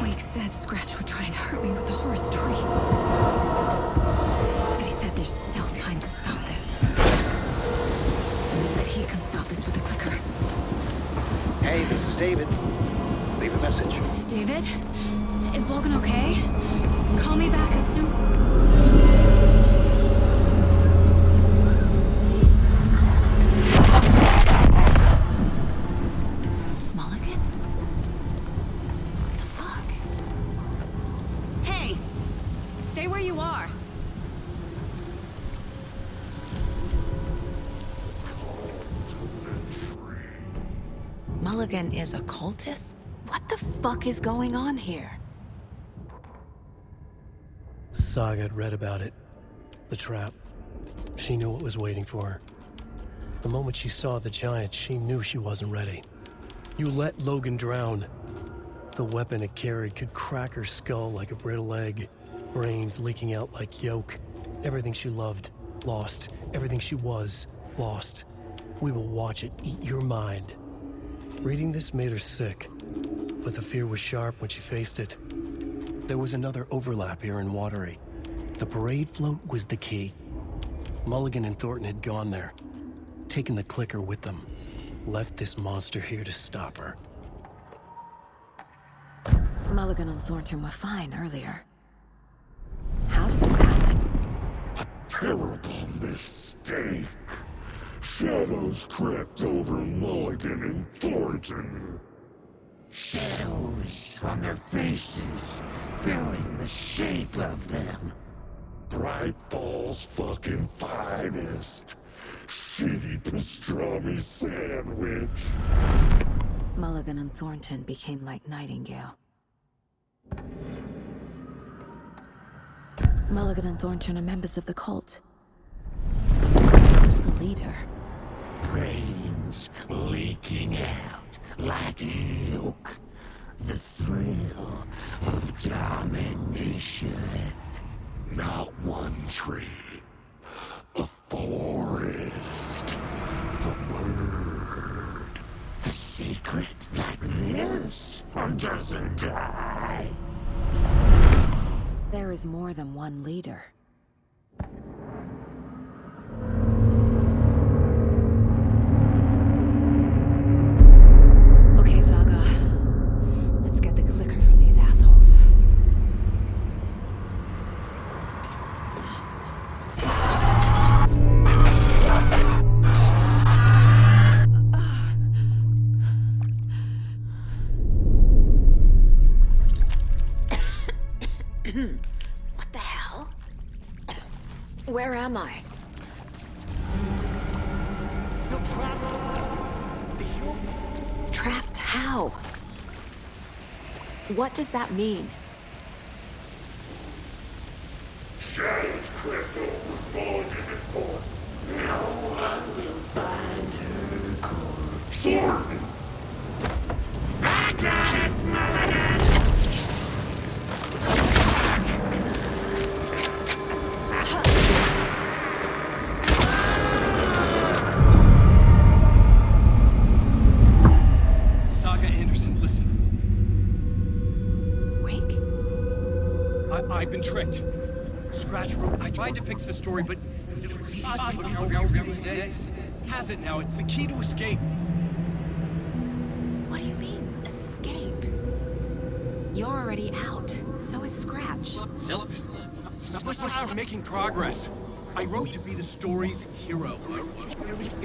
Wake said Scratch would try and hurt me with the horror story. But he said there's still time to stop this. That he can stop this with a clicker. Hey, this is David. Leave a message. David? Is Logan okay? Call me back as soon... Mulligan is a cultist? What the fuck is going on here? Saga had read about it. The trap. She knew what was waiting for her. The moment she saw the giant, she knew she wasn't ready. You let Logan drown. The weapon it carried could crack her skull like a brittle egg. Brains leaking out like yolk. Everything she loved, lost. Everything she was, lost. We will watch it eat your mind. Reading this made her sick, but the fear was sharp when she faced it. There was another overlap here in Watery. The parade float was the key. Mulligan and Thornton had gone there, taken the clicker with them, left this monster here to stop her. Mulligan and Thornton were fine earlier. How did this happen? A terrible mistake. Shadows crept over Mulligan and Thornton. Shadows on their faces, filling the shape of them. Bright Falls fucking finest. Shitty pastrami sandwich. Mulligan and Thornton became like Nightingale. Mulligan and Thornton are members of the cult. Who's the leader? Brains leaking out like milk. trail of domination. Not one tree, a forest, the word. A secret like this doesn't die. There is more than one leader. Okay, Saga. Let's get the clicker from these assholes. What the hell? Where am I? You're trapped. Trapped how? What does that mean? Shadows crept over Bulge in the court. No one will find her corpse. Sword! I got it, Mulligan! Saga Anderson, listen. Wake? I've been tricked. Scratch wrote. I tried to fix the story, but has it now. It's the key to escape. What do you mean, escape? You're already out. So is Scratch. Stop making progress. I wrote to be the story's hero.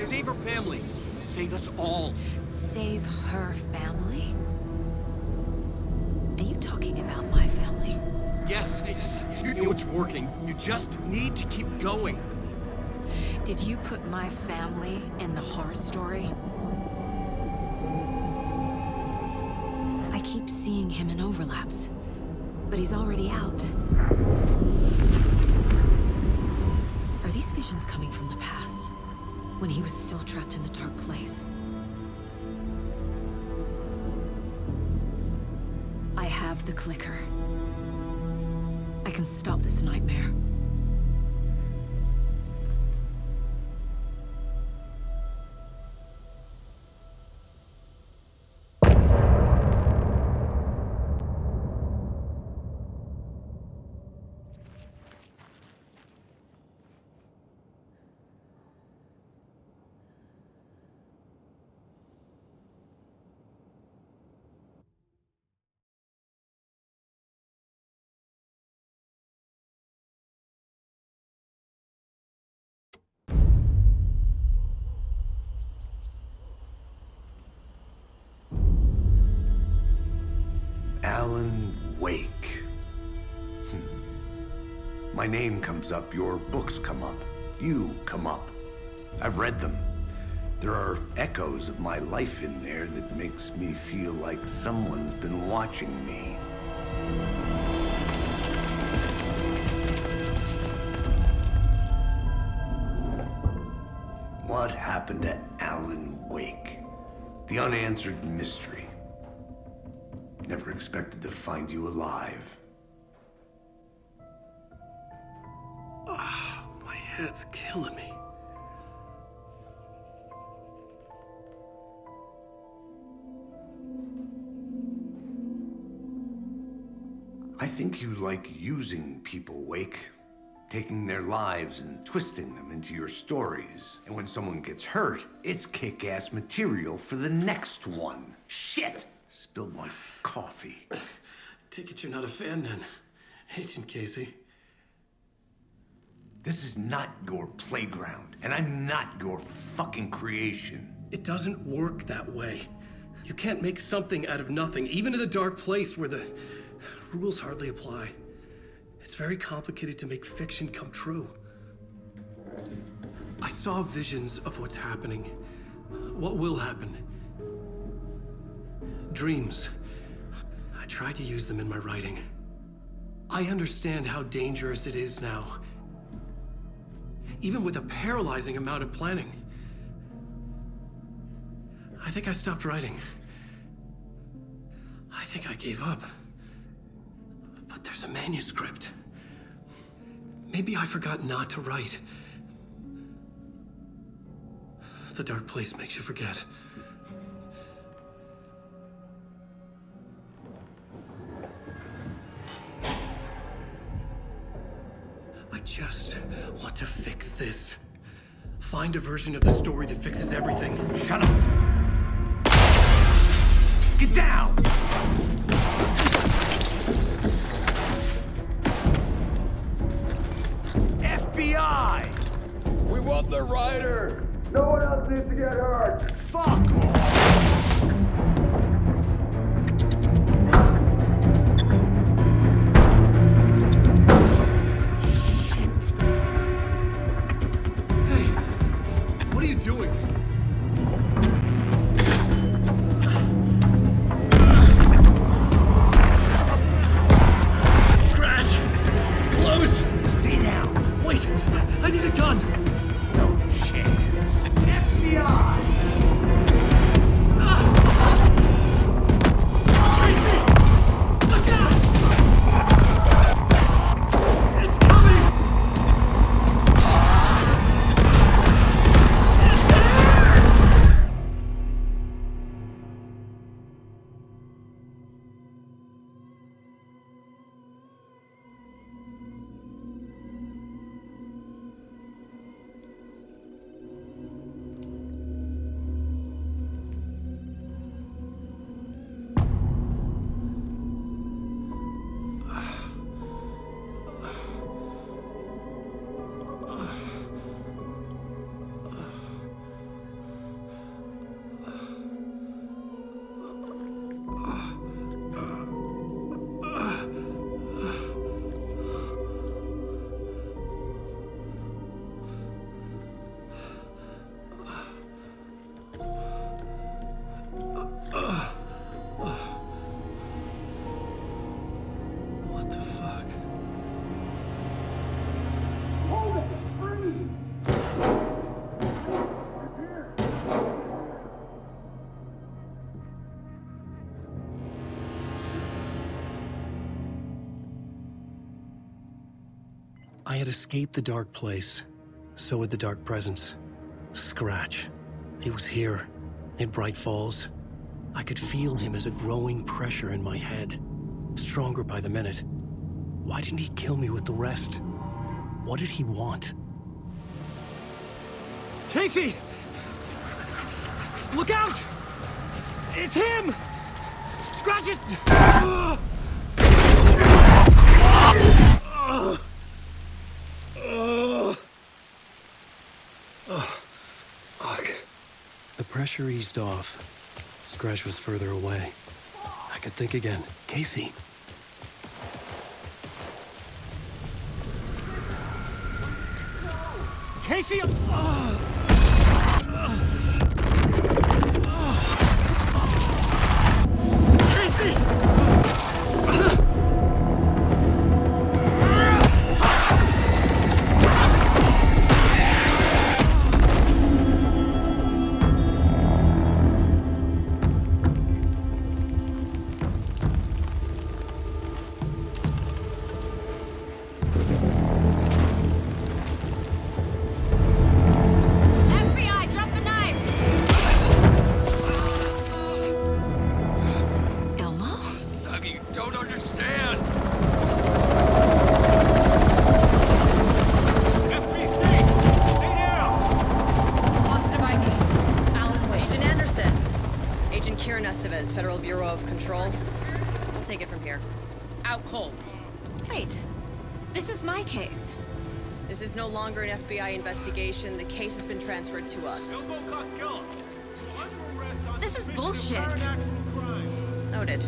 Save her family. Save us all. Save her family? Are you talking about my family? Yes, you know it's working. You just need to keep going. Did you put my family in the horror story? I keep seeing him in overlaps, but he's already out. Are these visions coming from the past, when he was still trapped in the dark place? I have the clicker. I can stop this nightmare. Alan Wake. My name comes up, your books come up, you come up. I've read them. There are echoes of my life in there that makes me feel like someone's been watching me. What happened to Alan Wake? The unanswered mystery. Never expected to find you alive. My head's killing me. I think you like using people, Wake. Taking their lives and twisting them into your stories. And when someone gets hurt, it's kick-ass material for the next one. Shit! Spilled my coffee. Take it you're not a fan then, Agent Casey. This is not your playground, and I'm not your fucking creation. It doesn't work that way. You can't make something out of nothing, even in the dark place where the rules hardly apply. It's very complicated to make fiction come true. I saw visions of what's happening, what will happen. Dreams. I tried to use them in my writing. I understand how dangerous it is now. Even with a paralyzing amount of planning. I think I stopped writing. I think I gave up. But there's a manuscript. Maybe I forgot not to write. The dark place makes you forget. I just want to fix this. Find a version of the story that fixes everything. Shut up! Get down! FBI! We want the writer! No one else needs to get hurt! Fuck off! What are you doing? Scratch! It's close! Stay down! Wait! I need a gun! No chance. FBI! Tracy! Look out! It's coming! What the fuck? Hold it! Freeze! I had escaped the dark place. So had the dark presence. Scratch. He was here, in Bright Falls. I could feel him as a growing pressure in my head. Stronger by the minute. Why didn't he kill me with the rest? What did he want? Casey! Look out! It's him! Scratch it! Fuck. The pressure eased off. Scratch was further away. I could think again. Casey. Casey! Casey! FBI, drop the knife! Elmo? Son, you don't understand! Positive ID. Alan Wade. Agent Anderson. Agent Kieran Estevez, Federal Bureau of Control. We'll take it from here. Out cold. Wait. This is my case. This is no longer an FBI investigation. The case has been transferred to us. This is bullshit. Noted.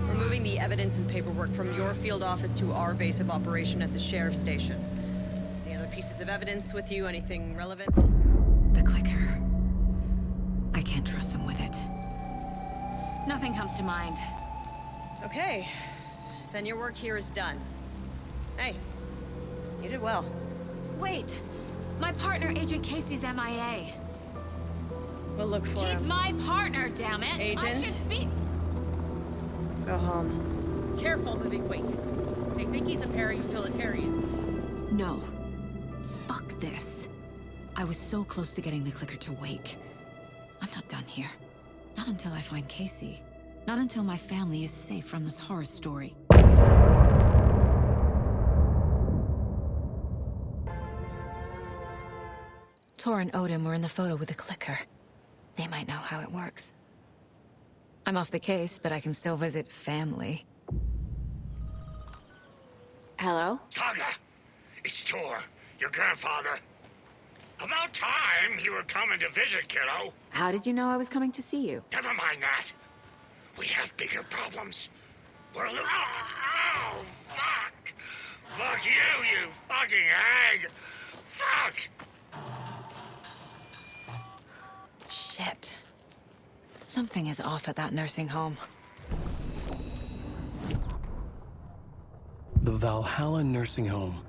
We're moving the evidence and paperwork from your field office to our base of operation at the sheriff's station. Any other pieces of evidence with you? Anything relevant? The clicker. I can't trust them with it. Nothing comes to mind. Okay. Then your work here is done. Hey, you did well. Wait. My partner, Agent Casey's MIA. We'll look for him. He's my partner, damn it! I Agent? should be... Go home. Careful moving weight. They think he's a para-utilitarian. No. Fuck this. I was so close to getting the clicker to wake. I'm not done here. Not until I find Casey. Not until my family is safe from this horror story. Tor and Odin were in the photo with the clicker. They might know how it works. I'm off the case, but I can still visit family. Hello? Saga, it's Tor, your grandfather. About time you were coming to visit, kiddo. How did you know I was coming to see you? Never mind that. We have bigger problems. We're oh, fuck! Fuck you fucking hag! Fuck! Shit. Something is off at that nursing home. The Valhalla Nursing Home,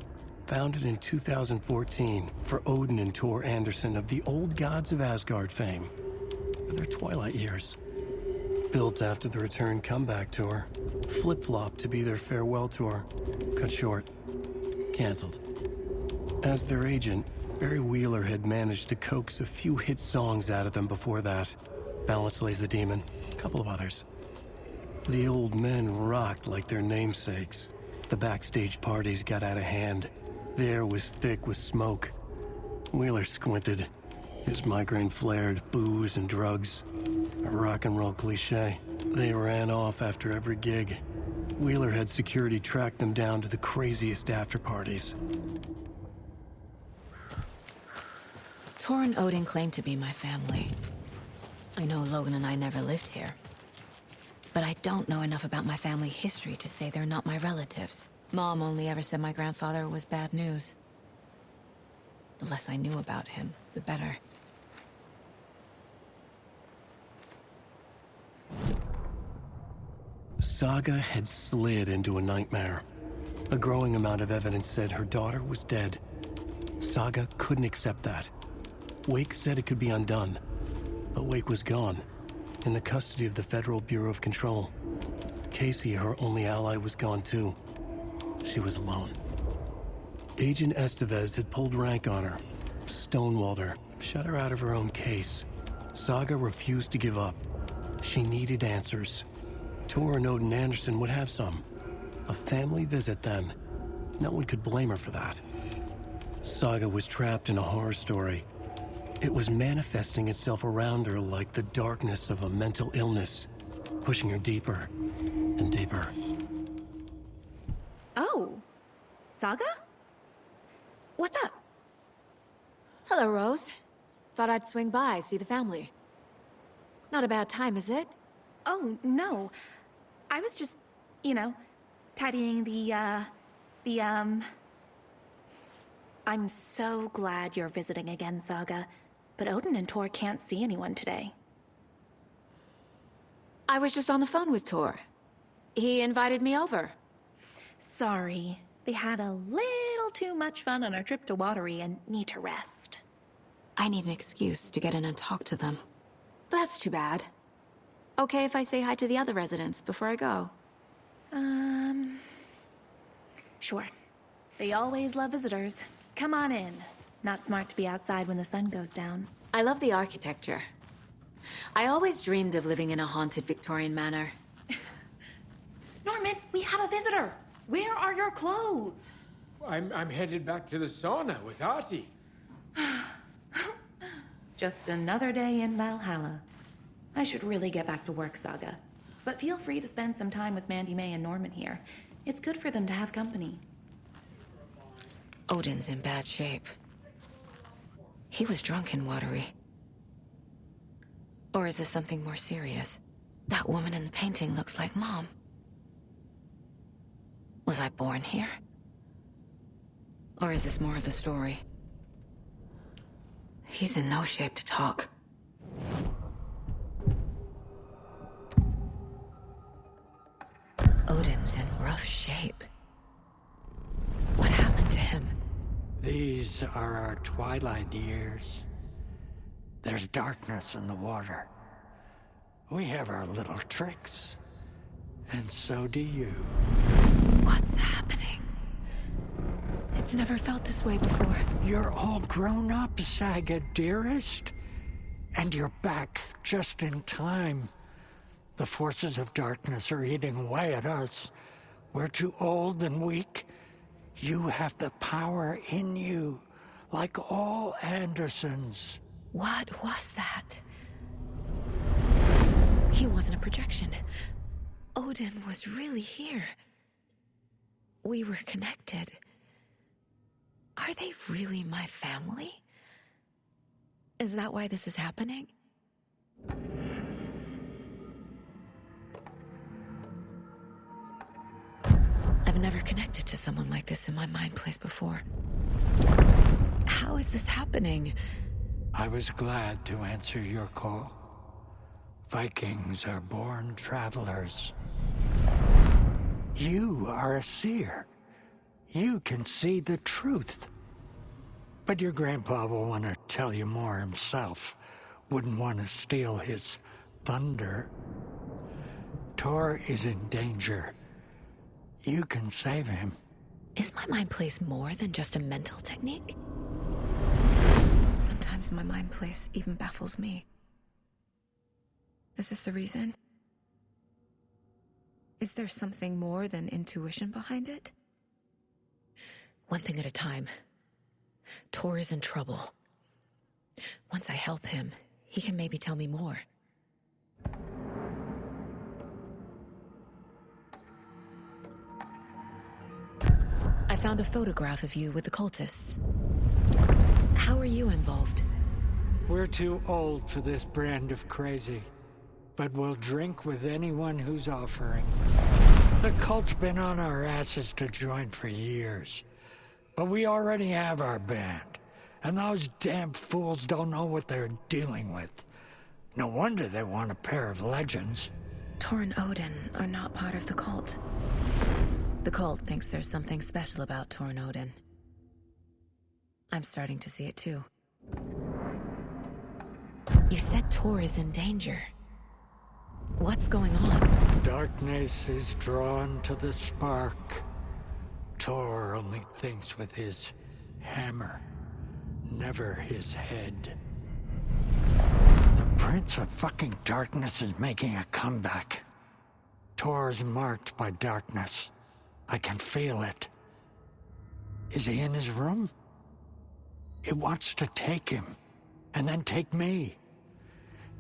founded in 2014 for Odin and Tor Anderson of the Old Gods of Asgard fame, for their twilight years. Built after the return comeback tour, flip-flopped to be their farewell tour, cut short, canceled. As their agent, Barry Wheeler had managed to coax a few hit songs out of them before that. Balance Lays the Demon, a couple of others. The old men rocked like their namesakes. The backstage parties got out of hand. The air was thick with smoke. Wheeler squinted. His migraine flared, booze and drugs. A rock and roll cliche. They ran off after every gig. Wheeler had security track them down to the craziest after parties. Tor and Odin claim to be my family. I know Logan and I never lived here. But I don't know enough about my family history to say they're not my relatives. Mom only ever said my grandfather was bad news. The less I knew about him, the better. Saga had slid into a nightmare. A growing amount of evidence said her daughter was dead. Saga couldn't accept that. Wake said it could be undone, but Wake was gone, in the custody of the Federal Bureau of Control. Casey, her only ally, was gone too. She was alone. Agent Estevez had pulled rank on her, stonewalled her, shut her out of her own case. Saga refused to give up. She needed answers. Tor and Odin Anderson would have some. A family visit then. No one could blame her for that. Saga was trapped in a horror story. It was manifesting itself around her like the darkness of a mental illness, pushing her deeper and deeper. Oh, Saga? What's up? Hello, Rose. Thought I'd swing by, see the family. Not a bad time, is it? Oh, no. I was just, you know, tidying I'm so glad you're visiting again, Saga. But Odin and Tor can't see anyone today. I was just on the phone with Tor. He invited me over. Sorry. They had a little too much fun on our trip to Watery and need to rest. I need an excuse to get in and talk to them. That's too bad. Okay if I say hi to the other residents before I go? Sure. They always love visitors. Come on in. Not smart to be outside when the sun goes down. I love the architecture. I always dreamed of living in a haunted Victorian manor. Norman, we have a visitor! Where are your clothes? I'm headed back to the sauna with Artie. Just another day in Valhalla. I should really get back to work, Saga. But feel free to spend some time with Mandy May and Norman here. It's good for them to have company. Odin's in bad shape. He was drunk in Watery. Or is this something more serious? That woman in the painting looks like Mom. Was I born here? Or is this more of the story? He's in no shape to talk. Odin's in rough shape. What happened to him? These are our twilight years. There's darkness in the water. We have our little tricks. And so do you. What's happening? It's never felt this way before. You're all grown up, Saga, dearest. And you're back just in time. The forces of darkness are eating away at us. We're too old and weak. You have the power in you, like all Andersons. What was that? He wasn't a projection. Odin was really here. We were connected. Are they really my family? Is that why this is happening? I've never connected to someone like this in my mind place before. How is this happening? I was glad to answer your call. Vikings are born travelers. You are a seer. You can see the truth. But your grandpa will want to tell you more himself. Wouldn't want to steal his thunder. Tor is in danger. You can save him. Is my mind place more than just a mental technique? Sometimes my mind place even baffles me. Is this the reason? Is there something more than intuition behind it? One thing at a time. Tor is in trouble. Once I help him, he can maybe tell me more. I found a photograph of you with the cultists. How are you involved? We're too old for this brand of crazy, but we'll drink with anyone who's offering. The cult's been on our asses to join for years, but we already have our band, and those damn fools don't know what they're dealing with. No wonder they want a pair of legends. Tor and Odin are not part of the cult. The cult thinks there's something special about Tor and Odin. I'm starting to see it too. You said Tor is in danger. What's going on? Darkness is drawn to the spark. Tor only thinks with his hammer, never his head. The Prince of fucking Darkness is making a comeback. Tor's marked by darkness. I can feel it. Is he in his room? It wants to take him, and then take me.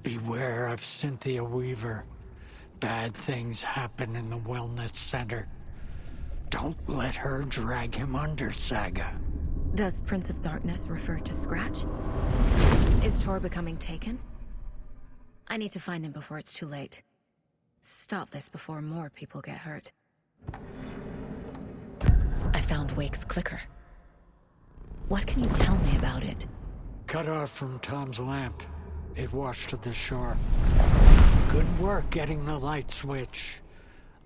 Beware of Cynthia Weaver. Bad things happen in the wellness center. Don't let her drag him under, Saga. Does Prince of Darkness refer to Scratch? Is Tor becoming taken? I need to find him before it's too late. Stop this before more people get hurt. I found Wake's clicker. What can you tell me about it? Cut off from Tom's lamp. It washed to the shore. Good work getting the light switch.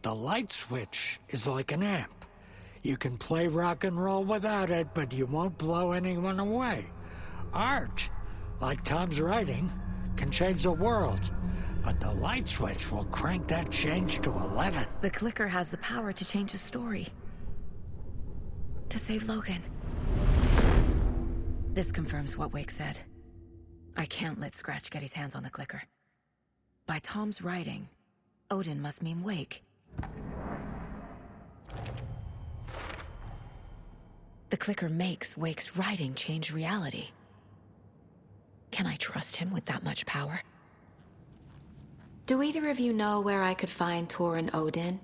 The light switch is like an amp. You can play rock and roll without it, but you won't blow anyone away. Art, like Tom's writing, can change the world. But the light switch will crank that change to 11. The clicker has the power to change the story. To save Logan. This confirms what Wake said. I can't let Scratch get his hands on the clicker. By Tom's writing, Odin must mean Wake. The clicker makes Wake's writing change reality. Can I trust him with that much power? Do either of you know where I could find Tor and Odin?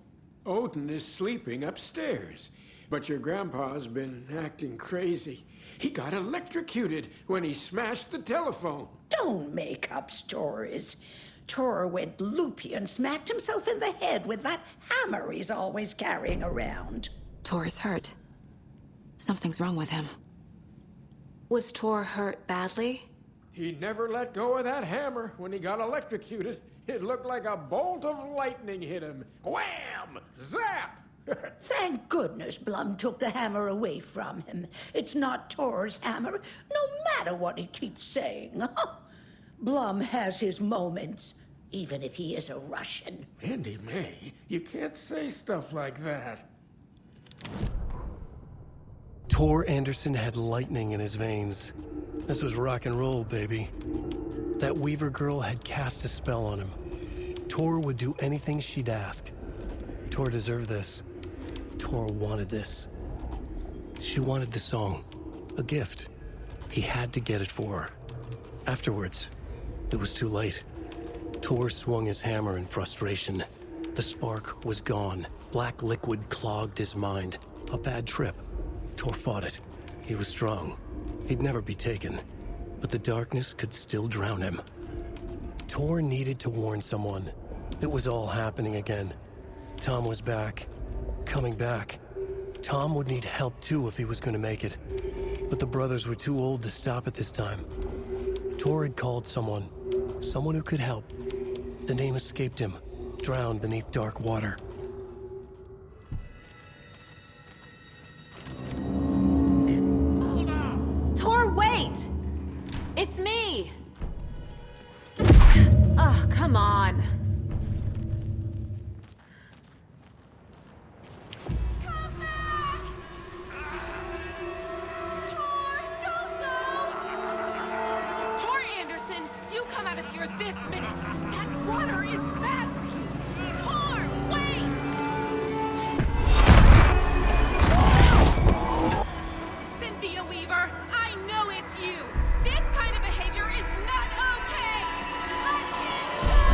Odin is sleeping upstairs, but your grandpa's been acting crazy. He got electrocuted when he smashed the telephone. Don't make up stories. Tor went loopy and smacked himself in the head with that hammer he's always carrying around. Tor is hurt. Something's wrong with him. Was Tor hurt badly? He never let go of that hammer when he got electrocuted. It looked like a bolt of lightning hit him. Wham! Zap! Thank goodness Blum took the hammer away from him. It's not Tor's hammer, no matter what he keeps saying. Blum has his moments, even if he is a Russian. Mandy May, you can't say stuff like that. Tor Anderson had lightning in his veins. This was rock and roll, baby. That Weaver girl had cast a spell on him. Tor would do anything she'd ask. Tor deserved this. Tor wanted this. She wanted the song. A gift. He had to get it for her. Afterwards, it was too late. Tor swung his hammer in frustration. The spark was gone. Black liquid clogged his mind. A bad trip. Tor fought it. He was strong. He'd never be taken. But the darkness could still drown him. Tor needed to warn someone. It was all happening again. Tom was back. Coming back. Tom would need help too if he was going to make it. But the brothers were too old to stop it this time. Tor had called someone. Someone who could help. The name escaped him. Drowned beneath dark water. Tor, wait! It's me! Oh, come on. This minute! That water is bad for you! Tor, wait! Cynthia Weaver, I know it's you! This kind of behavior is not okay! Let him go,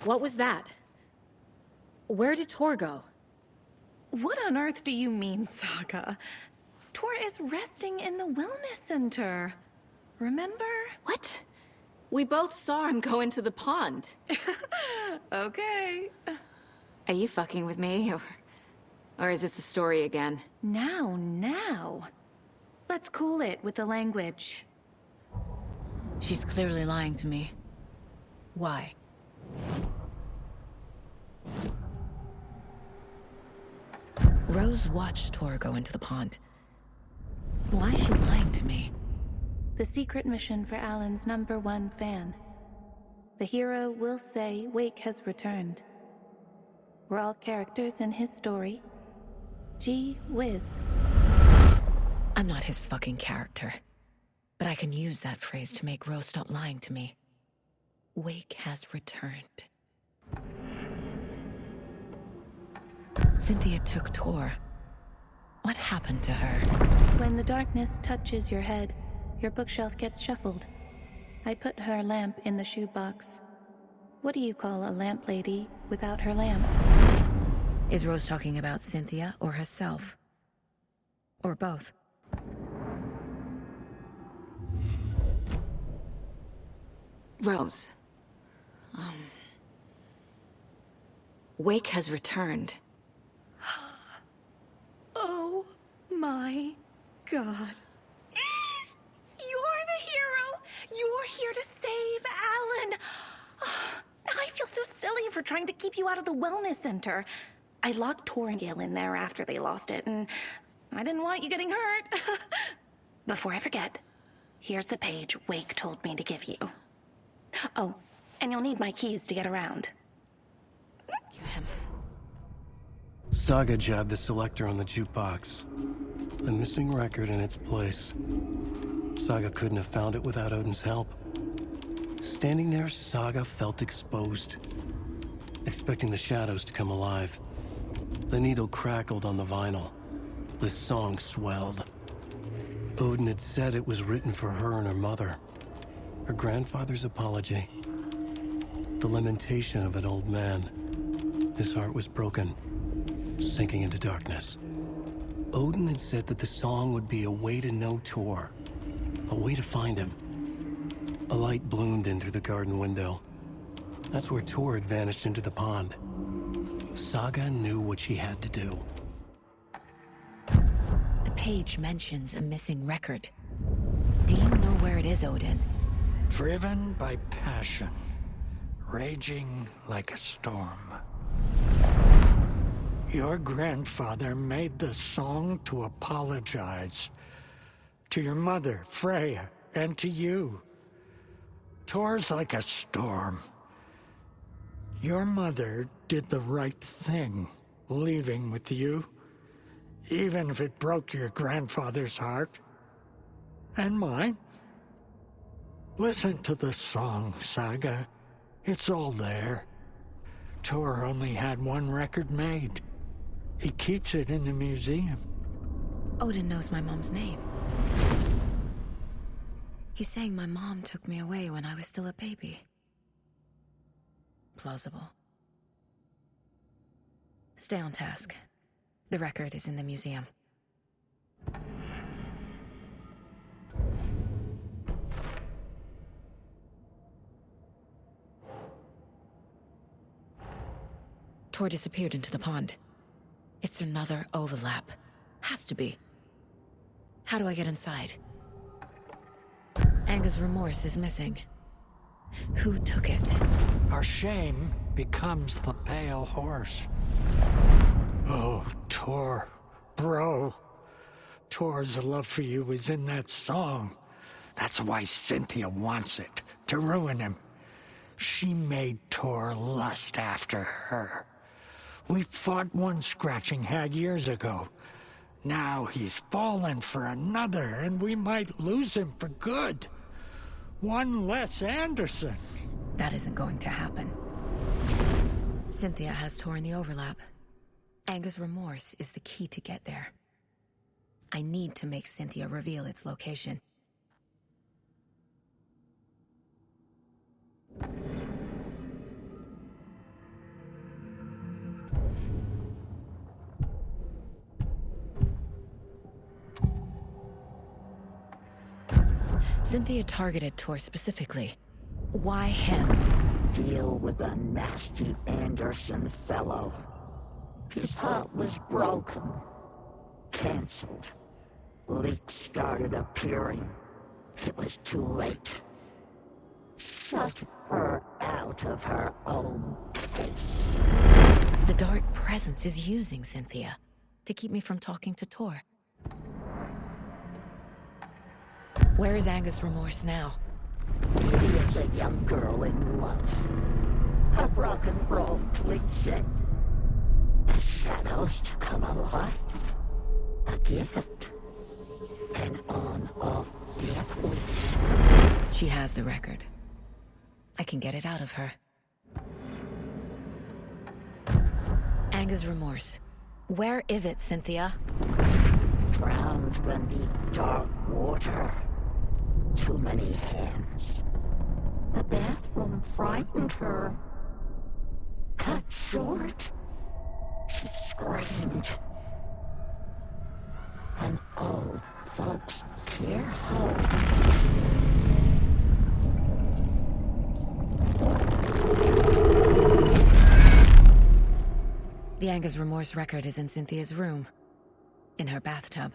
What was that? Where did Tor go? What on earth do you mean, Saga? Tor is resting in the wellness center. Remember? What? We both saw him go into the pond. Okay. Are you fucking with me, or is this a story again? Now. Let's cool it with the language. She's clearly lying to me. Why? Rose watched Tor go into the pond. Why is she lying to me? The secret mission for Alan's #1 fan. The hero will say Wake has returned. We're all characters in his story. Gee whiz. I'm not his fucking character. But I can use that phrase to make Rose stop lying to me. Wake has returned. Cynthia took Tor. What happened to her? When the darkness touches your head, your bookshelf gets shuffled. I put her lamp in the shoebox. What do you call a lamp lady without her lamp? Is Rose talking about Cynthia or herself? Or both? Rose. Wake has returned. Oh my God. You're the hero! You're here to save Alan! I feel so silly for trying to keep you out of the wellness center. I locked Tor and Gail in there after they lost it, and I didn't want you getting hurt. Before I forget, here's the page Wake told me to give you. Oh, and you'll need my keys to get around. Give him. Saga jabbed the selector on the jukebox. The missing record in its place. Saga couldn't have found it without Odin's help. Standing there, Saga felt exposed, expecting the shadows to come alive. The needle crackled on the vinyl. The song swelled. Odin had said it was written for her and her mother. Her grandfather's apology. The lamentation of an old man. His heart was broken, sinking into darkness. Odin had said that the song would be a way to know Tor, a way to find him. A light bloomed in through the garden window. That's where Tor had vanished into the pond. Saga knew what she had to do. The page mentions a missing record. Do you know where it is Odin. Driven by passion, raging like a storm. Your grandfather made the song to apologize. To your mother, Freya, and to you. Tor's like a storm. Your mother did the right thing, leaving with you, even if it broke your grandfather's heart. And mine. Listen to the song, Saga. It's all there. Tor only had one record made. He keeps it in the museum. Odin knows my mom's name. He's saying my mom took me away when I was still a baby. Plausible. Stay on task. The record is in the museum. Tor disappeared into the pond. It's another overlap. Has to be. How do I get inside? Anger's remorse is missing. Who took it? Our shame becomes the pale horse. Oh, Tor. Bro. Tor's love for you is in that song. That's why Cynthia wants it, to ruin him. She made Tor lust after her. We fought one scratching hag years ago. Now he's fallen for another, and we might lose him for good. One less Anderson. That isn't going to happen. Cynthia has Tor in the overlap. Anger's remorse is the key to get there. I need to make Cynthia reveal its location. Cynthia targeted Tor specifically. Why him? Deal with the nasty Anderson fellow. His heart was broken. Cancelled. Leaks started appearing. It was too late. Shut her out of her own case. The dark presence is using Cynthia to keep me from talking to Tor. Where is Anger's remorse now? Kitty is a young girl in love. A rock and roll cliche. The shadows to come alive. A gift. An on-off death wish. She has the record. I can get it out of her. Anger's remorse. Where is it, Cynthia? Drowned beneath dark water. Too many hands. The bathroom frightened her. Cut short. She screamed. An old folks' care home. The Anger's remorse record is in Cynthia's room. In her bathtub.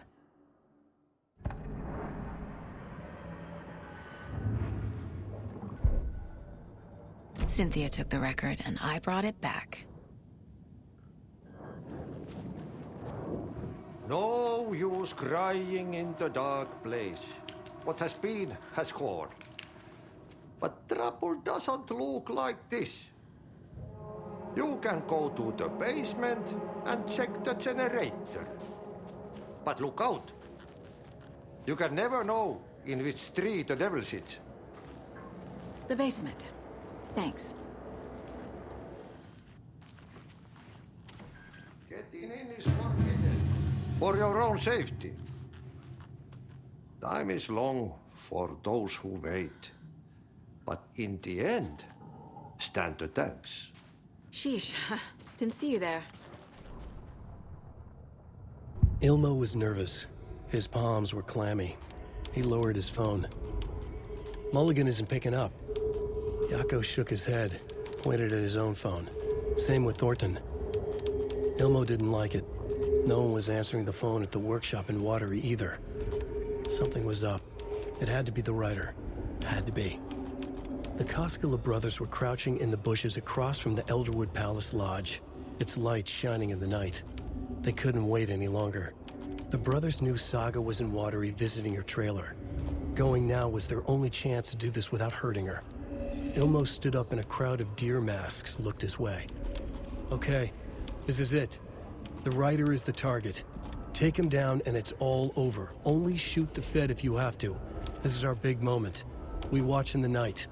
Cynthia took the record, and I brought it back. No use crying in the dark place. What has been has gone. But trouble doesn't look like this. You can go to the basement and check the generator. But look out. You can never know in which tree the devil sits. The basement. Thanks. Getting in is forbidden. For your own safety. Time is long for those who wait. But in the end, stand the thanks. Sheesh. Didn't see you there. Ilmo was nervous. His palms were clammy. He lowered his phone. Mulligan isn't picking up. Yako shook his head, pointed at his own phone. Same with Thornton. Ilmo didn't like it. No one was answering the phone at the workshop in Watery either. Something was up. It had to be the writer. Had to be. The Koskela brothers were crouching in the bushes across from the Elderwood Palace Lodge, its lights shining in the night. They couldn't wait any longer. The brothers knew Saga was in Watery visiting her trailer. Going now was their only chance to do this without hurting her. Ilmo stood up and a crowd of deer masks looked his way. Okay, this is it. The writer is the target. Take him down and it's all over. Only shoot the Fed if you have to. This is our big moment. We watch in the night.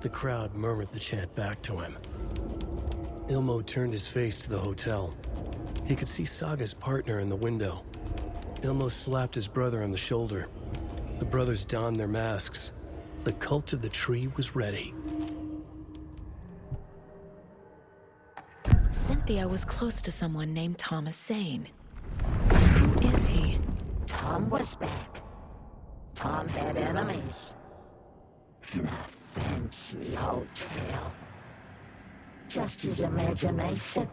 The crowd murmured the chant back to him. Ilmo turned his face to the hotel. He could see Saga's partner in the window. Ilmo slapped his brother on the shoulder. The brothers donned their masks. The cult of the tree was ready. Cynthia was close to someone named Thomas Zane. Who is he? Tom was back. Tom had enemies. In a fancy hotel. Just his imagination.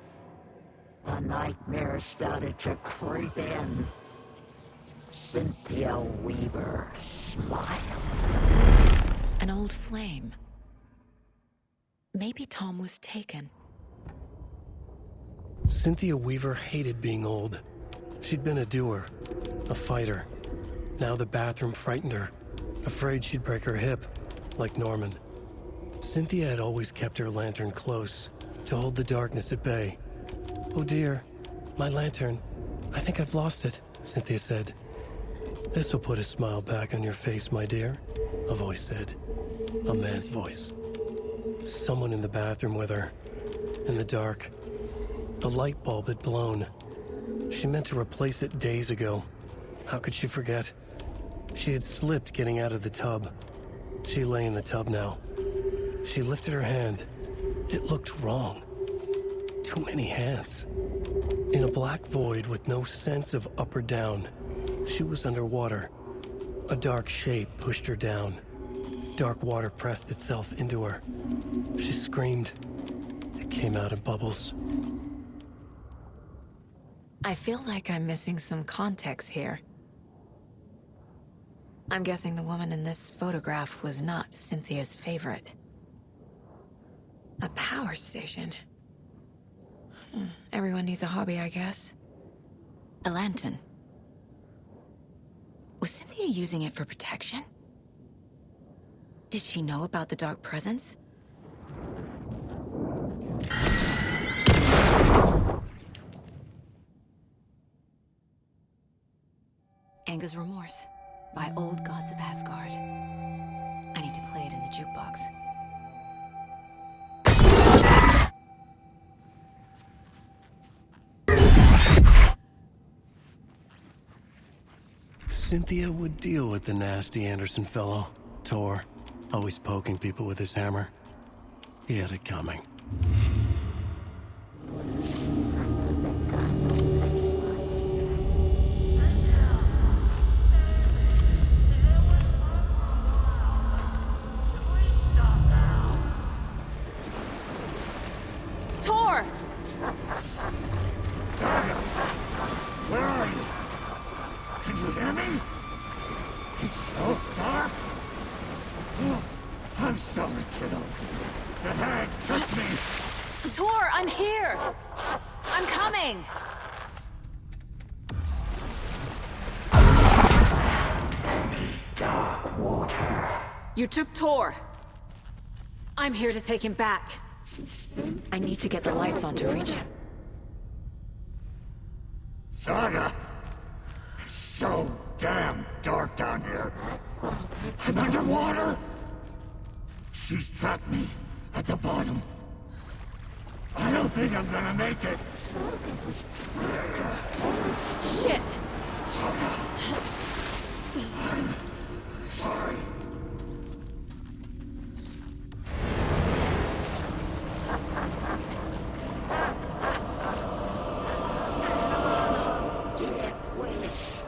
The nightmare started to creep in. Cynthia Weaver smiled. An old flame. Maybe Tom was taken. Cynthia Weaver hated being old. She'd been a doer, a fighter. Now the bathroom frightened her, afraid she'd break her hip, like Norman. Cynthia had always kept her lantern close, to hold the darkness at bay. "Oh dear, my lantern. I think I've lost it," Cynthia said. "This will put a smile back on your face, my dear," a voice said. A man's voice. Someone in the bathroom with her. In the dark. The light bulb had blown. She meant to replace it days ago. How could she forget? She had slipped getting out of the tub. She lay in the tub now. She lifted her hand. It looked wrong. Too many hands. In a black void with no sense of up or down, she was underwater. A dark shape pushed her down. Dark water pressed itself into her. She screamed. It came out in bubbles. I feel like I'm missing some context here. I'm guessing the woman in this photograph was not Cynthia's favorite. A power station. Everyone needs a hobby, I guess. A lantern. Was Cynthia using it for protection? Did she know about the dark presence? Anger's Remorse by Old Gods of Asgard. I need to play it in the jukebox. Cynthia would deal with the nasty Anderson fellow, Tor, always poking people with his hammer. He had it coming. Tor! Where are you? Can you hear me? It's so dark. Oh, I'm sorry, kiddo. The hag took me. Tor, I'm here! I'm coming! Dark water. You took Tor. I'm here to take him back. I need to get the lights on to reach him. Saga! It's so damn dark down here. I'm underwater. She's trapped me at the bottom. I don't think I'm gonna make it. Shit! Saga. I'm sorry. Death wish.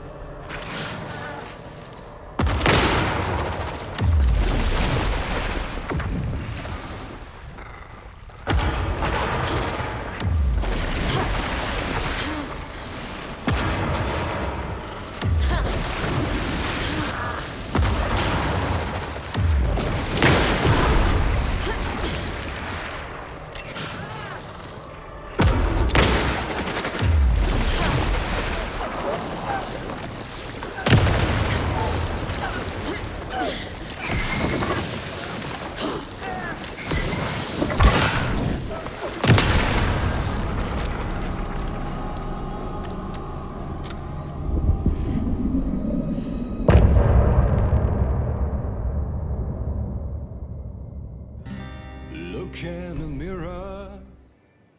look in the mirror.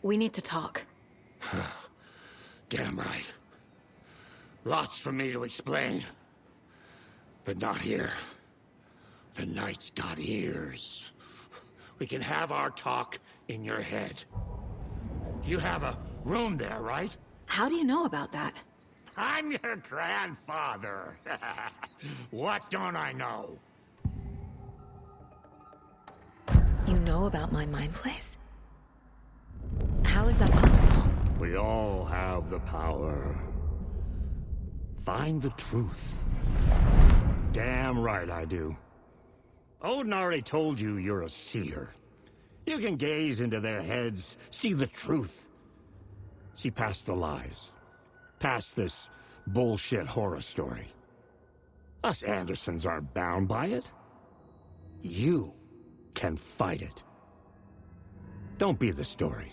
We need to talk. Damn right. Lots for me to explain. But not here. The night's got ears. We can have our talk in your head. You have a room there, right? How do you know about that? I'm your grandfather. What don't I know? You know about my mind place? How is that possible? We all have the power. Find the truth. Damn right I do. Odin already told you you're a seer. You can gaze into their heads, see the truth. See past the lies. Past this bullshit horror story. Us Andersons aren't bound by it. You can fight it. Don't be the story.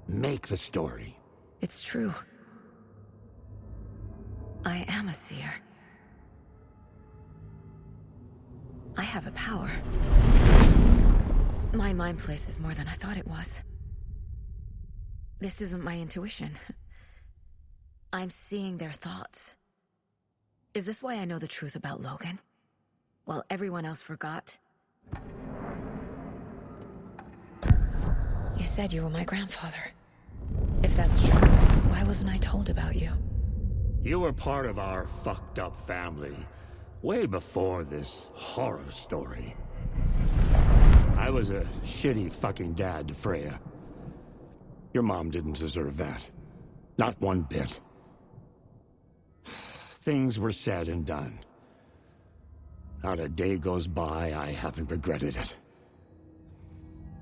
Make the story. It's true. I am a seer. I have a power. My mind place is more than I thought it was. This isn't my intuition. I'm seeing their thoughts. Is this why I know the truth about Logan? While everyone else forgot? You said you were my grandfather. If that's true, why wasn't I told about you? You were part of our fucked up family way before this horror story. I was a shitty fucking dad to Freya. Your mom didn't deserve that. Not one bit. Things were said and done. Not a day goes by I haven't regretted it.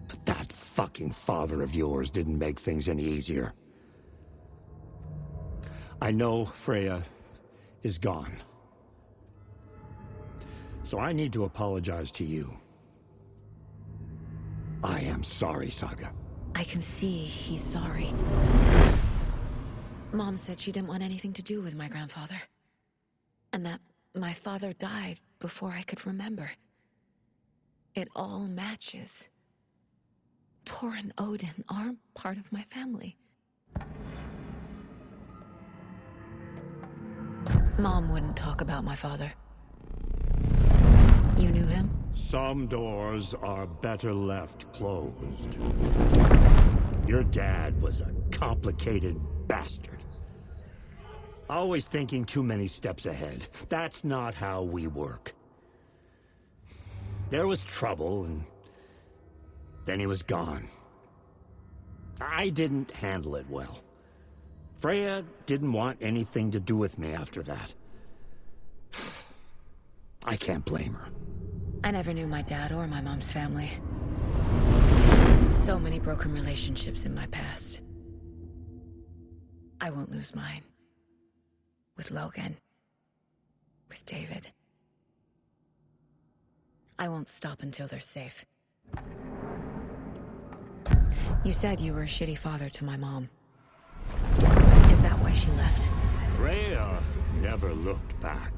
But that fucking father of yours didn't make things any easier. I know Freya is gone. So I need to apologize to you. I am sorry, Saga. I can see he's sorry. Mom said she didn't want anything to do with my grandfather. And that my father died before I could remember. It all matches. Tor and Odin aren't part of my family. Mom wouldn't talk about my father. You knew him? Some doors are better left closed. Your dad was a complicated bastard. Always thinking too many steps ahead. That's not how we work. There was trouble, and then he was gone. I didn't handle it well. Freya didn't want anything to do with me after that. I can't blame her. I never knew my dad or my mom's family. So many broken relationships in my past. I won't lose mine. With Logan. With David. I won't stop until they're safe. You said you were a shitty father to my mom. Is that why she left? Freya never looked back.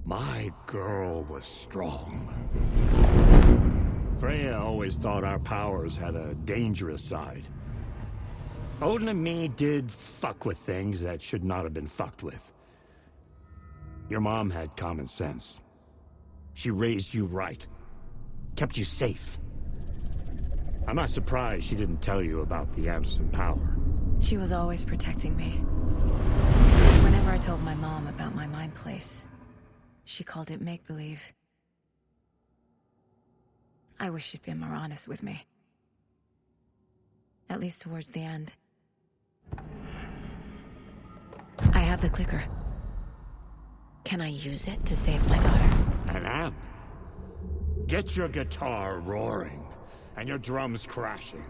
My girl was strong. Freya always thought our powers had a dangerous side. Odin and me did fuck with things that should not have been fucked with. Your mom had common sense. She raised you right. Kept you safe. I'm not surprised she didn't tell you about the Anderson power. She was always protecting me. Whenever I told my mom about my mind place, she called it make-believe. I wish she'd been more honest with me. At least towards the end. I have the clicker. Can I use it to save my daughter? An amp? Get your guitar roaring and your drums crashing.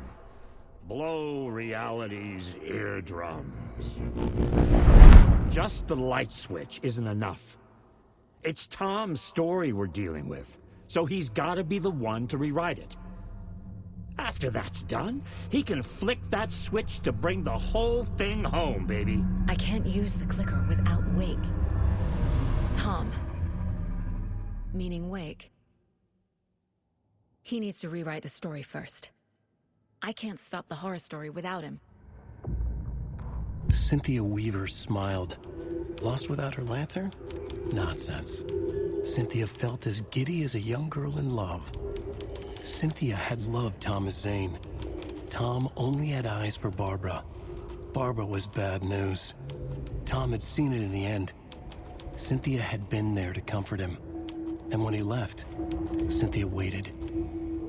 Blow reality's eardrums. Just the light switch isn't enough. It's Tom's story we're dealing with, so he's gotta be the one to rewrite it. After that's done, he can flick that switch to bring the whole thing home, baby. I can't use the clicker without Wake. Tom. Meaning Wake. He needs to rewrite the story first. I can't stop the horror story without him. Cynthia Weaver smiled. Lost without her lantern? Nonsense. Cynthia felt as giddy as a young girl in love. Cynthia had loved Thomas Zane. Tom only had eyes for Barbara. Barbara was bad news. Tom had seen it in the end. Cynthia had been there to comfort him. And when he left, Cynthia waited.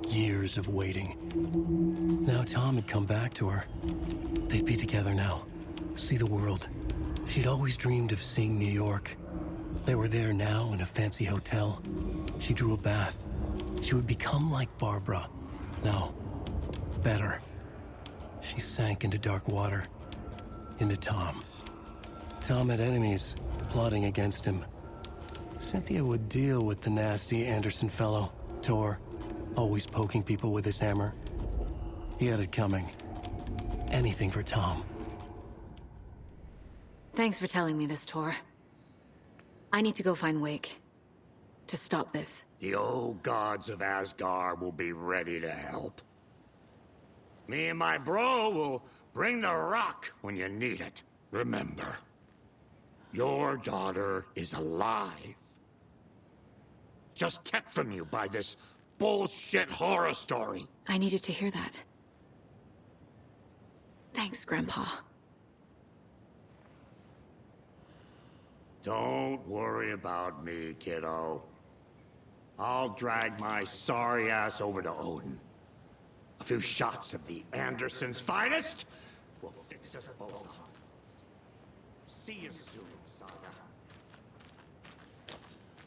Years of waiting. Now Tom had come back to her. They'd be together now. See the world. She'd always dreamed of seeing New York. They were there now in a fancy hotel. She drew a bath. She would become like Barbara. No, better. She sank into dark water. Into Tom. Tom had enemies plotting against him. Cynthia would deal with the nasty Anderson fellow, Tor, always poking people with his hammer. He had it coming. Anything for Tom. Thanks for telling me this, Tor. I need to go find Wake. To stop this. The old gods of Asgard will be ready to help. Me and my bro will bring the rock when you need it. Remember, your daughter is alive. Just kept from you by this bullshit horror story. I needed to hear that. Thanks, Grandpa. Don't worry about me, kiddo. I'll drag my sorry ass over to Odin. A few shots of the Andersons' finest will fix us both up. See you soon, Saga.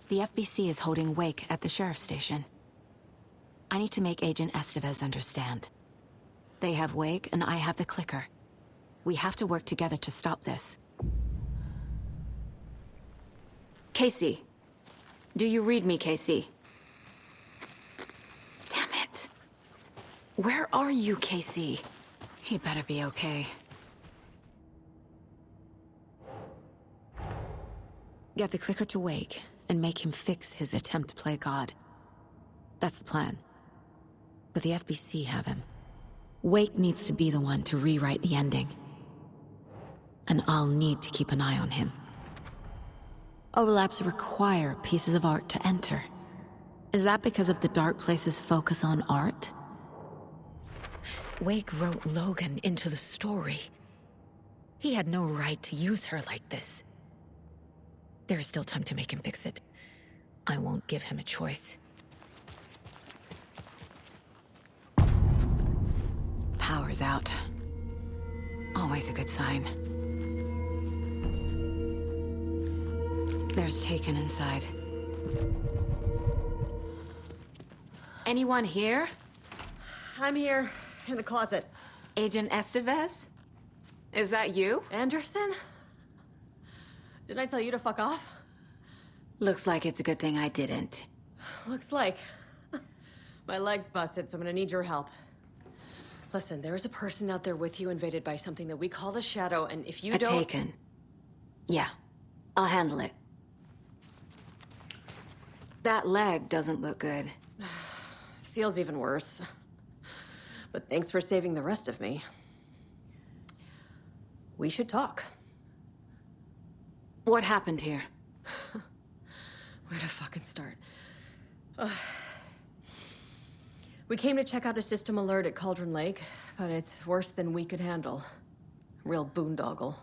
The FBC is holding Wake at the sheriff's station. I need to make Agent Estevez understand. They have Wake and I have the clicker. We have to work together to stop this. Casey. Do you read me, Casey? Damn it. Where are you, Casey? He better be okay. Get the clicker to Wake and make him fix his attempt to play God. That's the plan. But the FBC have him. Wake needs to be the one to rewrite the ending. And I'll need to keep an eye on him. Overlaps require pieces of art to enter. Is that because of the Dark Place's focus on art? Wake wrote Logan into the story. He had no right to use her like this. There is still time to make him fix it. I won't give him a choice. Power's out. Always a good sign. There's Taken inside. Anyone here? I'm here, in the closet. Agent Estevez? Is that you? Anderson? Didn't I tell you to fuck off? Looks like it's a good thing I didn't. Looks like. My leg's busted, so I'm gonna need your help. Listen, there is a person out there with you invaded by something that we call the Shadow, and if you don't— Taken. Yeah, I'll handle it. That leg doesn't look good. Feels even worse. But thanks for saving the rest of me. We should talk. What happened here? Where to fucking start? We came to check out a system alert at Cauldron Lake, but it's worse than we could handle. Real boondoggle.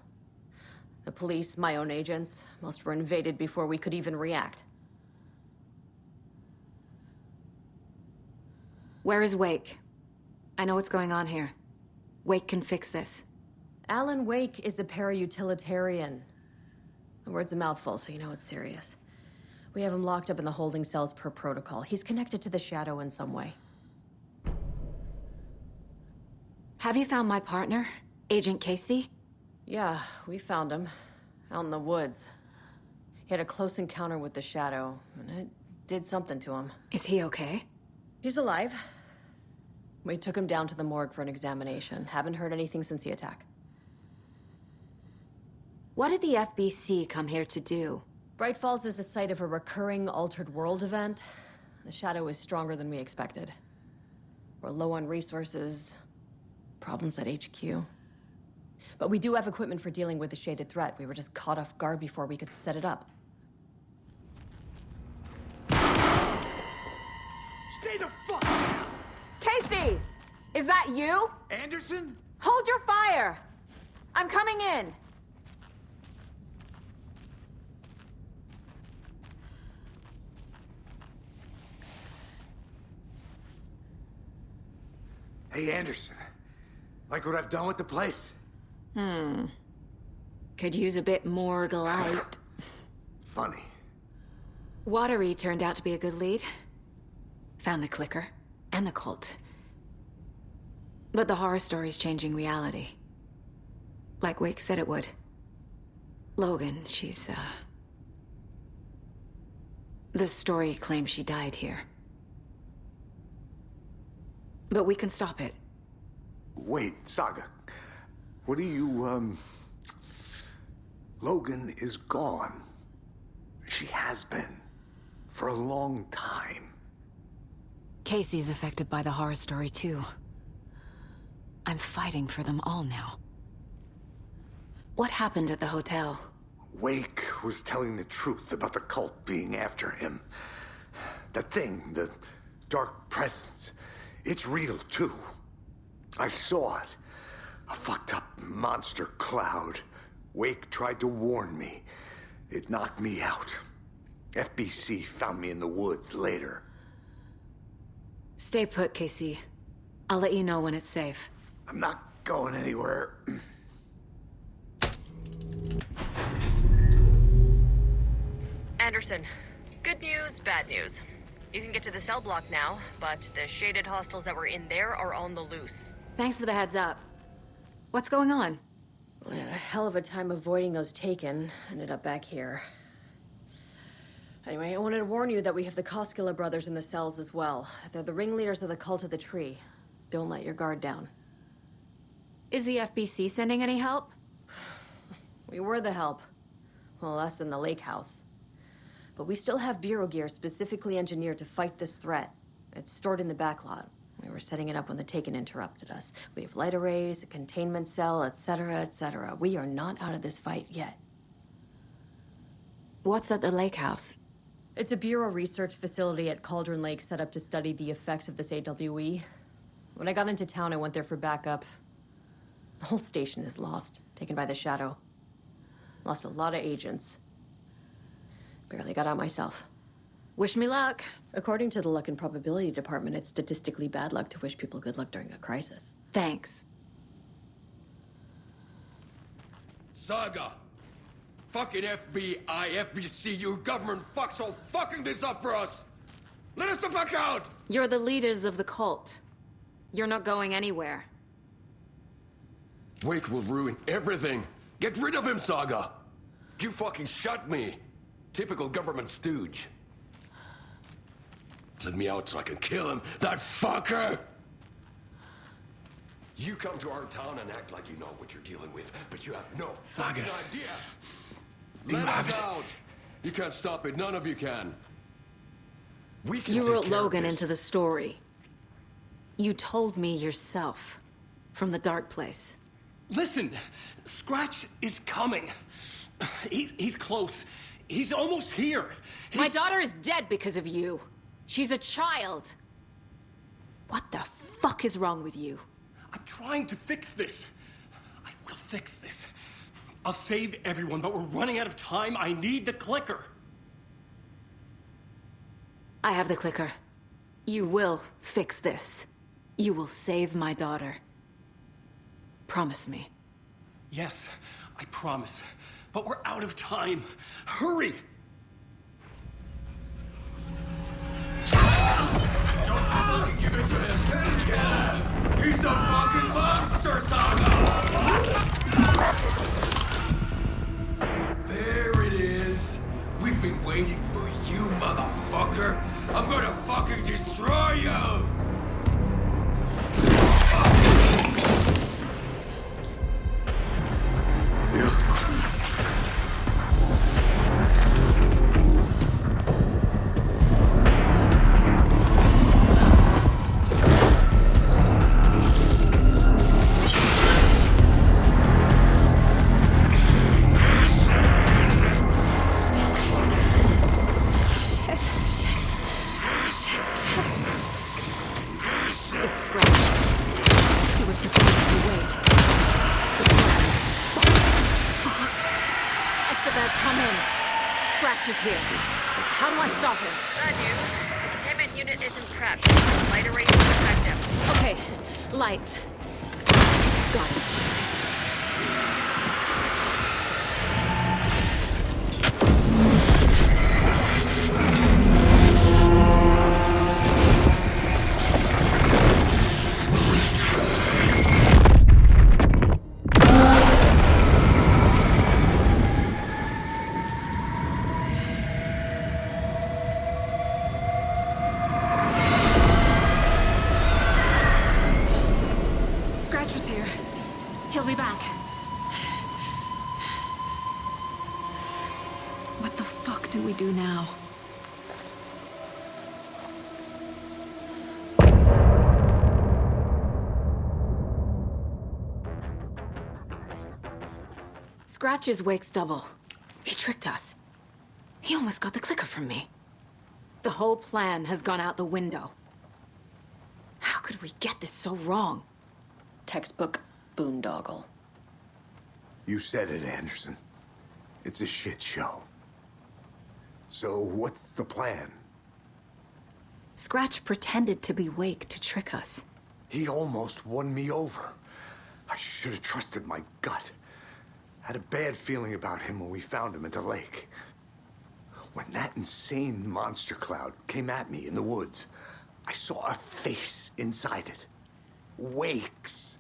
The police, my own agents, most were invaded before we could even react. Where is Wake? I know what's going on here. Wake can fix this. Alan Wake is a para-utilitarian. The word's a mouthful, so you know it's serious. We have him locked up in the holding cells per protocol. He's connected to the Shadow in some way. Have you found my partner, Agent Casey? Yeah, we found him. Out in the woods. He had a close encounter with the Shadow, and it did something to him. Is he okay? He's alive. We took him down to the morgue for an examination. Haven't heard anything since the attack. What did the FBC come here to do? Bright Falls is the site of a recurring altered world event. The Shadow is stronger than we expected. We're low on resources, problems at HQ. But we do have equipment for dealing with the shaded threat. We were just caught off guard before we could set it up. Stay the fuck down! Casey! Is that you? Anderson? Hold your fire! I'm coming in! Hey, Anderson. Like what I've done with the place? Could use a bit more light. Funny. Watery turned out to be a good lead. Found the clicker and the cult. But the horror story's changing reality. Like Wake said it would. Logan, she's, the story claims she died here. But we can stop it. Wait, Saga. What do you, Logan is gone. She has been. For a long time. Casey's affected by the horror story, too. I'm fighting for them all now. What happened at the hotel? Wake was telling the truth about the cult being after him. The thing, the dark presence, it's real, too. I saw it. A fucked up monster cloud. Wake tried to warn me. It knocked me out. FBC found me in the woods later. Stay put, Casey. I'll let you know when it's safe. I'm not going anywhere. Anderson, good news, bad news. You can get to the cell block now, but the shaded hostiles that were in there are on the loose. Thanks for the heads up. What's going on? We had a hell of a time avoiding those taken. Ended up back here. Anyway, I wanted to warn you that we have the Koskela brothers in the cells as well. They're the ringleaders of the Cult of the Tree. Don't let your guard down. Is the FBC sending any help? We were the help. Well, us in the lake house. But we still have bureau gear specifically engineered to fight this threat. It's stored in the backlot. We were setting it up when the Taken interrupted us. We have light arrays, a containment cell, etc., etc. We are not out of this fight yet. What's at the lake house? It's a bureau research facility at Cauldron Lake set up to study the effects of this AWE. When I got into town, I went there for backup. The whole station is lost, taken by the Shadow. Lost a lot of agents. Barely got out myself. Wish me luck. According to the Luck and Probability Department, it's statistically bad luck to wish people good luck during a crisis. Thanks. Saga! Fucking FBI, FBC, you government fucks all fucking this up for us! Let us the fuck out! You're the leaders of the cult. You're not going anywhere. Wake will ruin everything. Get rid of him, Saga! You fucking shot me. Typical government stooge. Let me out so I can kill him, that fucker! You come to our town and act like you know what you're dealing with, but you have no fucking idea! Let us out! You can't stop it, none of you can. We can You wrote take care of Logan this. into the story. You told me yourself. From the dark place. Listen, Scratch is coming. He's close. He's almost here. My daughter is dead because of you. She's a child. What the fuck is wrong with you? I'm trying to fix this. I will fix this. I'll save everyone, but we're running out of time. I need the clicker. I have the clicker. You will fix this. You will save my daughter. Promise me. Yes, I promise. But we're out of time. Hurry! Don't fucking give it to him! He's a fucking monster, Saga! There it is! We've been waiting for you, motherfucker! I'm gonna fucking destroy you! Scratch is here. How do I stop him? Bad news. The containment unit isn't prepped. Light array is effective. Okay, lights. Got it. Do now. Scratch is Wake's double. He tricked us. He almost got the clicker from me. The whole plan has gone out the window. How could we get this so wrong? Textbook boondoggle. You said it, Anderson. It's a shit show. So what's the plan? Scratch pretended to be Wake to trick us. He almost won me over. I should have trusted my gut. Had a bad feeling about him when we found him at the lake. When that insane monster cloud came at me in the woods, I saw a face inside it. Wake's.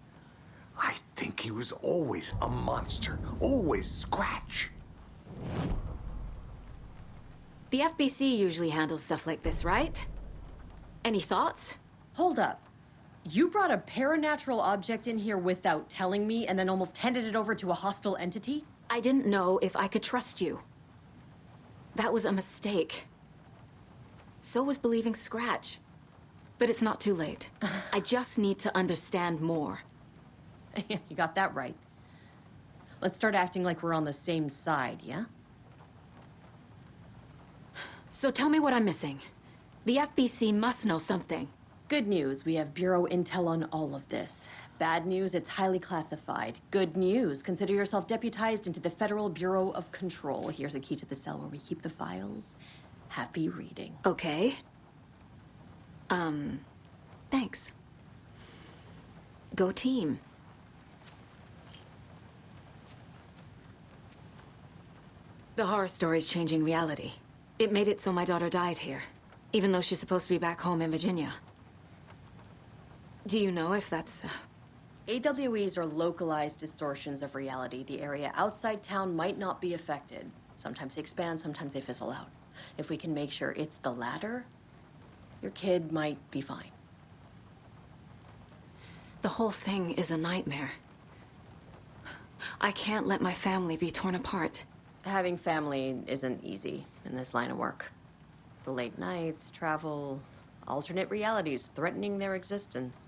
I think he was always a monster. Always Scratch. The FBC usually handles stuff like this, right? Any thoughts? Hold up. You brought a paranatural object in here without telling me and then almost handed it over to a hostile entity? I didn't know if I could trust you. That was a mistake. So was believing Scratch. But it's not too late. I just need to understand more. You got that right. Let's start acting like we're on the same side, yeah? So tell me what I'm missing. The FBC must know something. Good news, we have Bureau intel on all of this. Bad news, it's highly classified. Good news, consider yourself deputized into the Federal Bureau of Control. Here's a key to the cell where we keep the files. Happy reading. Okay. Thanks. Go team. The horror story's changing reality. It made it so my daughter died here, even though she's supposed to be back home in Virginia. Do you know if that's... AWEs are localized distortions of reality. The area outside town might not be affected. Sometimes they expand, sometimes they fizzle out. If we can make sure it's the latter, your kid might be fine. The whole thing is a nightmare. I can't let my family be torn apart. Having family isn't easy in this line of work. The late nights, travel, alternate realities threatening their existence.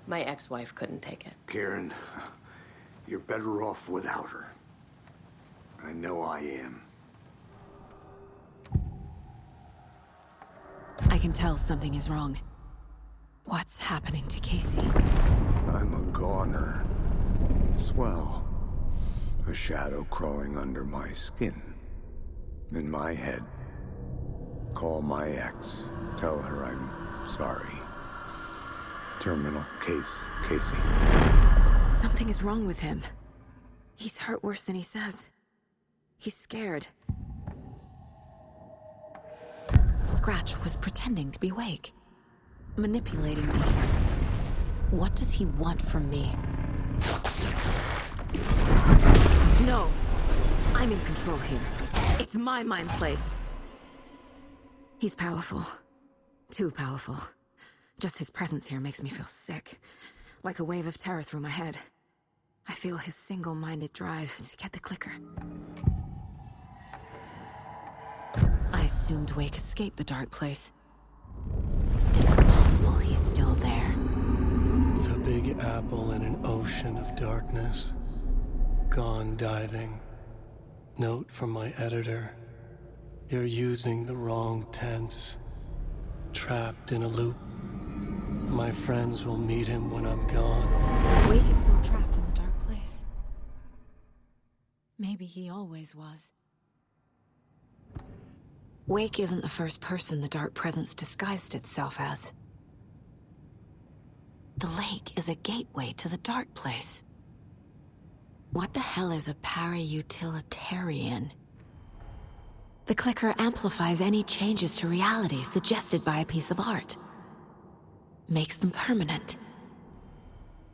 My ex-wife couldn't take it. Karen, you're better off without her. I know I am. I can tell something is wrong. What's happening to Casey? I'm a goner. Swell. A shadow crawling under my skin. In my head. Call my ex. Tell her I'm sorry. Terminal case, Casey. Something is wrong with him. He's hurt worse than he says. He's scared. Scratch was pretending to be Wake. Manipulating me. What does he want from me? No. I'm in control here. It's my mind place. He's powerful. Too powerful. Just his presence here makes me feel sick. Like a wave of terror through my head. I feel his single-minded drive to get the clicker. I assumed Wake escaped the dark place. Is it possible he's still there? The Big Apple in an ocean of darkness. Gone diving. Note from my editor. You're using the wrong tense. Trapped in a loop. My friends will meet him when I'm gone. Wake is still trapped in the dark place. Maybe he always was. Wake isn't the first person the Dark Presence disguised itself as. The lake is a gateway to the Dark Place. What the hell is a para-utilitarian? The clicker amplifies any changes to reality suggested by a piece of art. Makes them permanent.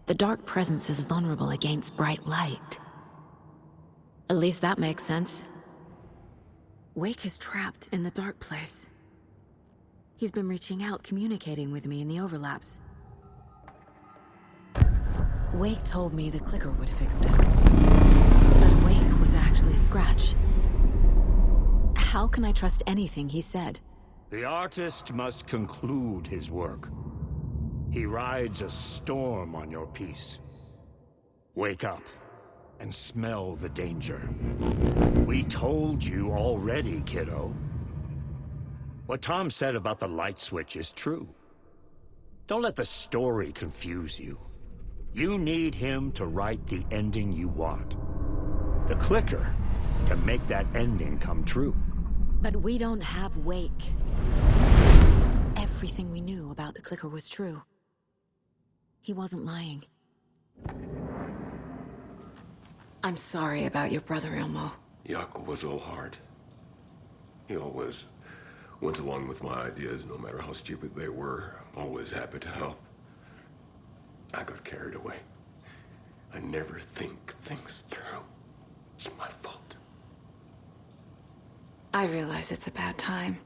The Dark Presence is vulnerable against bright light. At least that makes sense. Wake is trapped in the Dark Place. He's been reaching out, communicating with me in the overlaps. Wake told me the clicker would fix this. But Wake was actually Scratch. How can I trust anything he said? The artist must conclude his work. He rides a storm on your piece. Wake up and smell the danger. We told you already, kiddo. What Tom said about the light switch is true. Don't let the story confuse you. You need him to write the ending you want. The clicker can make that ending come true. But we don't have Wake. Everything we knew about the clicker was true. He wasn't lying. I'm sorry about your brother, Elmo. Jaakko was all heart. He always went along with my ideas, no matter how stupid they were. Always happy to help. I got carried away. I never think things through. It's my fault. I realize it's a bad time.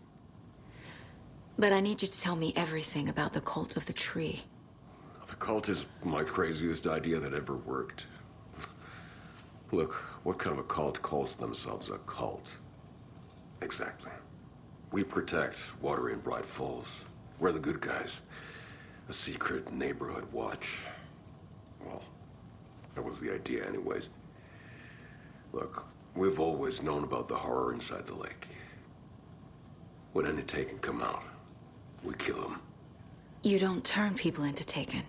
But I need you to tell me everything about the cult of the tree. The cult is my craziest idea that ever worked. Look, what kind of a cult calls themselves a cult? Exactly. We protect Watery and Bright Falls. We're the good guys. A secret neighborhood watch. Well, that was the idea anyways. Look, we've always known about the horror inside the lake. When any Taken come out, we kill them. You don't turn people into Taken.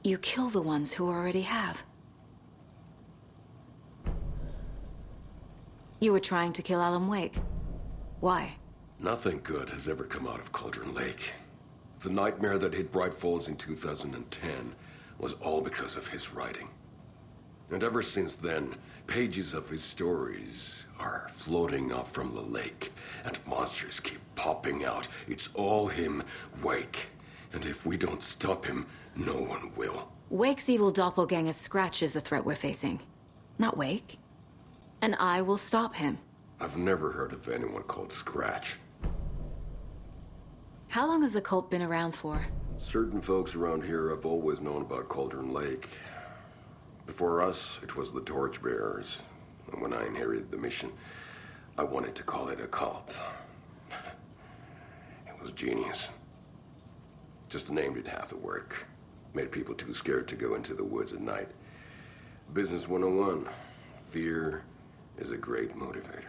You kill the ones who already have. You were trying to kill Alan Wake. Why? Nothing good has ever come out of Cauldron Lake. The nightmare that hit Bright Falls in 2010 was all because of his writing. And ever since then, pages of his stories are floating up from the lake, and monsters keep popping out. It's all him, Wake. And if we don't stop him, no one will. Wake's evil doppelganger Scratch is the threat we're facing, not Wake. And I will stop him. I've never heard of anyone called Scratch. How long has the cult been around for? Certain folks around here have always known about Cauldron Lake. Before us, it was the Torchbearers. And when I inherited the mission, I wanted to call it a cult. It was genius. Just a name did half the work. Made people too scared to go into the woods at night. Business 101. Fear is a great motivator.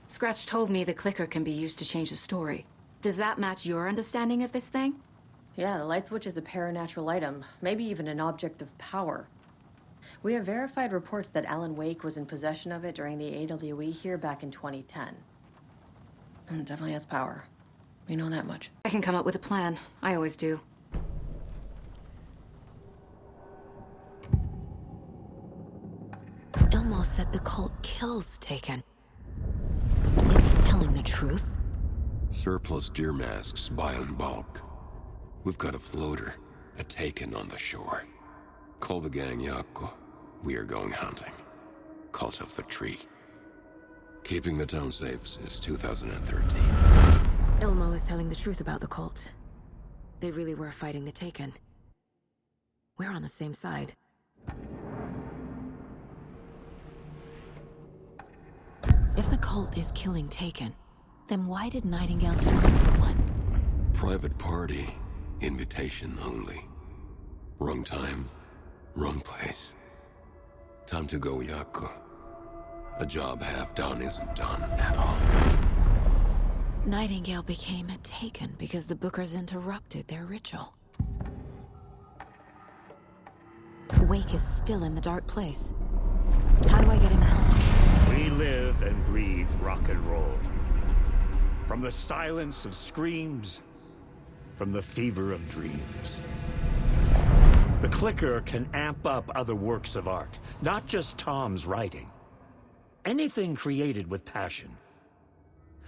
Scratch told me the clicker can be used to change the story. Does that match your understanding of this thing? Yeah, the light switch is a paranatural item, maybe even an object of power. We have verified reports that Alan Wake was in possession of it during the AWE here back in 2010. It definitely has power. We know that much. I can come up with a plan. I always do. Elmo said the cult kills Taken. Is he telling the truth? Surplus deer masks buy in bulk. We've got a floater, a Taken on the shore. Call the gang Jaakko. We are going hunting. Cult of the Tree. Keeping the town safe since 2013. Elmo is telling the truth about the cult. They really were fighting the Taken. We're on the same side. If the cult is killing Taken, then why did Nightingale turn into one? Private party. Invitation only. Wrong time, wrong place. Time to go, Jaakko. A job half done isn't done at all. Nightingale became a Taken because the Bookers interrupted their ritual. Wake is still in the Dark Place. How do I get him out? We live and breathe rock and roll. From the silence of screams, from the fever of dreams. The clicker can amp up other works of art, not just Tom's writing. Anything created with passion.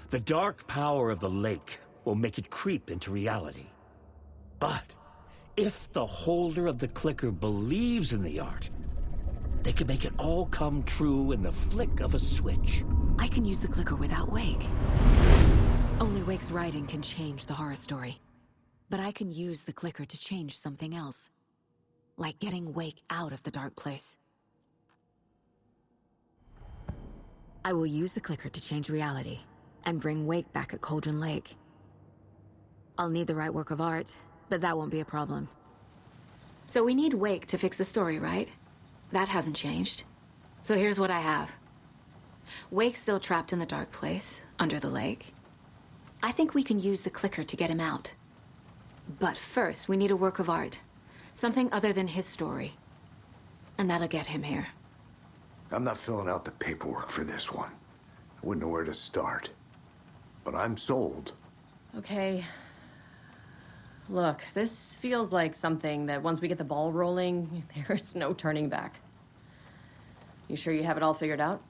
The dark power of the lake will make it creep into reality. But if the holder of the clicker believes in the art, they can make it all come true in the flick of a switch. I can use the clicker without Wake. Only Wake's writing can change the horror story. But I can use the clicker to change something else. Like getting Wake out of the dark place. I will use the clicker to change reality and bring Wake back at Cauldron Lake. I'll need the right work of art, but that won't be a problem. So we need Wake to fix the story, right? That hasn't changed. So here's what I have. Wake's still trapped in the dark place, under the lake. I think we can use the clicker to get him out. But first, we need a work of art. Something other than his story. And that'll get him here. I'm not filling out the paperwork for this one. I wouldn't know where to start. But I'm sold. Okay. Look, this feels like something that once we get the ball rolling, there's no turning back. You sure you have it all figured out?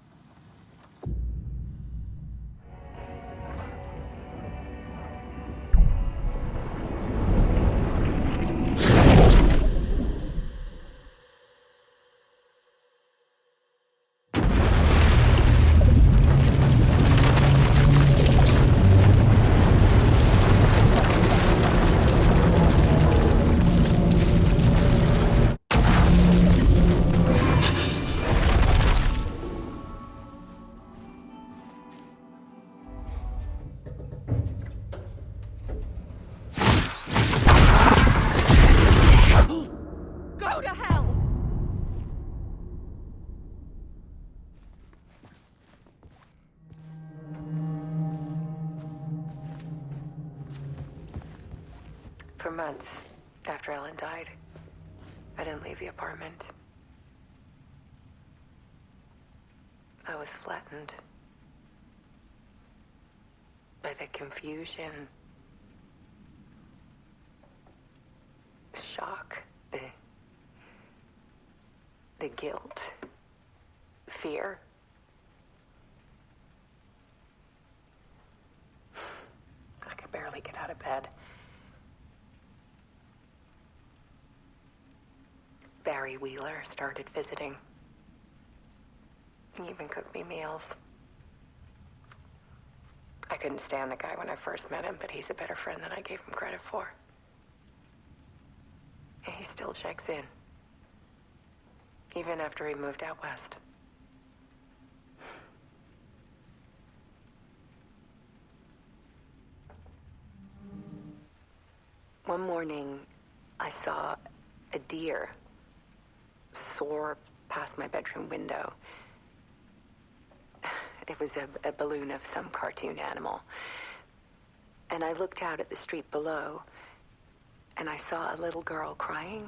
For months after Ellen died, I didn't leave the apartment. I was flattened by the confusion, shock, the guilt, fear. I could barely get out of bed. Barry Wheeler started visiting. He even cooked me meals. I couldn't stand the guy when I first met him, but he's a better friend than I gave him credit for. And he still checks in. Even after he moved out west. One morning, I saw a deer soar past my bedroom window. It was a balloon of some cartoon animal. And I looked out at the street below, and I saw a little girl crying.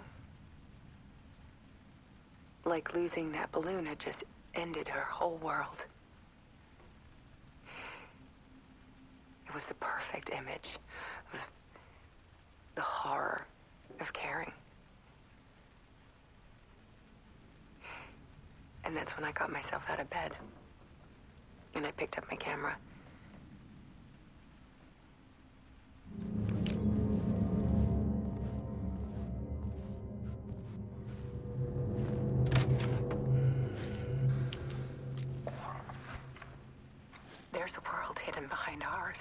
Like losing that balloon had just ended her whole world. It was the perfect image of the horror of caring. And that's when I got myself out of bed. And I picked up my camera. There's a world hidden behind ours.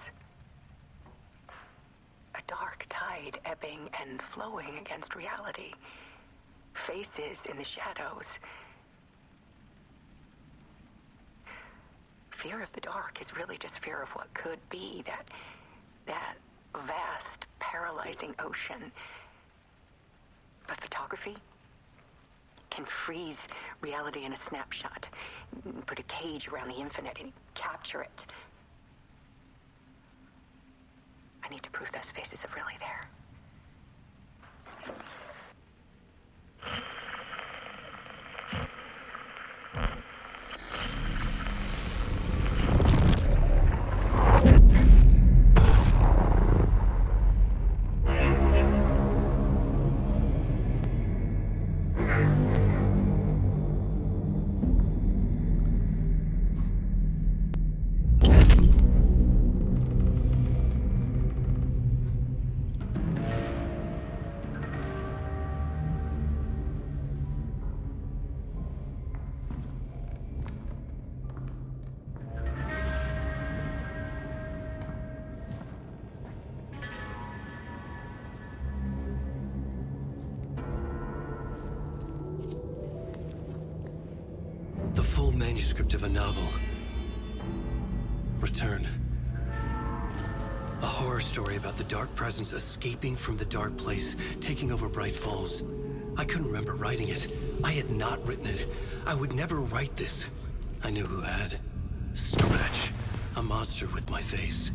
A dark tide ebbing and flowing against reality. Faces in the shadows. Fear of the dark is really just fear of what could be, that vast, paralyzing ocean. But photography can freeze reality in a snapshot, put a cage around the infinite and capture it. I need to prove those faces are really there. manuscript of a novel. Return. A horror story about the dark presence escaping from the dark place, taking over Bright Falls. I couldn't remember writing it. I had not written it. I would never write this. I knew who had. Scratch. A monster with my face.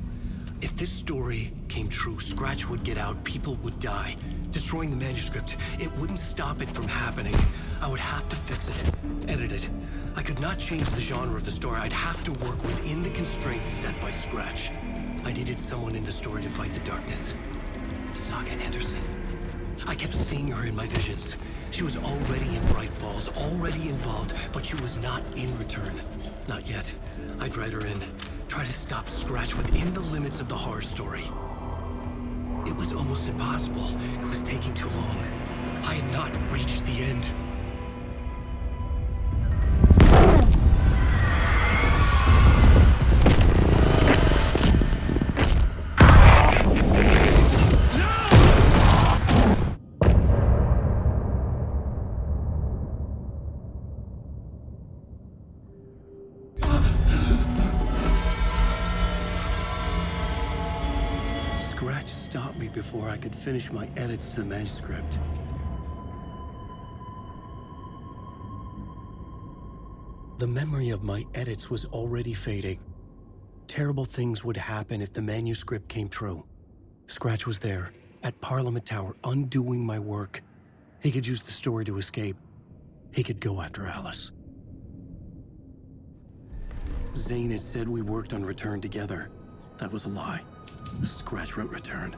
If this story came true, Scratch would get out, people would die. Destroying the manuscript, it wouldn't stop it from happening. I would have to fix it, edit it. I could not change the genre of the story. I'd have to work within the constraints set by Scratch. I needed someone in the story to fight the darkness. Saga Anderson. I kept seeing her in my visions. She was already in Bright Falls, already involved, but she was not in Return. Not yet. I'd write her in. Try to stop Scratch within the limits of the horror story. It was almost impossible. It was taking too long. I had not reached the end. Before I could finish my edits to the manuscript. The memory of my edits was already fading. Terrible things would happen if the manuscript came true. Scratch was there, at Parliament Tower, undoing my work. He could use the story to escape. He could go after Alice. Zane had said we worked on Return together. That was a lie. Scratch wrote Return.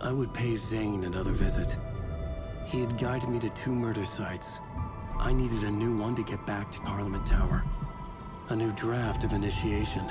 I would pay Zane another visit. He had guided me to 2 murder sites. I needed a new one to get back to Parliament Tower. A new draft of Initiation.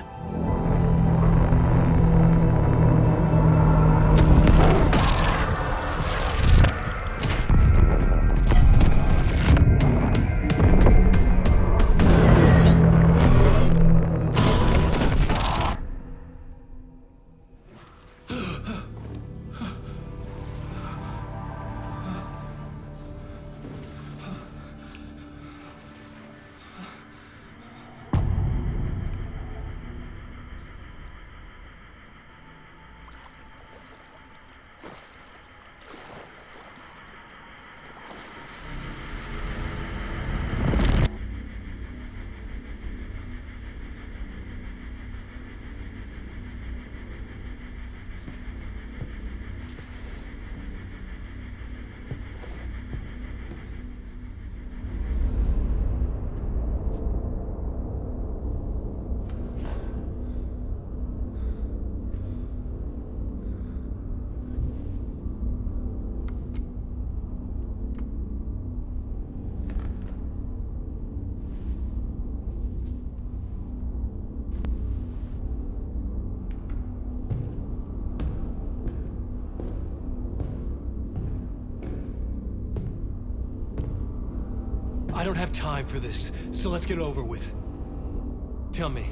I don't have time for this, so let's get it over with. Tell me,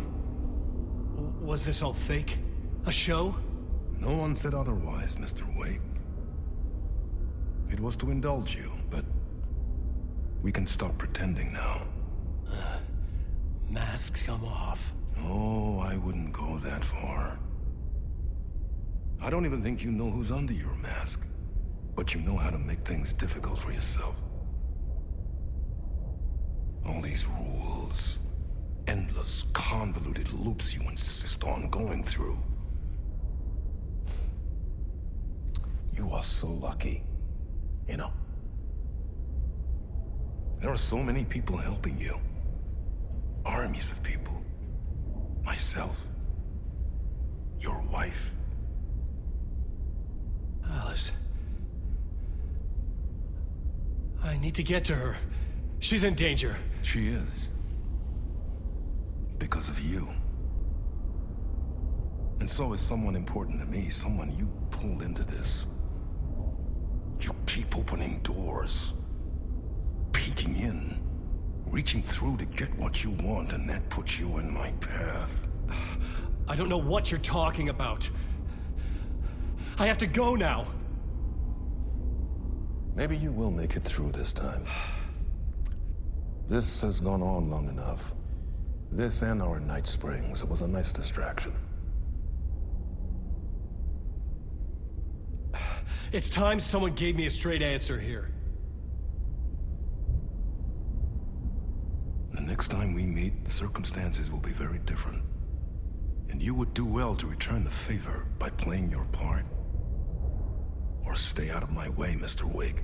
was this all fake? A show? No one said otherwise, Mr. Wake. It was to indulge you, but we can stop pretending now. Masks come off. Oh, I wouldn't go that far. I don't even think you know who's under your mask, but you know how to make things difficult for yourself. All these rules, endless, convoluted loops you insist on going through. You are so lucky, you know. There are so many people helping you. Armies of people. Myself. Your wife. Alice. I need to get to her. She's in danger. She is. Because of you. And so is someone important to me, someone you pulled into this. You keep opening doors. Peeking in. Reaching through to get what you want, and that puts you in my path. I don't know what you're talking about. I have to go now. Maybe you will make it through this time. This has gone on long enough. This and our Night Springs, it was a nice distraction. It's time someone gave me a straight answer here. The next time we meet, the circumstances will be very different. And you would do well to return the favor by playing your part. Or stay out of my way, Mr. Wig.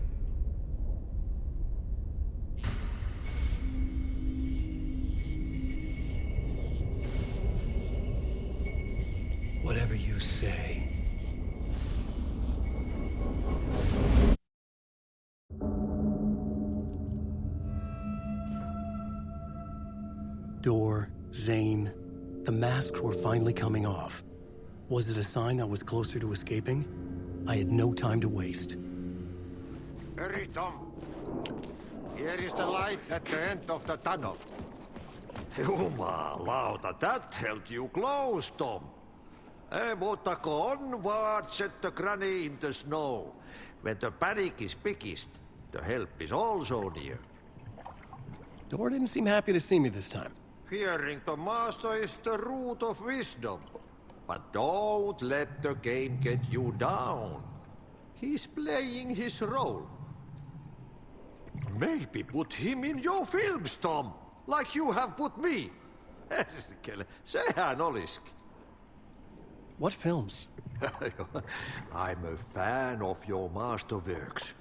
Whatever you say. Door, Zane, the masks were finally coming off. Was it a sign I was closer to escaping? I had no time to waste. Hurry, Tom. Here is the light at the end of the tunnel. Jumalauta, that held you close, Tom. Mutta go onward, said the granny in the snow. When the panic is biggest, the help is also near. Door didn't seem happy to see me this time. Fearing the master is the root of wisdom. But don't let the game get you down. He's playing his role. Maybe put him in your films, Tom, like you have put me. Sehän olisikin. What films? I'm a fan of your masterworks.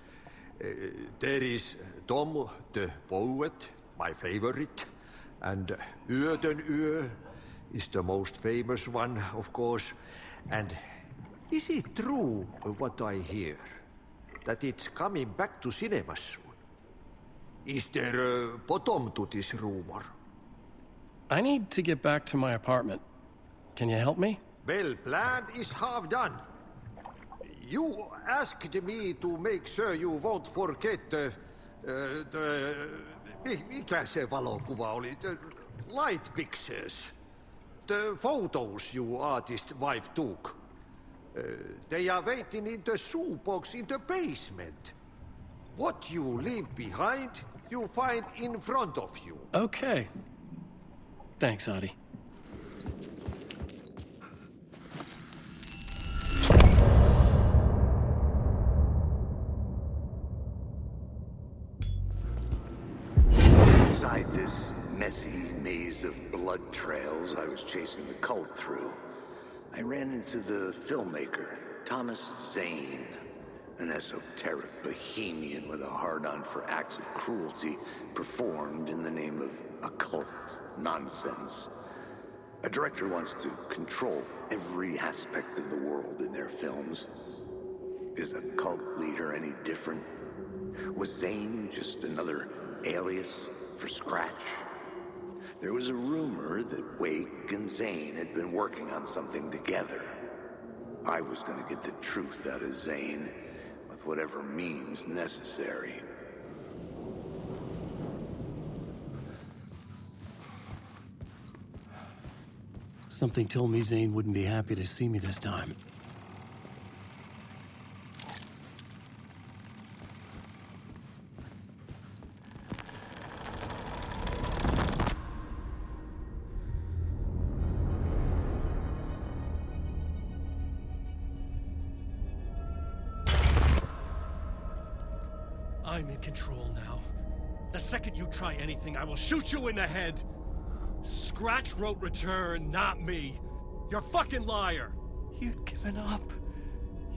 There is Tom the Poet, my favorite, and Yöden Yö is the most famous one, of course. And is it true what I hear, that it's coming back to cinemas soon? Is there a bottom to this rumor? I need to get back to my apartment. Can you help me? Well, plan is half done. You asked me to make sure you won't forget mikä se valokuva oli? The light pictures. The photos your artist wife took. They are waiting in the shoebox in the basement. What you leave behind, you find in front of you. Okay. Thanks, Adi. Inside this messy maze of blood trails I was chasing the cult through, I ran into the filmmaker, Thomas Zane, an esoteric bohemian with a hard-on for acts of cruelty performed in the name of occult nonsense. A director wants to control every aspect of the world in their films. Is a cult leader any different? Was Zane just another alias for Scratch? There was a rumor that Wake and Zane had been working on something together. I was going to get the truth out of Zane with whatever means necessary. Something told me Zane wouldn't be happy to see me this time. I'm in control now. The second you try anything, I will shoot you in the head. Scratch wrote Return, not me. You're a fucking liar. You'd given up.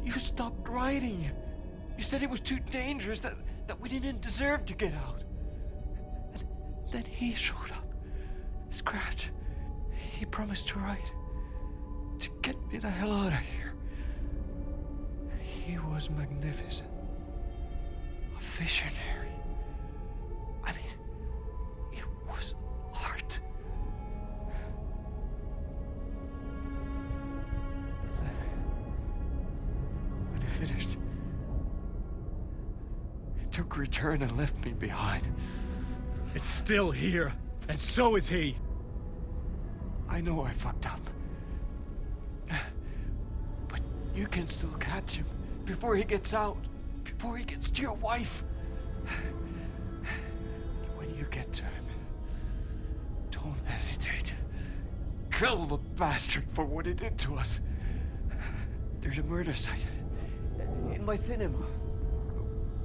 You stopped writing. You said it was too dangerous, that we didn't deserve to get out. And then he showed up. Scratch. He promised to write. To get me the hell out of here. He was magnificent. A visionary. I mean, it was art. But then, when he finished, he took Return and left me behind. It's still here, and so is he. I know I fucked up. But you can still catch him before he gets out. Before he gets to your wife. When you get to him, don't Don't hesitate. Kill the bastard for what he did to us. There's a murder site in my cinema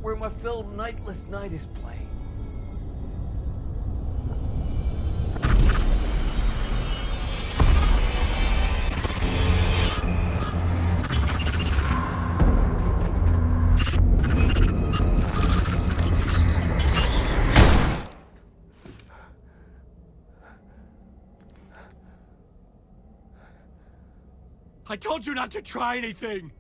where my film Nightless Night is playing. I told you not to try anything!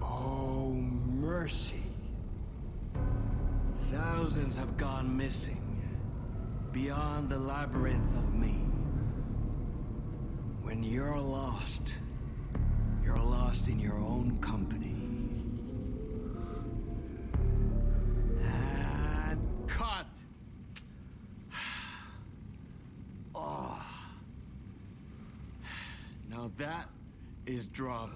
Oh, mercy. Thousands have gone missing, beyond the labyrinth of me. When you're lost in your own company. And cut! Oh. Now that is drama.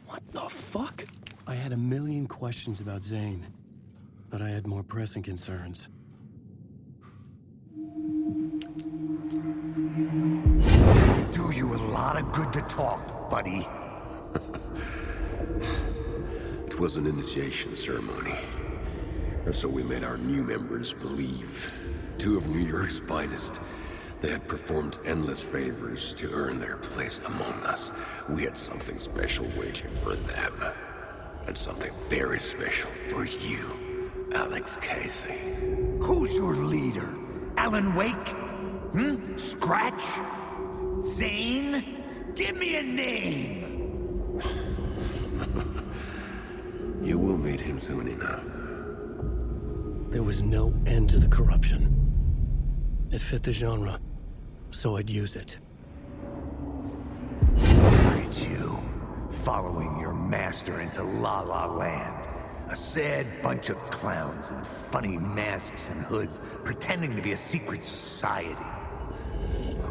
What the fuck? I had a million questions about Zane, but I had more pressing concerns. It'd do you a lot of good to talk, buddy. It was an initiation ceremony. Or so we made our new members believe. Two of New York's finest. They had performed endless favors to earn their place among us. We had something special waiting for them. And something very special for you, Alex Casey. Who's your leader? Alan Wake? Scratch? Zane? Give me a name! You will meet him soon enough. There was no end to the corruption. It fit the genre, so I'd use it. Look at you, following your master into La La Land. A sad bunch of clowns in funny masks and hoods, pretending to be a secret society.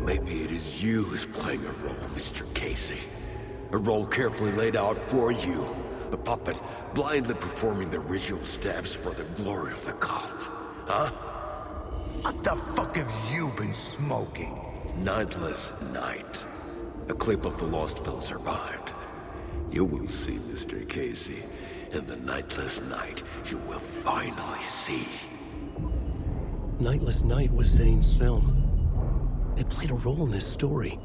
Maybe it is you who's playing a role, Mr. Casey. A role carefully laid out for you. A puppet blindly performing the ritual steps for the glory of the cult. Huh? What the fuck have you been smoking? Nightless Night. A clip of the lost film survived. You will see, Mr. Casey. In the Nightless Night, you will finally see. Nightless Night was Zane's film. It played a role in this story.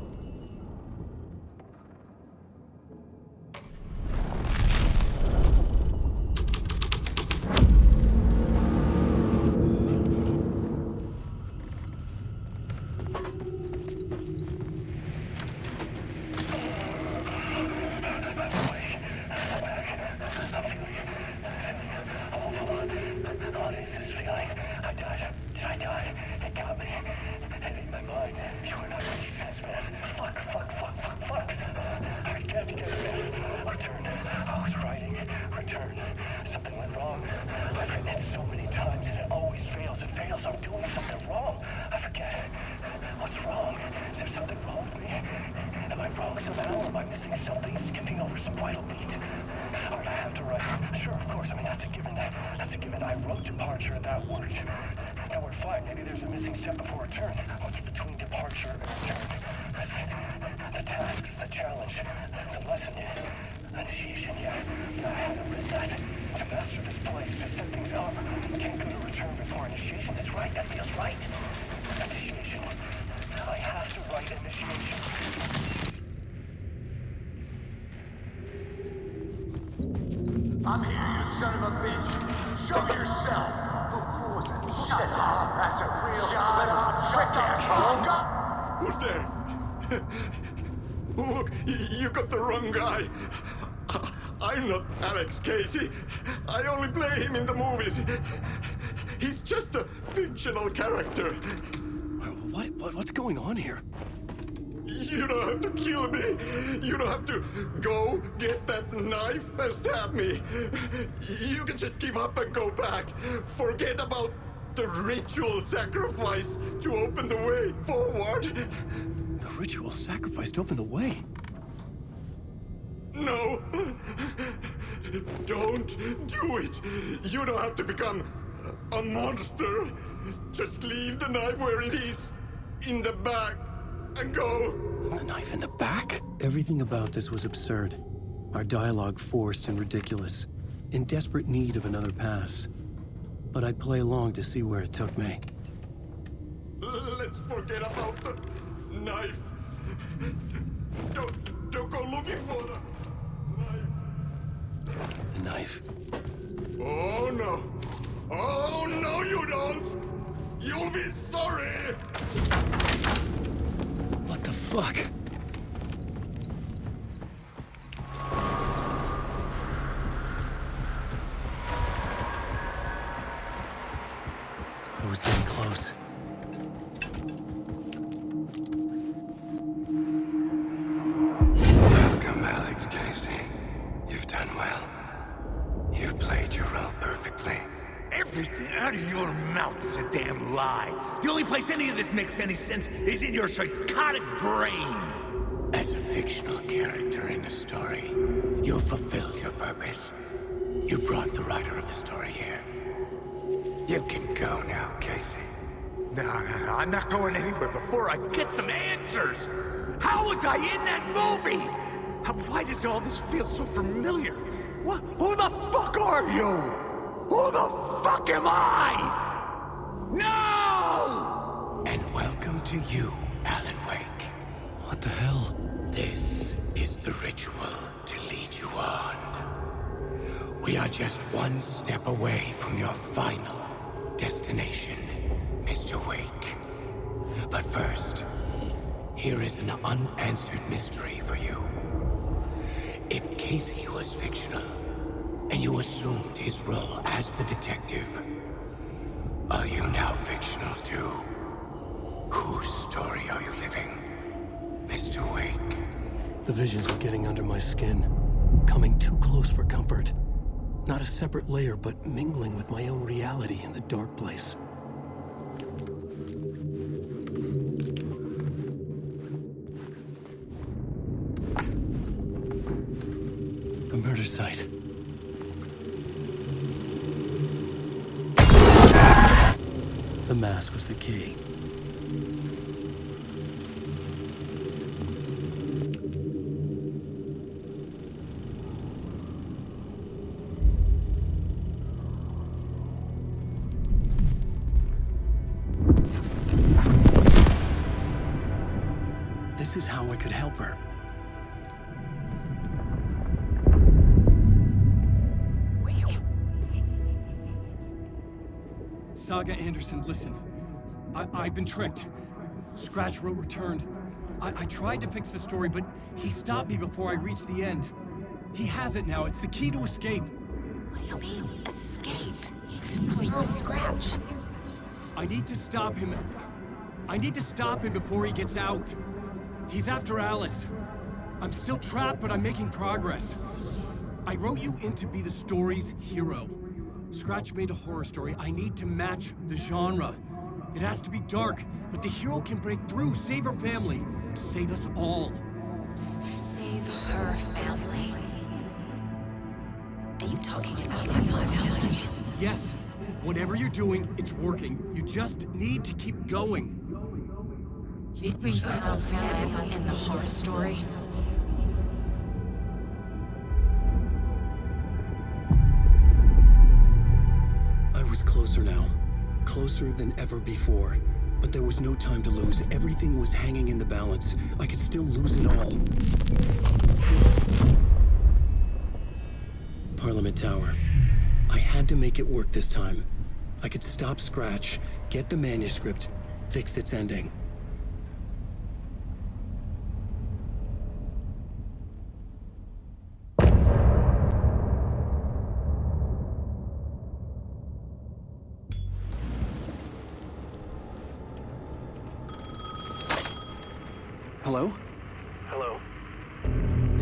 I'm here, you son of a bitch. Show yourself. Who was that? Shut up. That's a real trick. Who's there? Look, you got the wrong guy. I'm not Alex Casey. I only play him in the movies. He's just a fictional character. What's going on here? You don't have to kill me. You don't have to go get that knife and stab me. You can just give up and go back. Forget about the ritual sacrifice to open the way forward. The ritual sacrifice to open the way? No. Don't do it. You don't have to become a monster. Just leave the knife where it is, in the back, and go. A knife in the back? Everything about this was absurd. Our dialogue forced and ridiculous. In desperate need of another pass. But I'd play along to see where it took me. Let's forget about the knife. Don't go looking for the knife. The knife? Oh no. Oh no, you don't. You'll be sorry. What the fuck? I was getting close. Welcome, Alex Casey. You've done well. You've played your role perfectly. Everything out of your mouth is a damn lie. The only place any of this makes any sense is in your psychotic brain. As a fictional character in a story, you fulfilled your purpose. You brought the writer of the story here. You can go now, Casey. No, I'm not going anywhere before I get some answers. How was I in that movie? Why does all this feel so familiar? What? Who the fuck are you? Who the fuck am I? No! And welcome to you, Alan Wake. What the hell? This is the ritual to lead you on. We are just one step away from your final destination, Mr. Wake. But first, here is an unanswered mystery for you. If Casey was fictional, and you assumed his role as the detective, are you now fictional too? Whose story are you living, Mr. Wake? The visions were getting under my skin, coming too close for comfort. Not a separate layer, but mingling with my own reality in the dark place. The murder site. The mask was the key. This is how I could help her. Saga Anderson, listen. I've been tricked. Scratch wrote returned. I tried to fix the story, but he stopped me before I reached the end. He has it now. It's the key to escape. What do you mean, escape? Wait, Scratch. I need to stop him. I need to stop him before he gets out. He's after Alice. I'm still trapped, but I'm making progress. I wrote you in to be the story's hero. Scratch made a horror story. I need to match the genre. It has to be dark, but the hero can break through, save her family, save us all. Save her family? Are you talking about my family? Yes. Whatever you're doing, it's working. You just need to keep going. Did we have family in the horror story? I was closer now. Closer than ever before. But there was no time to lose. Everything was hanging in the balance. I could still lose it all. Parliament Tower. I had to make it work this time. I could stop Scratch, get the manuscript, fix its ending.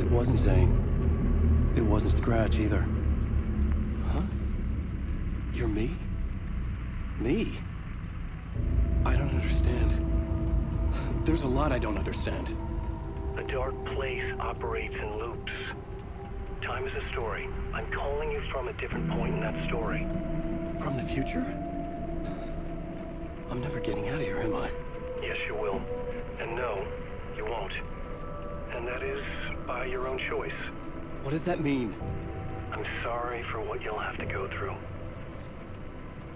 It wasn't Zane. It wasn't Scratch either. Huh? You're me? Me? I don't understand. There's a lot I don't understand. The dark place operates in loops. Time is a story. I'm calling you from a different point in that story. From the future? I'm never getting out of here, am I? Yes, you will. And no, you won't. And that is by your own choice. What does that mean? I'm sorry for what you'll have to go through.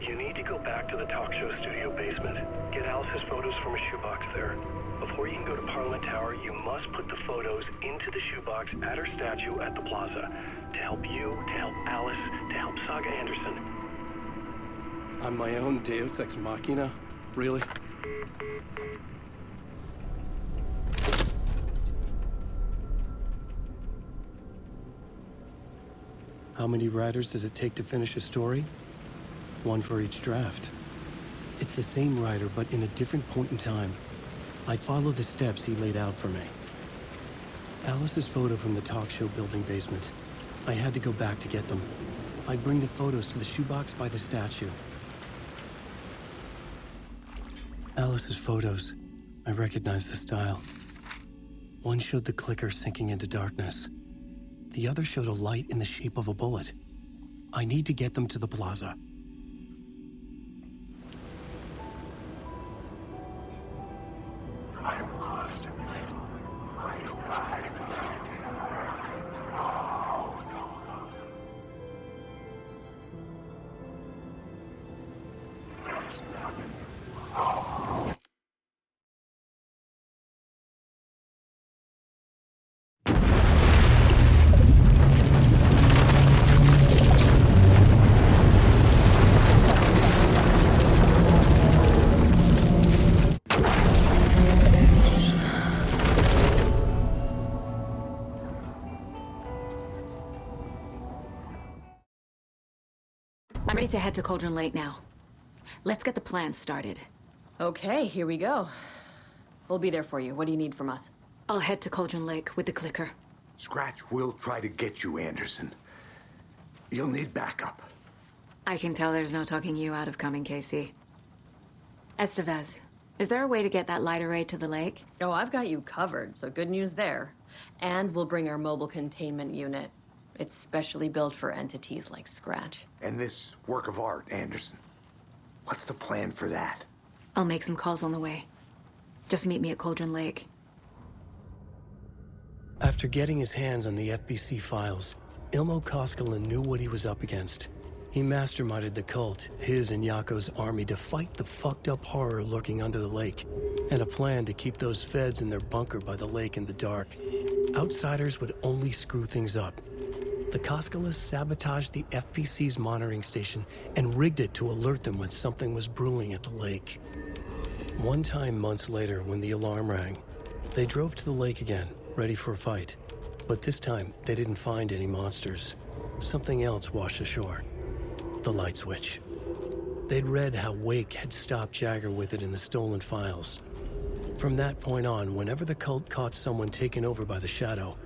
You need to go back to the talk show studio basement. Get Alice's photos from a shoebox there. Before you can go to Parliament Tower, you must put the photos into the shoebox at her statue at the plaza. To help you, to help Alice, to help Saga Anderson. I'm my own Deus Ex Machina? Really? How many writers does it take to finish a story? One for each draft. It's the same writer, but in a different point in time. I follow the steps he laid out for me. Alice's photo from the talk show building basement. I had to go back to get them. I'd bring the photos to the shoebox by the statue. Alice's photos. I recognized the style. One showed the clicker sinking into darkness. The other showed a light in the shape of a bullet. I need to get them to the plaza. I'm lost in There's nothing. I'm ready to head to Cauldron Lake now. Let's get the plan started. Okay, here we go. We'll be there for you. What do you need from us? I'll head to Cauldron Lake with the clicker. Scratch will try to get you, Anderson. You'll need backup. I can tell there's no talking you out of coming, Casey. Estevez, is there a way to get that light array to the lake? Oh, I've got you covered, so good news there. And we'll bring our mobile containment unit. It's specially built for entities like Scratch. And this work of art, Anderson. What's the plan for that? I'll make some calls on the way. Just meet me at Cauldron Lake. After getting his hands on the FBC files, Ilmo Koskinen knew what he was up against. He masterminded the cult, his and Yako's army, to fight the fucked up horror lurking under the lake, and a plan to keep those feds in their bunker by the lake in the dark. Outsiders would only screw things up. The Koskinen sabotaged the FBC's monitoring station and rigged it to alert them when something was brewing at the lake. One time months later, when the alarm rang, they drove to the lake again, ready for a fight. But this time, they didn't find any monsters. Something else washed ashore. The light switch. They'd read how Wake had stopped Jagger with it in the stolen files. From that point on, whenever the cult caught someone taken over by the Shadow,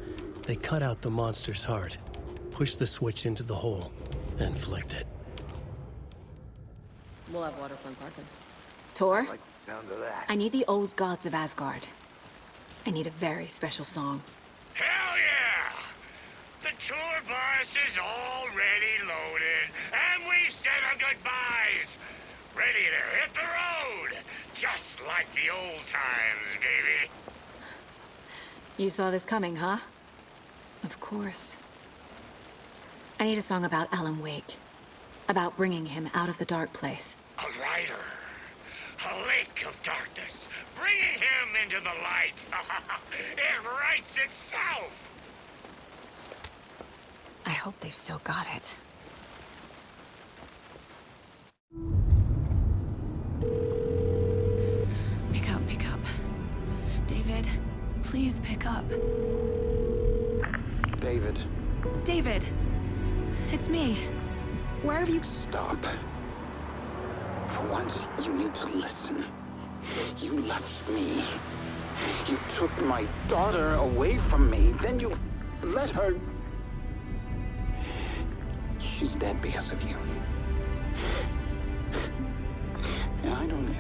they cut out the monster's heart, pushed the switch into the hole, and flicked it. We'll have waterfront parking. Tor? I like the sound of that. I need the old gods of Asgard. I need a very special song. Hell yeah! The tour bus is already loaded, and we said our goodbyes. Ready to hit the road, just like the old times, baby. You saw this coming, huh? Of course. I need a song about Alan Wake. About bringing him out of the dark place. A rider. A lake of darkness. Bringing him into the light. It writes itself. I hope they've still got it. Pick up. David, please pick up. David. David! It's me. Where have you... Stop. For once, you need to listen. You left me. You took my daughter away from me. Then you let her. She's dead because of you. And I don't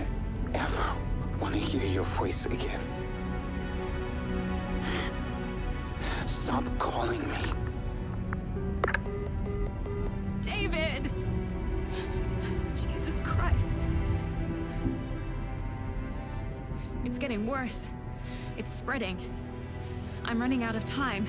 ever want to hear your voice again. Stop calling me. David! Jesus Christ. It's getting worse. It's spreading. I'm running out of time.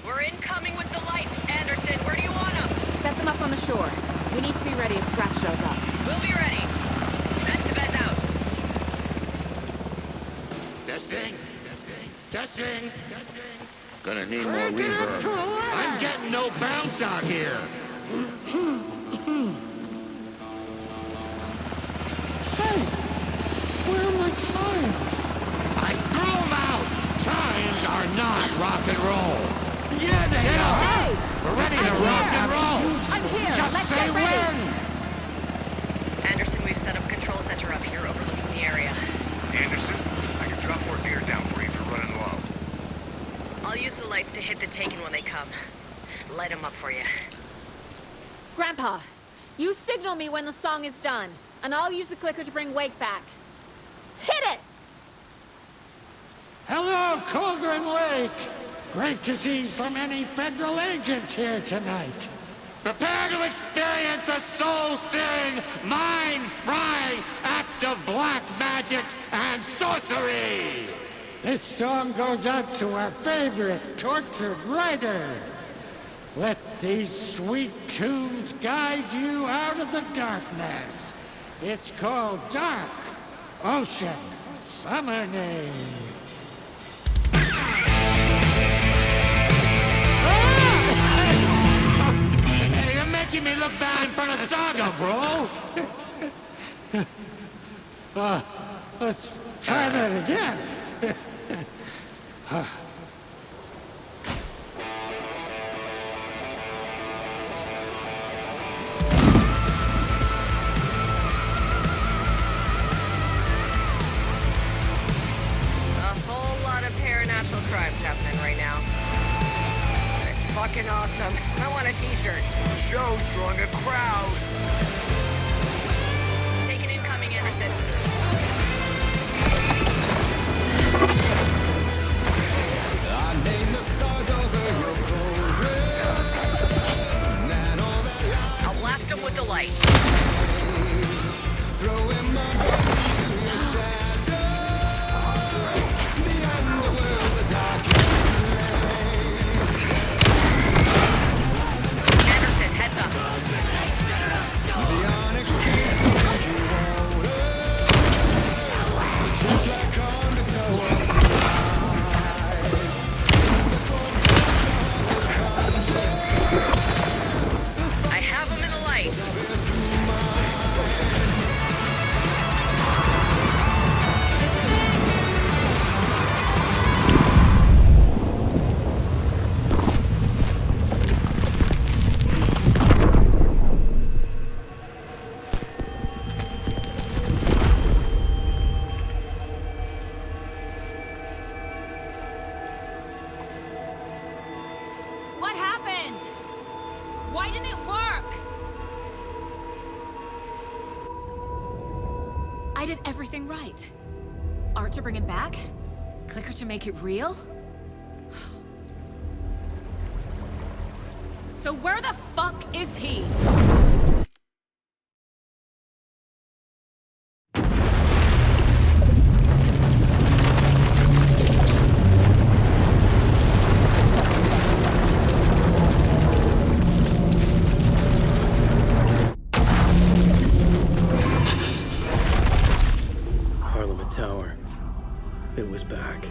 We're incoming with the lights. Anderson, where do you want them? Set them up on the shore. We need to be ready if Scratch shows up. We'll be ready. Vent to vent out. Testing. Gonna need more reverb. I'm getting no bounce out here. Hey, where are my chimes? I threw them out. Chimes are not rock and roll. Yeah, they are. Hey! We're ready to rock and roll. I'm here. Just Let's say get ready. when. Anderson, we've set up a control center up here overlooking the area. Anderson, I can drop more beer down for you if you're running low. I'll use the lights to hit the Taken when they come. Light them up for you. Grandpa, you signal me when the song is done, and I'll use the clicker to bring Wake back. Hit it! Hello, Cauldron Lake. Great to see so many federal agents here tonight. Prepare to experience a soul-searing, mind-frying act of black magic and sorcery! This song goes out to our favorite tortured writer. Let these sweet tunes guide you out of the darkness. It's called Dark Ocean Summoning. Hey, you're making me look bad in front of Saga, bro! Let's try that again. A whole lot of paranatural crimes happening right now. It's fucking awesome. I want a t-shirt. The show's drawing a crowd. Taken incoming, Anderson. I'll blast them with the light. Anderson, heads up. I have them in the light. What happened? Why didn't it work? I did everything right. Art to bring him back? Clicker to make it real? So where the fuck is he? Parliament Tower. It was back.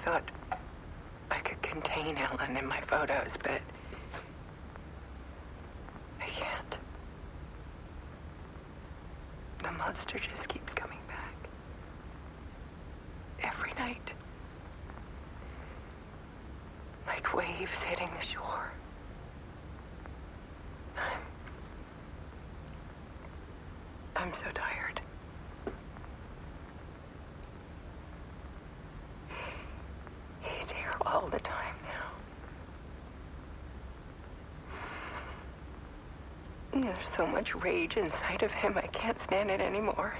thought I could contain Ellen in my photos, but I can't. The monster just keeps coming back. Every night. Like waves hitting the shore. I'm so tired. He's here all the time now. There's so much rage inside of him, I can't stand it anymore.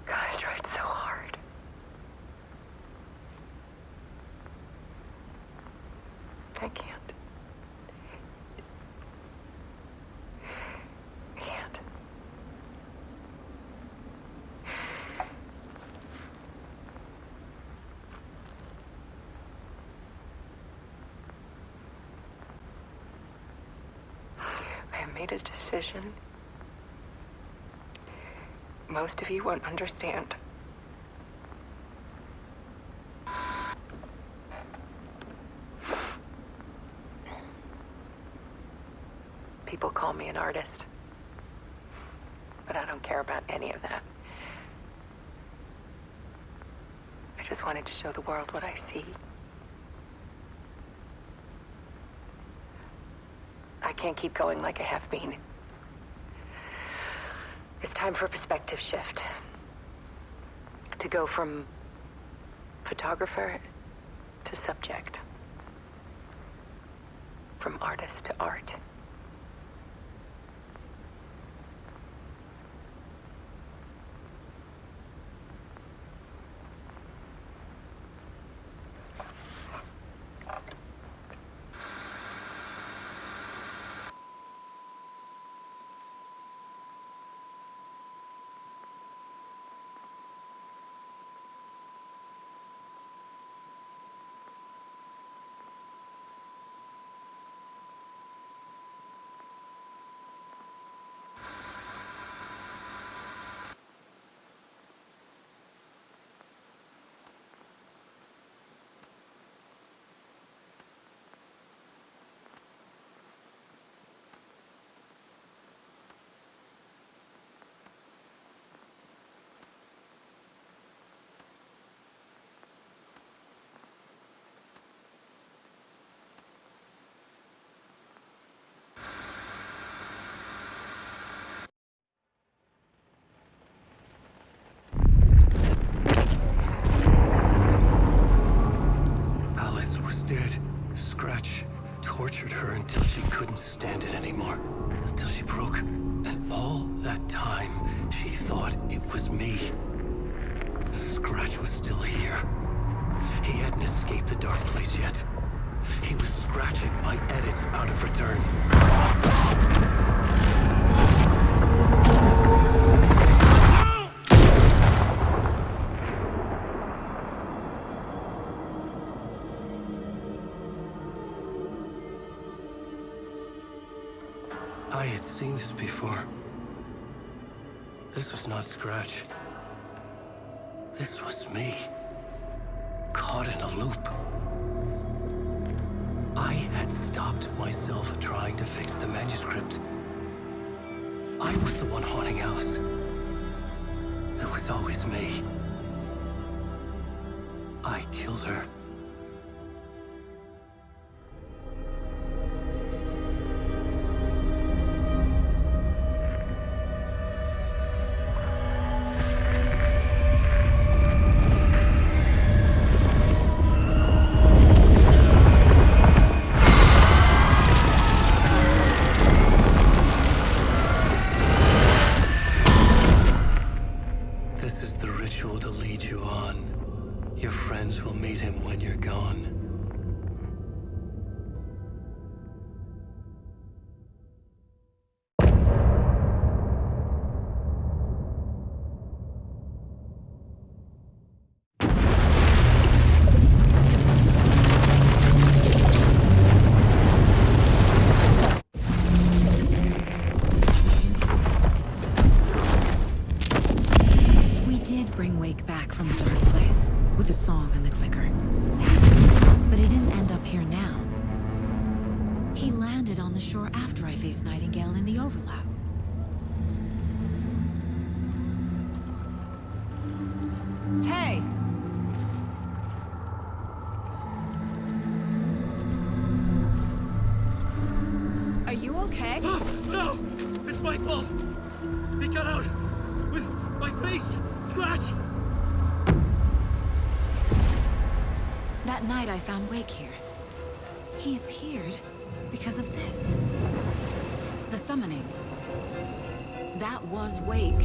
God, I tried so hard. I can't. Made his decision. Most of you won't understand. People call me an artist, but I don't care about any of that. I just wanted to show the world what I see. I can't keep going like I have been. It's time for a perspective shift. To go from photographer to subject. From artist to art. Dead. Scratch tortured her until she couldn't stand it anymore. Until she broke. And all that time, she thought it was me. Scratch was still here. He hadn't escaped the dark place yet. He was scratching my edits out of return. I had seen this before. This was not Scratch. This was me. Caught in a loop. I had stopped myself trying to fix the manuscript. I was the one haunting Alice. It was always me. I killed her. Wake back from the dark place with the song and the clicker. But he didn't end up here now. He landed on the shore after I faced Nightingale in the overlap. Hey! Are you okay? No! It's my fault! He got out with my face scratch! That night I found Wake here. He appeared because of this. The summoning. That was Wake.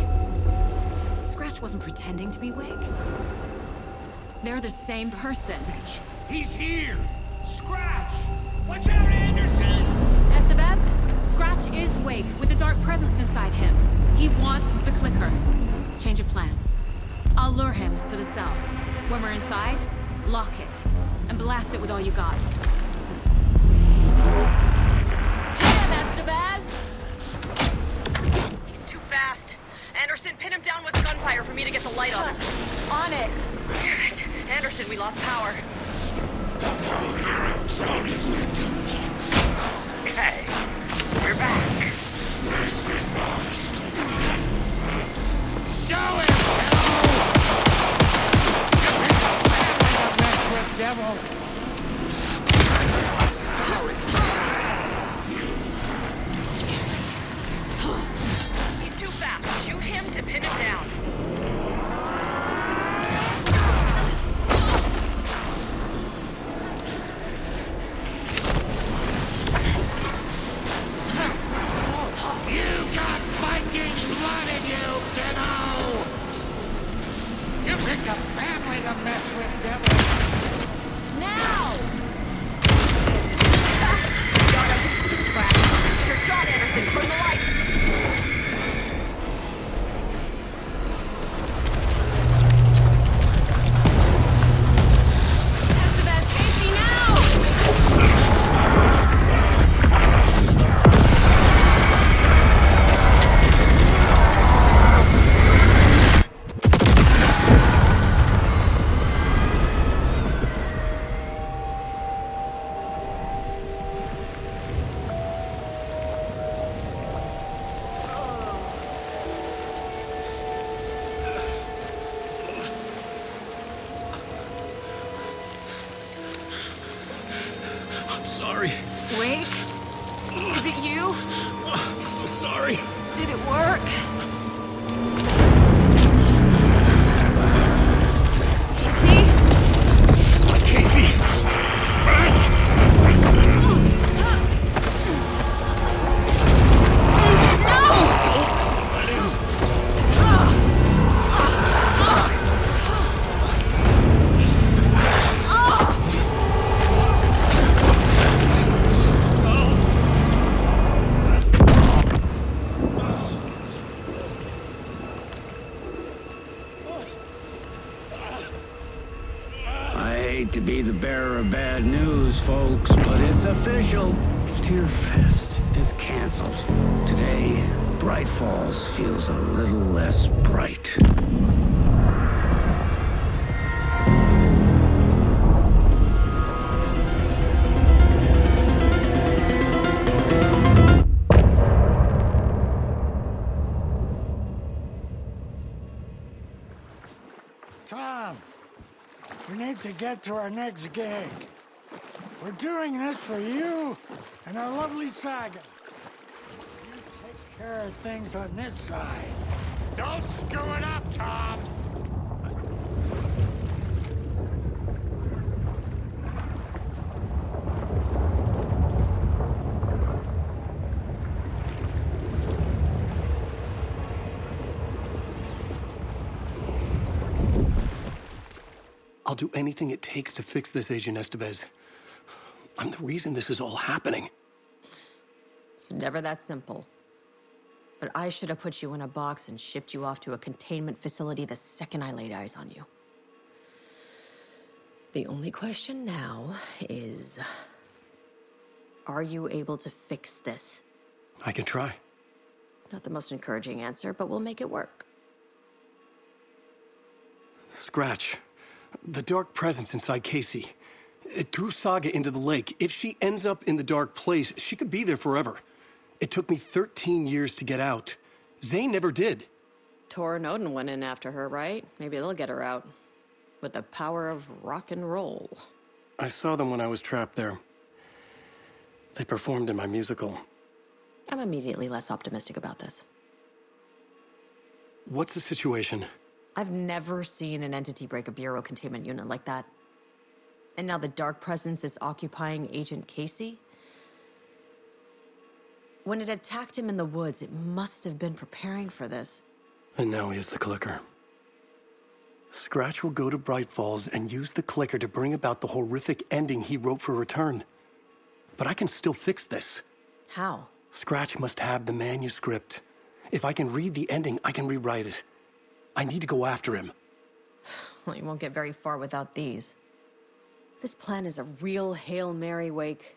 Scratch wasn't pretending to be Wake. They're the same person. He's here! Scratch! Watch out, Anderson! Estevez, Scratch is Wake with the dark presence inside him. He wants the clicker. Change of plan. I'll lure him to the cell. When we're inside, lock it. And blast it with all you got. Hit him, Estevez! He's too fast. Anderson, pin him down with gunfire for me to get the light on him. On it! Damn it. Anderson, we lost power. Okay, we're back. This is lost. Show it, devil! He's too fast. Shoot him to pin him down. You got Viking blood in you, kiddo! You picked a family to mess with, devil! Now! Your shot, Anderson. Turn the light. Estevez, Casey, now! Sorry. Wake? Is it you? I'm so sorry. Did it work? Casey? Casey! Scratch! To be the bearer of bad news, folks, but it's official. Tear Fest is canceled. Today, Bright Falls feels a little less bright. Tom! We need to get to our next gig. We're doing this for you and our lovely saga. You take care of things on this side. Don't screw it up, Tom! I'll do anything it takes to fix this, Agent Estevez. I'm the reason this is all happening. It's never that simple. But I should have put you in a box and shipped you off to a containment facility the second I laid eyes on you. The only question now is... are you able to fix this? I can try. Not the most encouraging answer, but we'll make it work. Scratch. The dark presence inside Casey. It threw Saga into the lake. If she ends up in the dark place, she could be there forever. It took me 13 years to get out. Zane never did. Tor and Odin went in after her, right? Maybe they'll get her out. With the power of rock and roll. I saw them when I was trapped there. They performed in my musical. I'm immediately less optimistic about this. What's the situation? I've never seen an entity break a bureau containment unit like that. And now the dark presence is occupying Agent Casey? When it attacked him in the woods, it must have been preparing for this. And now he has the clicker. Scratch will go to Bright Falls and use the clicker to bring about the horrific ending he wrote for Return. But I can still fix this. How? Scratch must have the manuscript. If I can read the ending, I can rewrite it. I need to go after him. Well, you won't get very far without these. This plan is a real Hail Mary wake.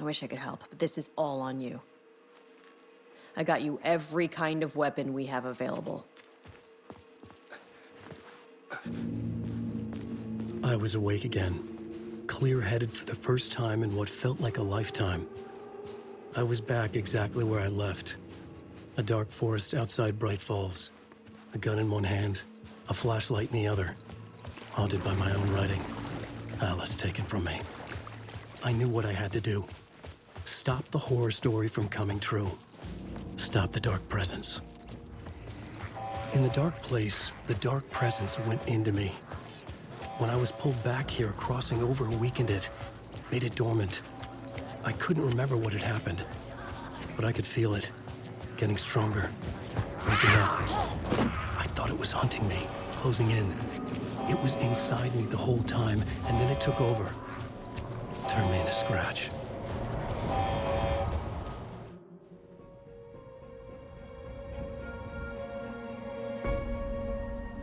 I wish I could help, but this is all on you. I got you every kind of weapon we have available. I was awake again, clear-headed for the first time in what felt like a lifetime. I was back exactly where I left. A dark forest outside Bright Falls. A gun in one hand, a flashlight in the other. Haunted by my own writing. Alice taken from me. I knew what I had to do. Stop the horror story from coming true. Stop the dark presence. In the dark place, the dark presence went into me. When I was pulled back here, crossing over weakened it, made it dormant. I couldn't remember what had happened, but I could feel it, getting stronger, breaking up. I thought it was hunting me, closing in. It was inside me the whole time, and then it took over. Turned me into Scratch.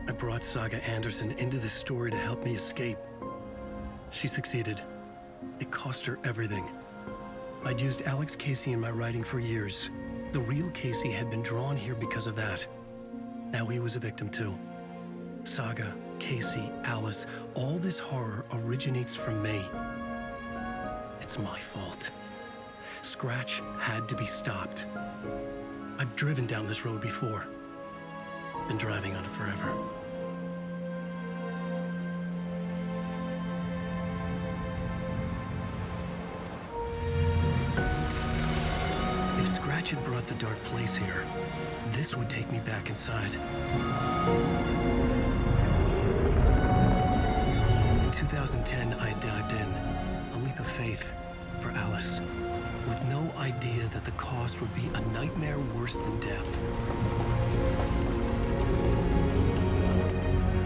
I brought Saga Anderson into this story to help me escape. She succeeded. It cost her everything. I'd used Alex Casey in my writing for years. The real Casey had been drawn here because of that. Now he was a victim too. Saga, Casey, Alice, all this horror originates from me. It's my fault. Scratch had to be stopped. I've driven down this road before. Been driving on it forever. If Scratch had brought the dark place here, this would take me back inside. In 2010, I dived in, a leap of faith for Alice, with no idea that the cost would be a nightmare worse than death.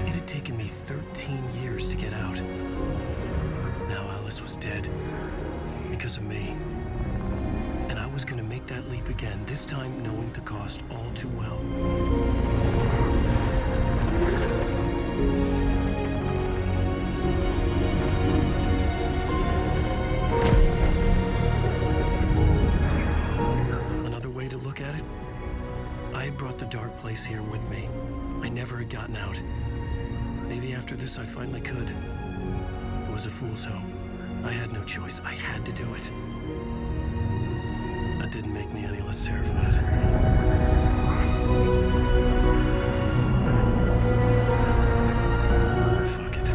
It had taken me 13 years to get out. Now Alice was dead, because of me. And I was gonna make that leap again, this time knowing the cost all too well. Another way to look at it, I had brought the dark place here with me. I never had gotten out. Maybe after this I finally could. It was a fool's hope. I had no choice. I had to do it. That didn't make me any less terrified. Fuck it.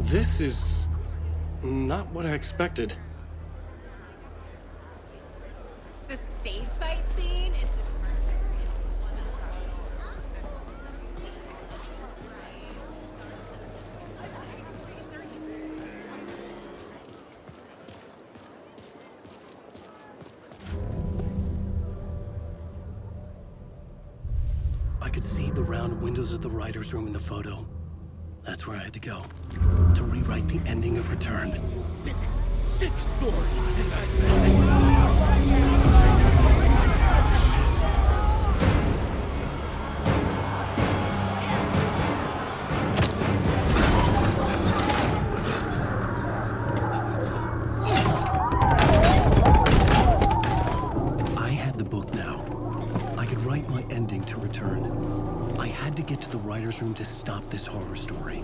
This is not what I expected. The stage fight scene is I could see the round windows of the writer's room in the photo. That's where I had to go, to rewrite the ending of Return. Sick story. I had the book now. I could write my ending to Return. I had to get to the writer's room to stop this horror story.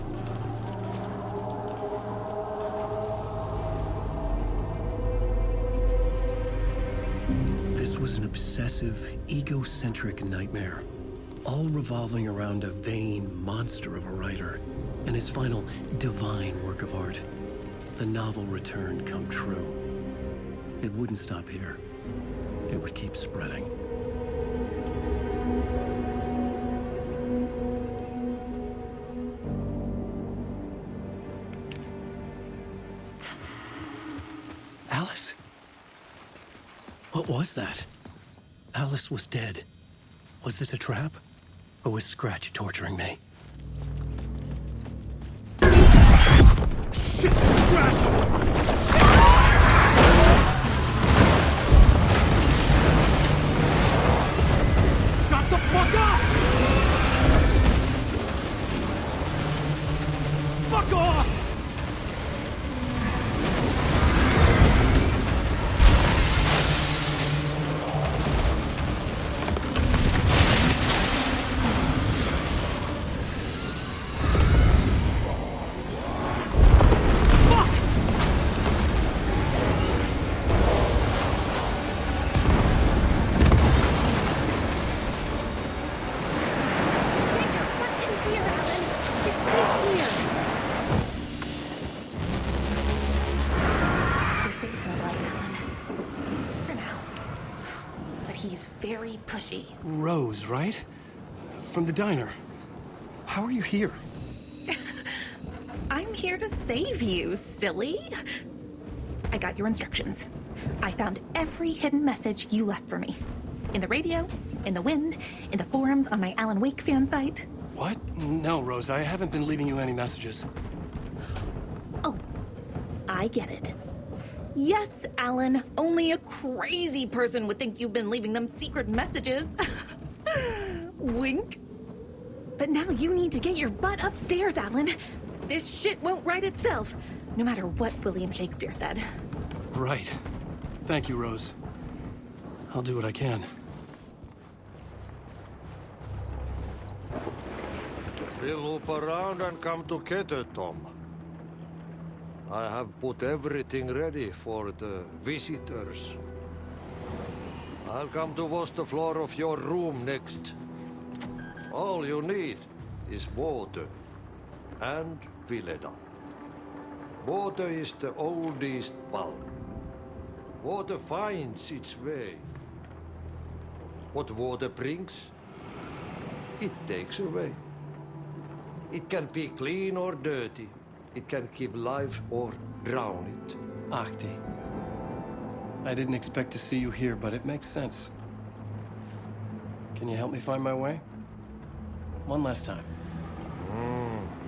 This was an obsessive, egocentric nightmare, all revolving around a vain monster of a writer and his final divine work of art, the novel Return come true. It wouldn't stop here. It would keep spreading. Alice? What was that? Alice was dead. Was this a trap? Or was Scratch torturing me? Shit, Scratch! Shut the fuck up! Fuck off! Pushy. Rose, right? From the diner. How are you here? I'm here to save you, silly. I got your instructions. I found every hidden message you left for me. In the radio, in the wind, in the forums on my Alan Wake fan site. What? No, Rose, I haven't been leaving you any messages. Oh, I get it. Yes, Alan, only a crazy person would think you've been leaving them secret messages. Wink. But now you need to get your butt upstairs, Alan. This shit won't right itself, no matter what William Shakespeare said. Right. Thank you, Rose. I'll do what I can. We'll loop around and come together, Tom. I have put everything ready for the visitors. I'll come to wash the floor of your room next. All you need is water and Vileda. Water is the oldest bulb. Water finds its way. What water brings, it takes away. It can be clean or dirty. It can keep life or drown it. Ahti. I didn't expect to see you here, but it makes sense. Can you help me find my way? One last time.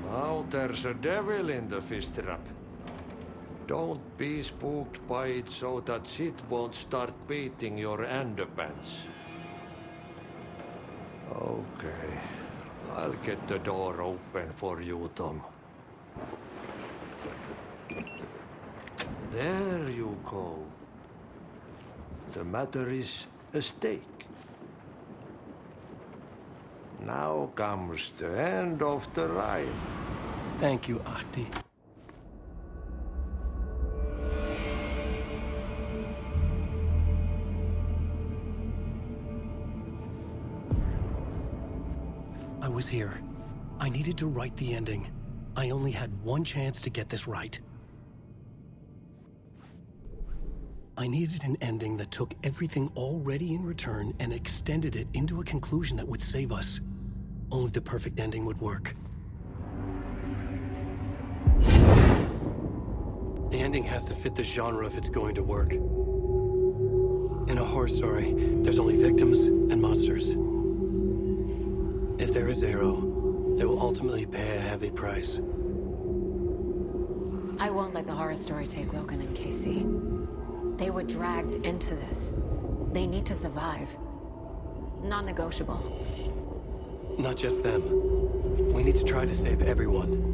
Now there's a devil in the fish trap. Don't be spooked by it so that shit won't start beating your underpants. Okay. I'll get the door open for you, Tom. There you go. The matter is a stake. Now comes the end of the ride. Thank you, Ahti. I was here. I needed to write the ending. I only had one chance to get this right. I needed an ending that took everything already in Return and extended it into a conclusion that would save us. Only the perfect ending would work. The ending has to fit the genre if it's going to work. In a horror story, there's only victims and monsters. there is Arrow, they will ultimately pay a heavy price. I won't let the horror story take Logan and Casey. They were dragged into this. They need to survive. Non-negotiable. Not just them. We need to try to save everyone.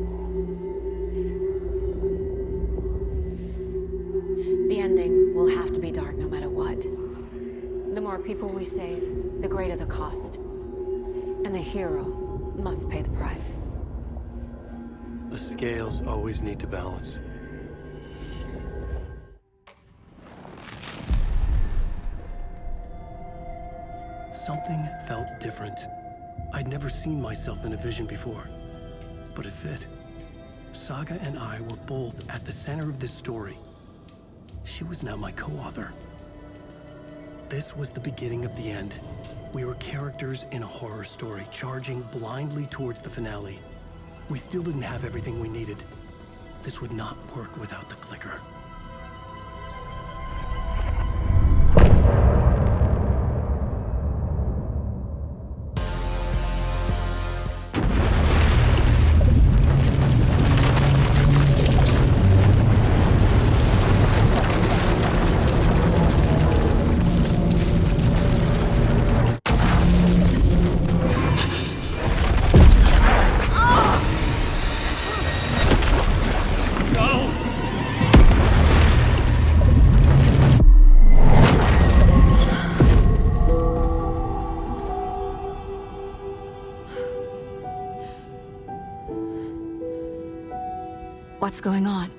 The ending will have to be dark no matter what. The more people we save, the greater the cost. And the hero must pay the price. The scales always need to balance. Something felt different. I'd never seen myself in a vision before, but it fit. Saga and I were both at the center of this story. She was now my co-author. This was the beginning of the end. We were characters in a horror story, charging blindly towards the finale. We still didn't have everything we needed. This would not work without the clicker. What's going on?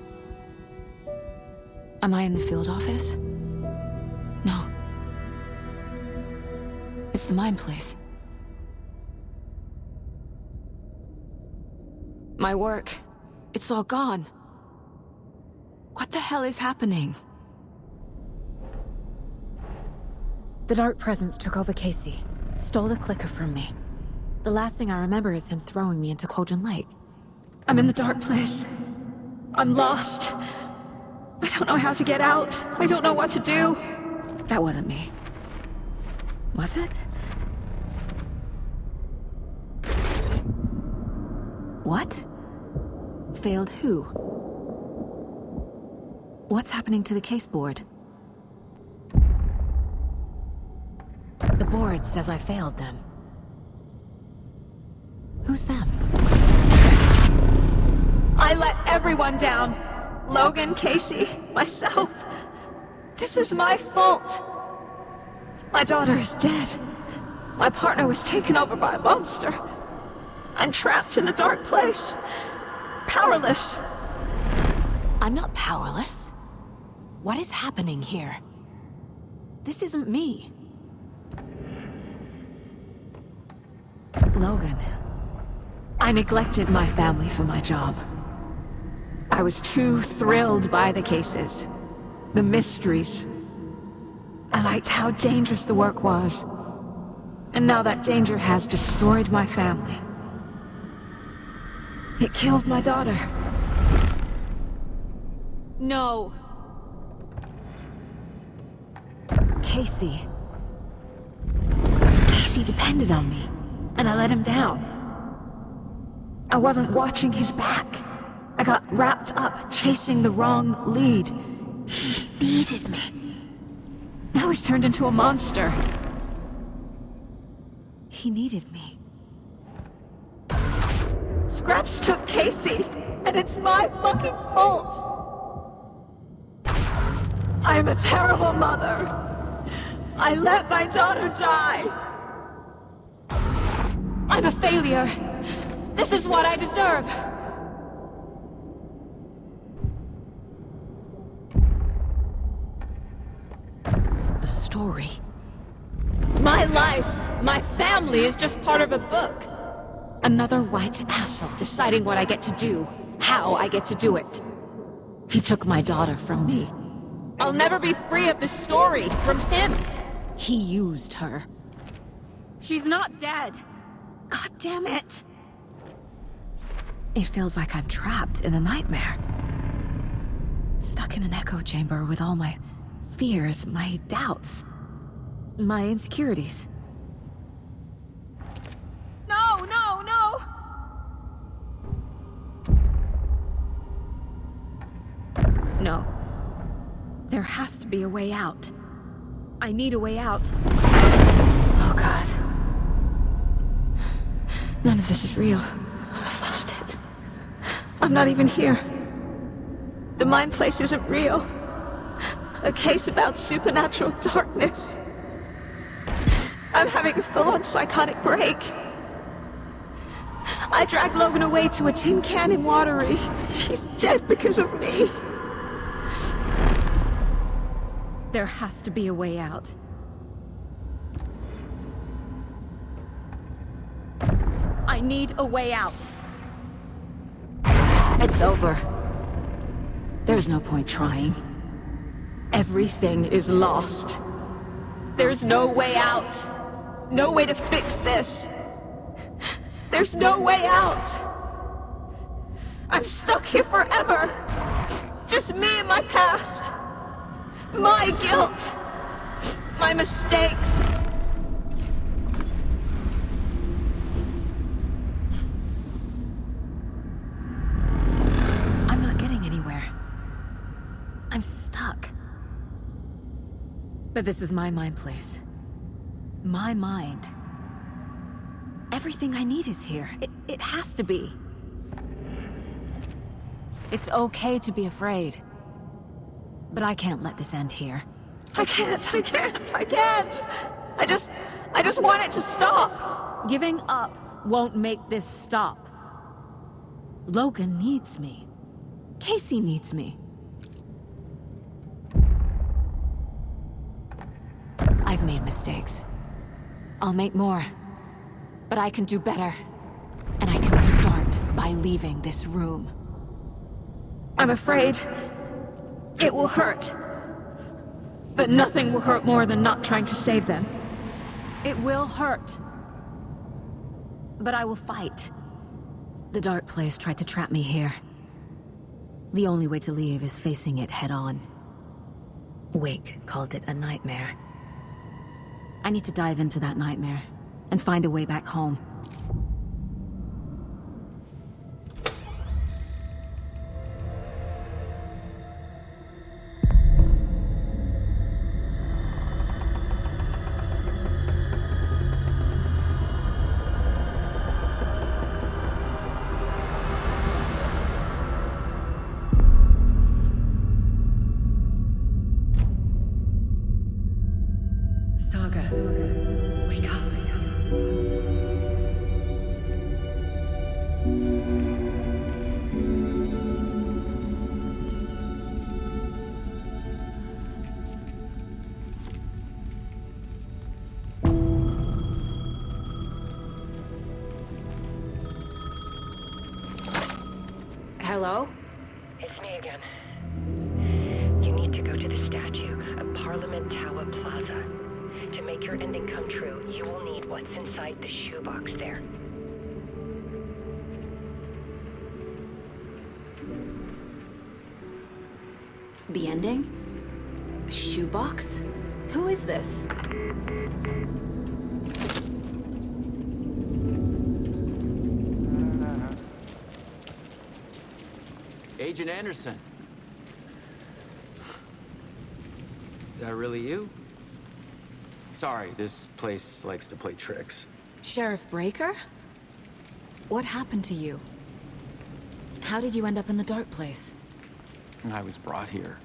Am I in the field office? No. It's the mine place. My work, it's all gone. What the hell is happening? The dark presence took over Casey, stole the clicker from me. The last thing I remember is him throwing me into Cauldron Lake. I'm in the dark place. I'm lost. I don't know how to get out. I don't know what to do. That wasn't me. Was it? What? Failed who? What's happening to the case board? The board says I failed them. Who's them? I let everyone down. Logan, Casey, myself. This is my fault. My daughter is dead. My partner was taken over by a monster. I'm trapped in the dark place. Powerless. I'm not powerless. What is happening here? This isn't me. Logan. I neglected my family for my job. I was too thrilled by the cases, the mysteries. I liked how dangerous the work was. And now that danger has destroyed my family. It killed my daughter. No. Casey. Casey depended on me, and I let him down. I wasn't watching his back. I got wrapped up chasing the wrong lead. He needed me. Now he's turned into a monster. He needed me. Scratch took Casey, and it's my fucking fault. I'm a terrible mother. I let my daughter die. I'm a failure. This is what I deserve. The story. My life, my family is just part of a book. Another white asshole deciding what I get to do, how I get to do it. He took my daughter from me. I'll never be free of this story from him. He used her. She's not dead. God damn it. It feels like I'm trapped in a nightmare. Stuck in an echo chamber with all my fears, my doubts, my insecurities. No, no! has to be a way out. I need a way out. Oh, God. None of this is real. I've lost it. I'm not even here. The mind place isn't real. A case about supernatural darkness. I'm having a full-on psychotic break. I dragged Logan away to a tin can in Watery. She's dead because of me. There has to be a way out. I need a way out. It's over. There's no point trying. Everything is lost. There's no way out. No way to fix this. There's no way out. I'm stuck here forever. Just me and my past. My guilt. My mistakes. I'm not getting anywhere. I'm stuck. But this is my mind place. My mind. Everything I need is here. It has to be. It's okay to be afraid. But I can't let this end here. I can't. I just want it to stop. Giving up won't make this stop. Logan needs me. Casey needs me. I've made mistakes. I'll make more. But I can do better. And I can start by leaving this room. I'm afraid it will hurt. But nothing will hurt more than not trying to save them. It will hurt. But I will fight. The dark place tried to trap me here. The only way to leave is facing it head-on. Wake called it a nightmare. I need to dive into that nightmare and find a way back home. Saga, wake up. Hello? It's me again. You need to go to the statue of Parliament Tower Plaza. To make your ending come true, you will need what's inside the shoebox there. The ending? A shoebox? Who is this? Agent Anderson. Is that really you? Sorry, this place likes to play tricks. Sheriff Breaker? What happened to you? How did you end up in the dark place? I was brought here.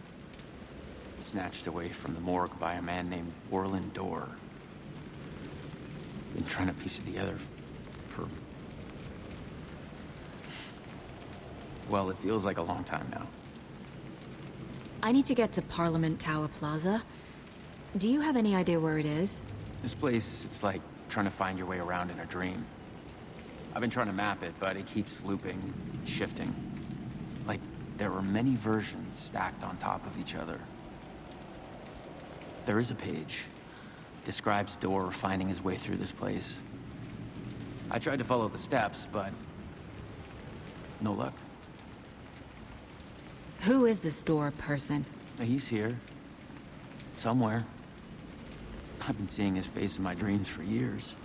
Snatched away from the morgue by a man named Orland Dorr. Been trying to piece it together for... well, it feels like a long time now. I need to get to Parliament Tower Plaza. Do you have any idea where it is? This place, it's like trying to find your way around in a dream. I've been trying to map it, but it keeps looping, shifting. Like there were many versions stacked on top of each other. There is a page. Describes Dorr finding his way through this place. I tried to follow the steps, but no luck. Who is this Dorr person? He's here. Somewhere. I've been seeing his face in my dreams for years.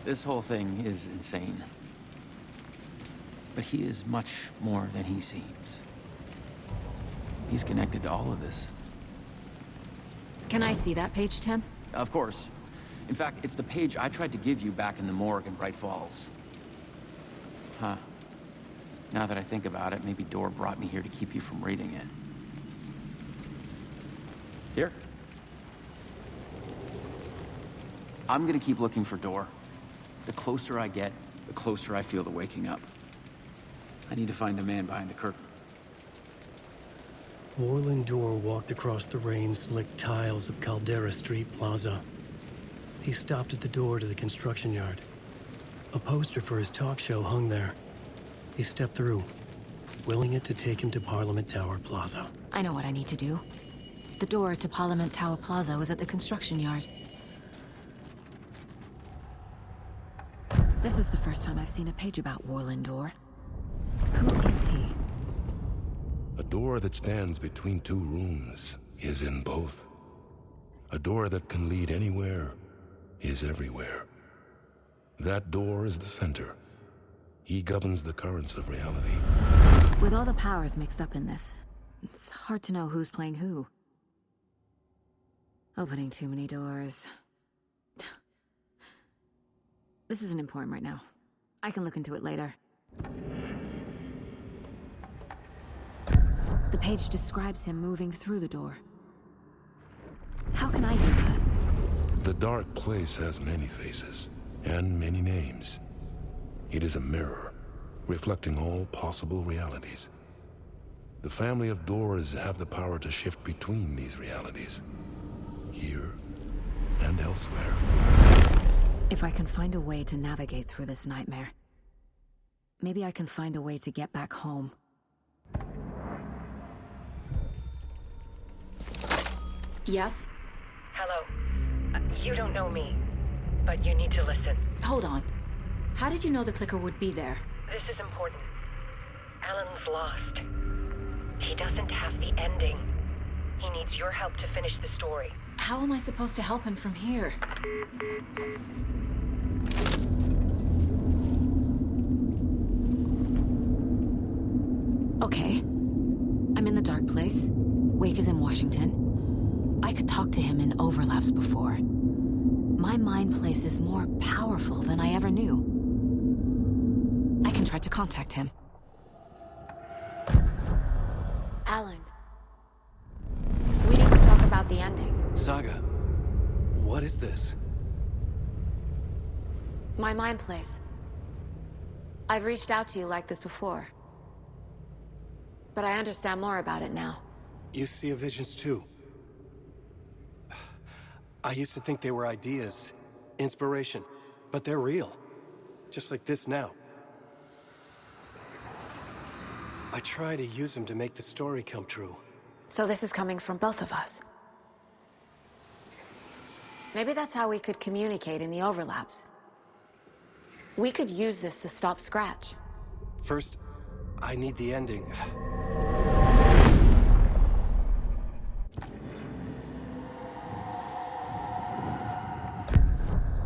This whole thing is insane. But he is much more than he seems. He's connected to all of this. Can I see that page, Tim? Of course. In fact, it's the page I tried to give you back in the morgue in Bright Falls. Huh. Now that I think about it, maybe Dor brought me here to keep you from reading it. Here. I'm gonna keep looking for Dor. The closer I get, the closer I feel to waking up. I need to find the man behind the curtain. Warland Dor walked across the rain-slicked tiles of Caldera Street Plaza. He stopped at the door to the construction yard. A poster for his talk show hung there. He stepped through, willing it to take him to Parliament Tower Plaza. I know what I need to do. The door to Parliament Tower Plaza was at the construction yard. This is the first time I've seen a page about Warland Dor. Who is he? A door that stands between two rooms is in both. A door that can lead anywhere is everywhere. That door is the center. He governs the currents of reality. With all the powers mixed up in this, it's hard to know who's playing who. Opening too many doors. This isn't important right now. I can look into it later. The page describes him moving through the door. How can I do that? The dark place has many faces and many names. It is a mirror, reflecting all possible realities. The family of Doors have the power to shift between these realities, here and elsewhere. If I can find a way to navigate through this nightmare, maybe I can find a way to get back home. Yes? Hello. You don't know me, but you need to listen. Hold on. How did you know the clicker would be there? This is important. Alan's lost. He doesn't have the ending. He needs your help to finish the story. How am I supposed to help him from here? Okay. I'm in the dark place. Wake is in Washington. I could talk to him in overlaps before. My mind place is more powerful than I ever knew. I can try to contact him. Alan. We need to talk about the ending. Saga, what is this? My mind place. I've reached out to you like this before. But I understand more about it now. You see visions too. I used to think they were ideas, inspiration, but they're real. Just like this now. I try to use them to make the story come true. So this is coming from both of us. Maybe that's how we could communicate in the overlaps. We could use this to stop Scratch. First, I need the ending.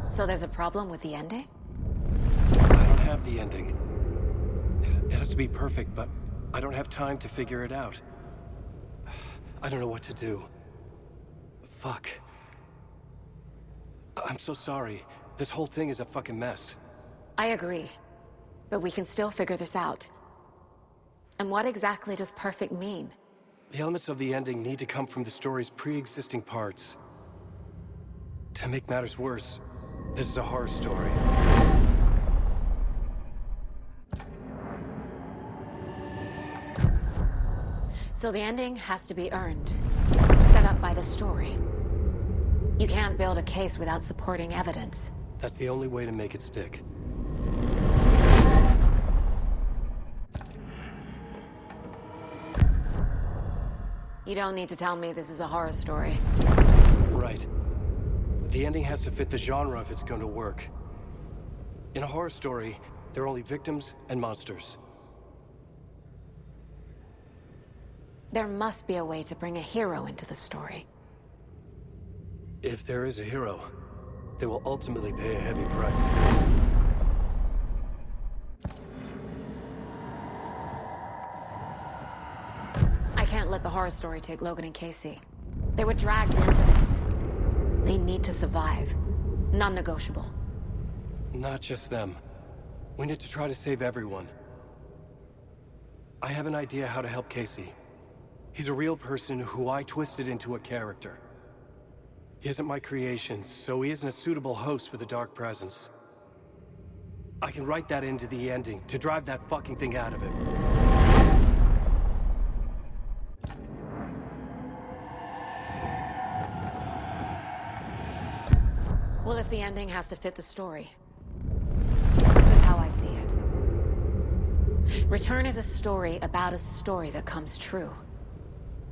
So there's a problem with the ending? I don't have the ending. It has to be perfect, but I don't have time to figure it out. I don't know what to do. Fuck. I'm so sorry. This whole thing is a fucking mess. I agree. But we can still figure this out. And what exactly does perfect mean? The elements of the ending need to come from the story's pre-existing parts. To make matters worse, this is a horror story. So the ending has to be earned, set up by the story. You can't build a case without supporting evidence. That's the only way to make it stick. You don't need to tell me this is a horror story. Right. The ending has to fit the genre if it's going to work. In a horror story, there are only victims and monsters. There must be a way to bring a hero into the story. If there is a hero, they will ultimately pay a heavy price. I can't let let the horror story take Logan and Casey. They were dragged into this. They need to survive. Non-negotiable. Not just them. We need to try to save everyone. I have an idea how to help Casey. He's a real person who I twisted into a character. He isn't my creation, so he isn't a suitable host with a dark presence. I can write that into the ending to drive that fucking thing out of him. Well, if the ending has to fit the story, this is how I see it. Return is a story about a story that comes true.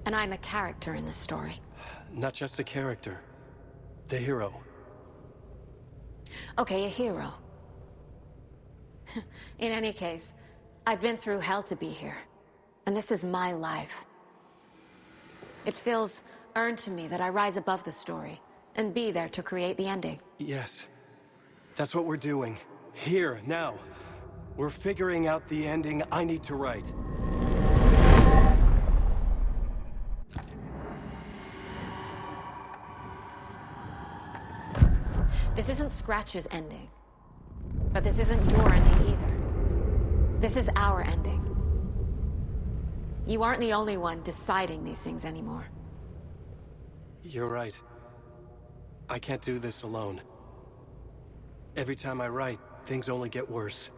And I'm a character in this story. Not just a character. The hero. Okay, a hero. In any case, I've been through hell to be here. And this is my life. It feels earned to me that I rise above the story and be there to create the ending. Yes. That's what we're doing. Here, now. We're figuring out the ending I need to write. This isn't Scratch's ending. But this isn't your ending either. This is our ending. You aren't the only one deciding these things anymore. You're right. I can't do this alone. Every time I write, things only get worse.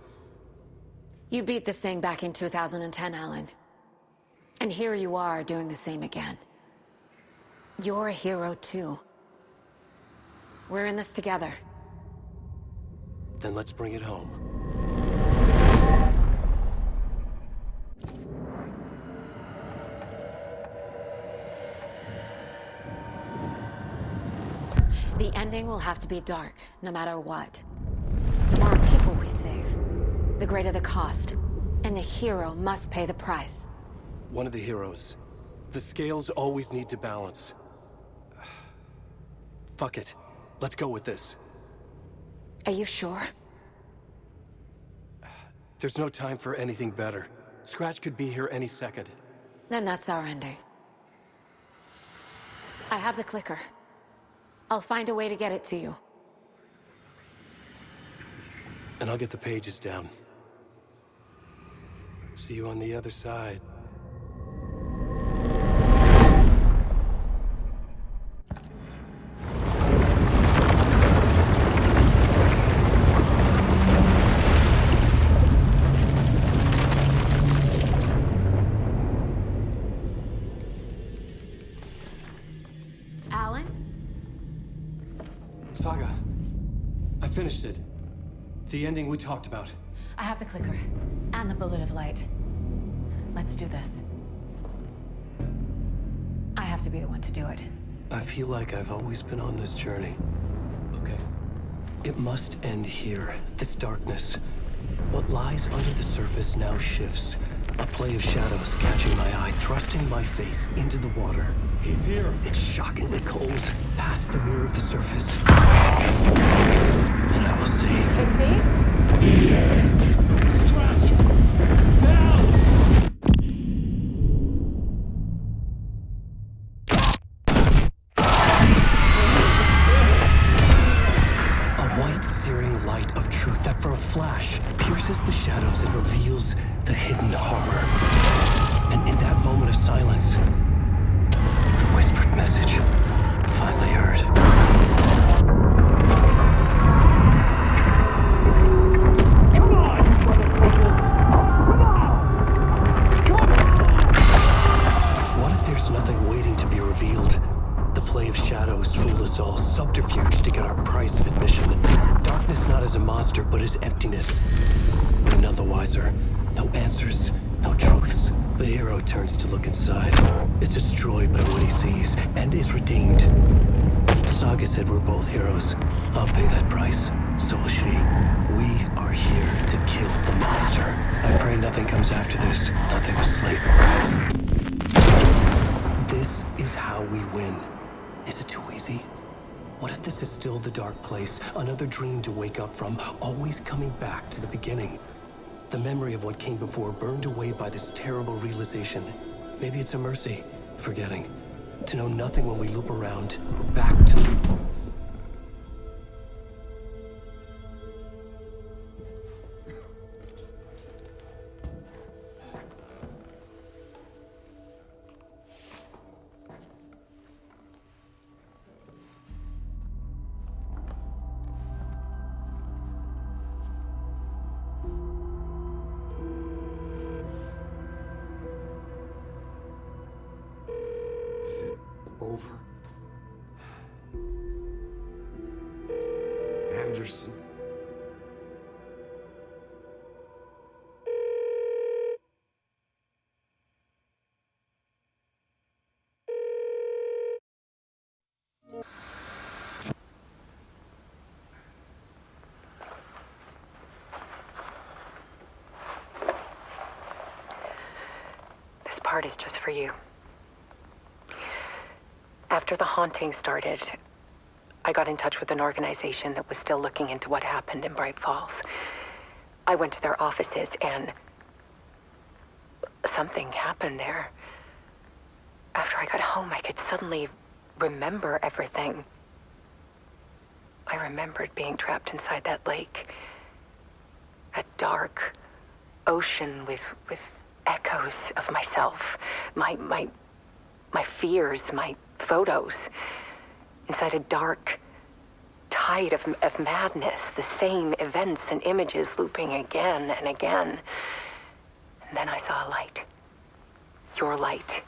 You beat this thing back in 2010, Alan. And here you are doing the same again. You're a hero too. We're in this together. Then let's bring it home. The ending will have to be dark, no matter what. The more people we save, the greater the cost. And the hero must pay the price. One of the heroes. The scales always need to balance. Fuck it. Let's go with this. Are you sure? There's no time for anything better. Scratch could be here any second. Then that's our ending. I have the clicker. I'll find a way to get it to you. And I'll get the pages down. See you on the other side. Saga, I finished it. The ending we talked about. I have the clicker and the bullet of light. Let's do this. I have to be the one to do it. I feel like I've always been on this journey. Okay. It must end here, this darkness. What lies under the surface now shifts. A play of shadows catching my eye, thrusting my face into the water. He's here. It's shockingly cold, past the mirror of the surface. And I will see. Casey? The end. Scratch! Now! A white, searing light of truth that for a flash pierces the shadows and reveals the hidden horror. And in that moment of silence, the whispered message finally heard. What if there's nothing waiting to be revealed? The play of shadows fool us all, subterfuge to get our price of admission. Darkness not as a monster, but as emptiness. We're none the wiser. No answers, no truths. The hero turns to look inside, is destroyed by what he sees, and is redeemed. Saga said we're both heroes. I'll pay that price. So will she. We are here to kill the monster. I pray nothing comes after this. Nothing but sleep. This is how we win. Is it too easy? What if this is still the dark place? Another dream to wake up from, always coming back to the beginning. The memory of what came before burned away by this terrible realization. Maybe it's a mercy. forgetting. To know nothing when we loop around, back to... Is it over? Anderson? This part is just for you. After the haunting started, I got in touch with an organization that was still looking into what happened in Bright Falls. I went to their offices and something happened there. After I got home, I could suddenly remember everything. I remembered being trapped inside that lake. A dark ocean with echoes of myself, my fears, my photos, inside a dark tide of madness, the same events and images looping again and again. And then I saw a light. Your light.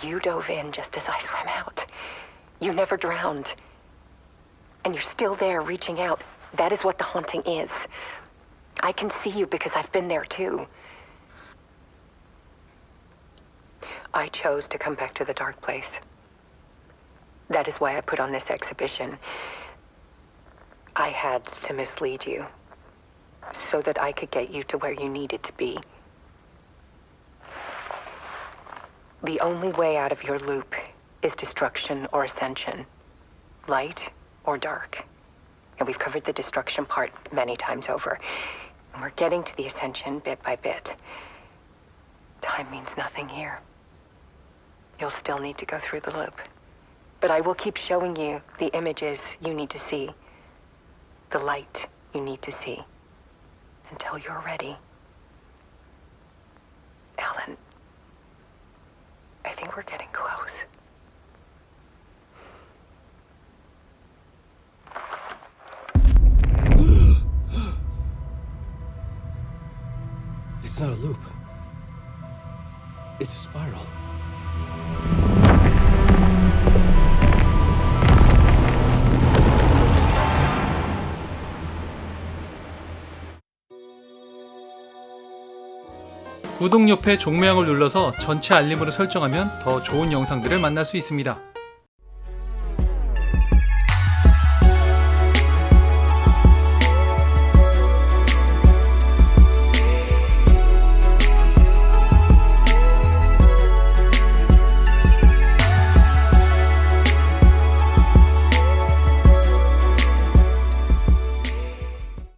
You dove in just as I swam out. You never drowned. And you're still there reaching out. That is what the haunting is. I can see you because I've been there too. I chose to come back to the dark place. That is why I put on this exhibition. I had to mislead you, so that I could get you to where you needed to be. The only way out of your loop is destruction or ascension, light or dark. And we've covered the destruction part many times over. And we're getting to the ascension bit by bit. Time means nothing here. You'll still need to go through the loop. But I will keep showing you the images you need to see, the light you need to see, until you're ready. Ellen, I think we're getting close. It's not a loop. It's a spiral. 구독 옆에 종모양을 눌러서 전체 알림으로 설정하면 더 좋은 영상들을 만날 수 있습니다.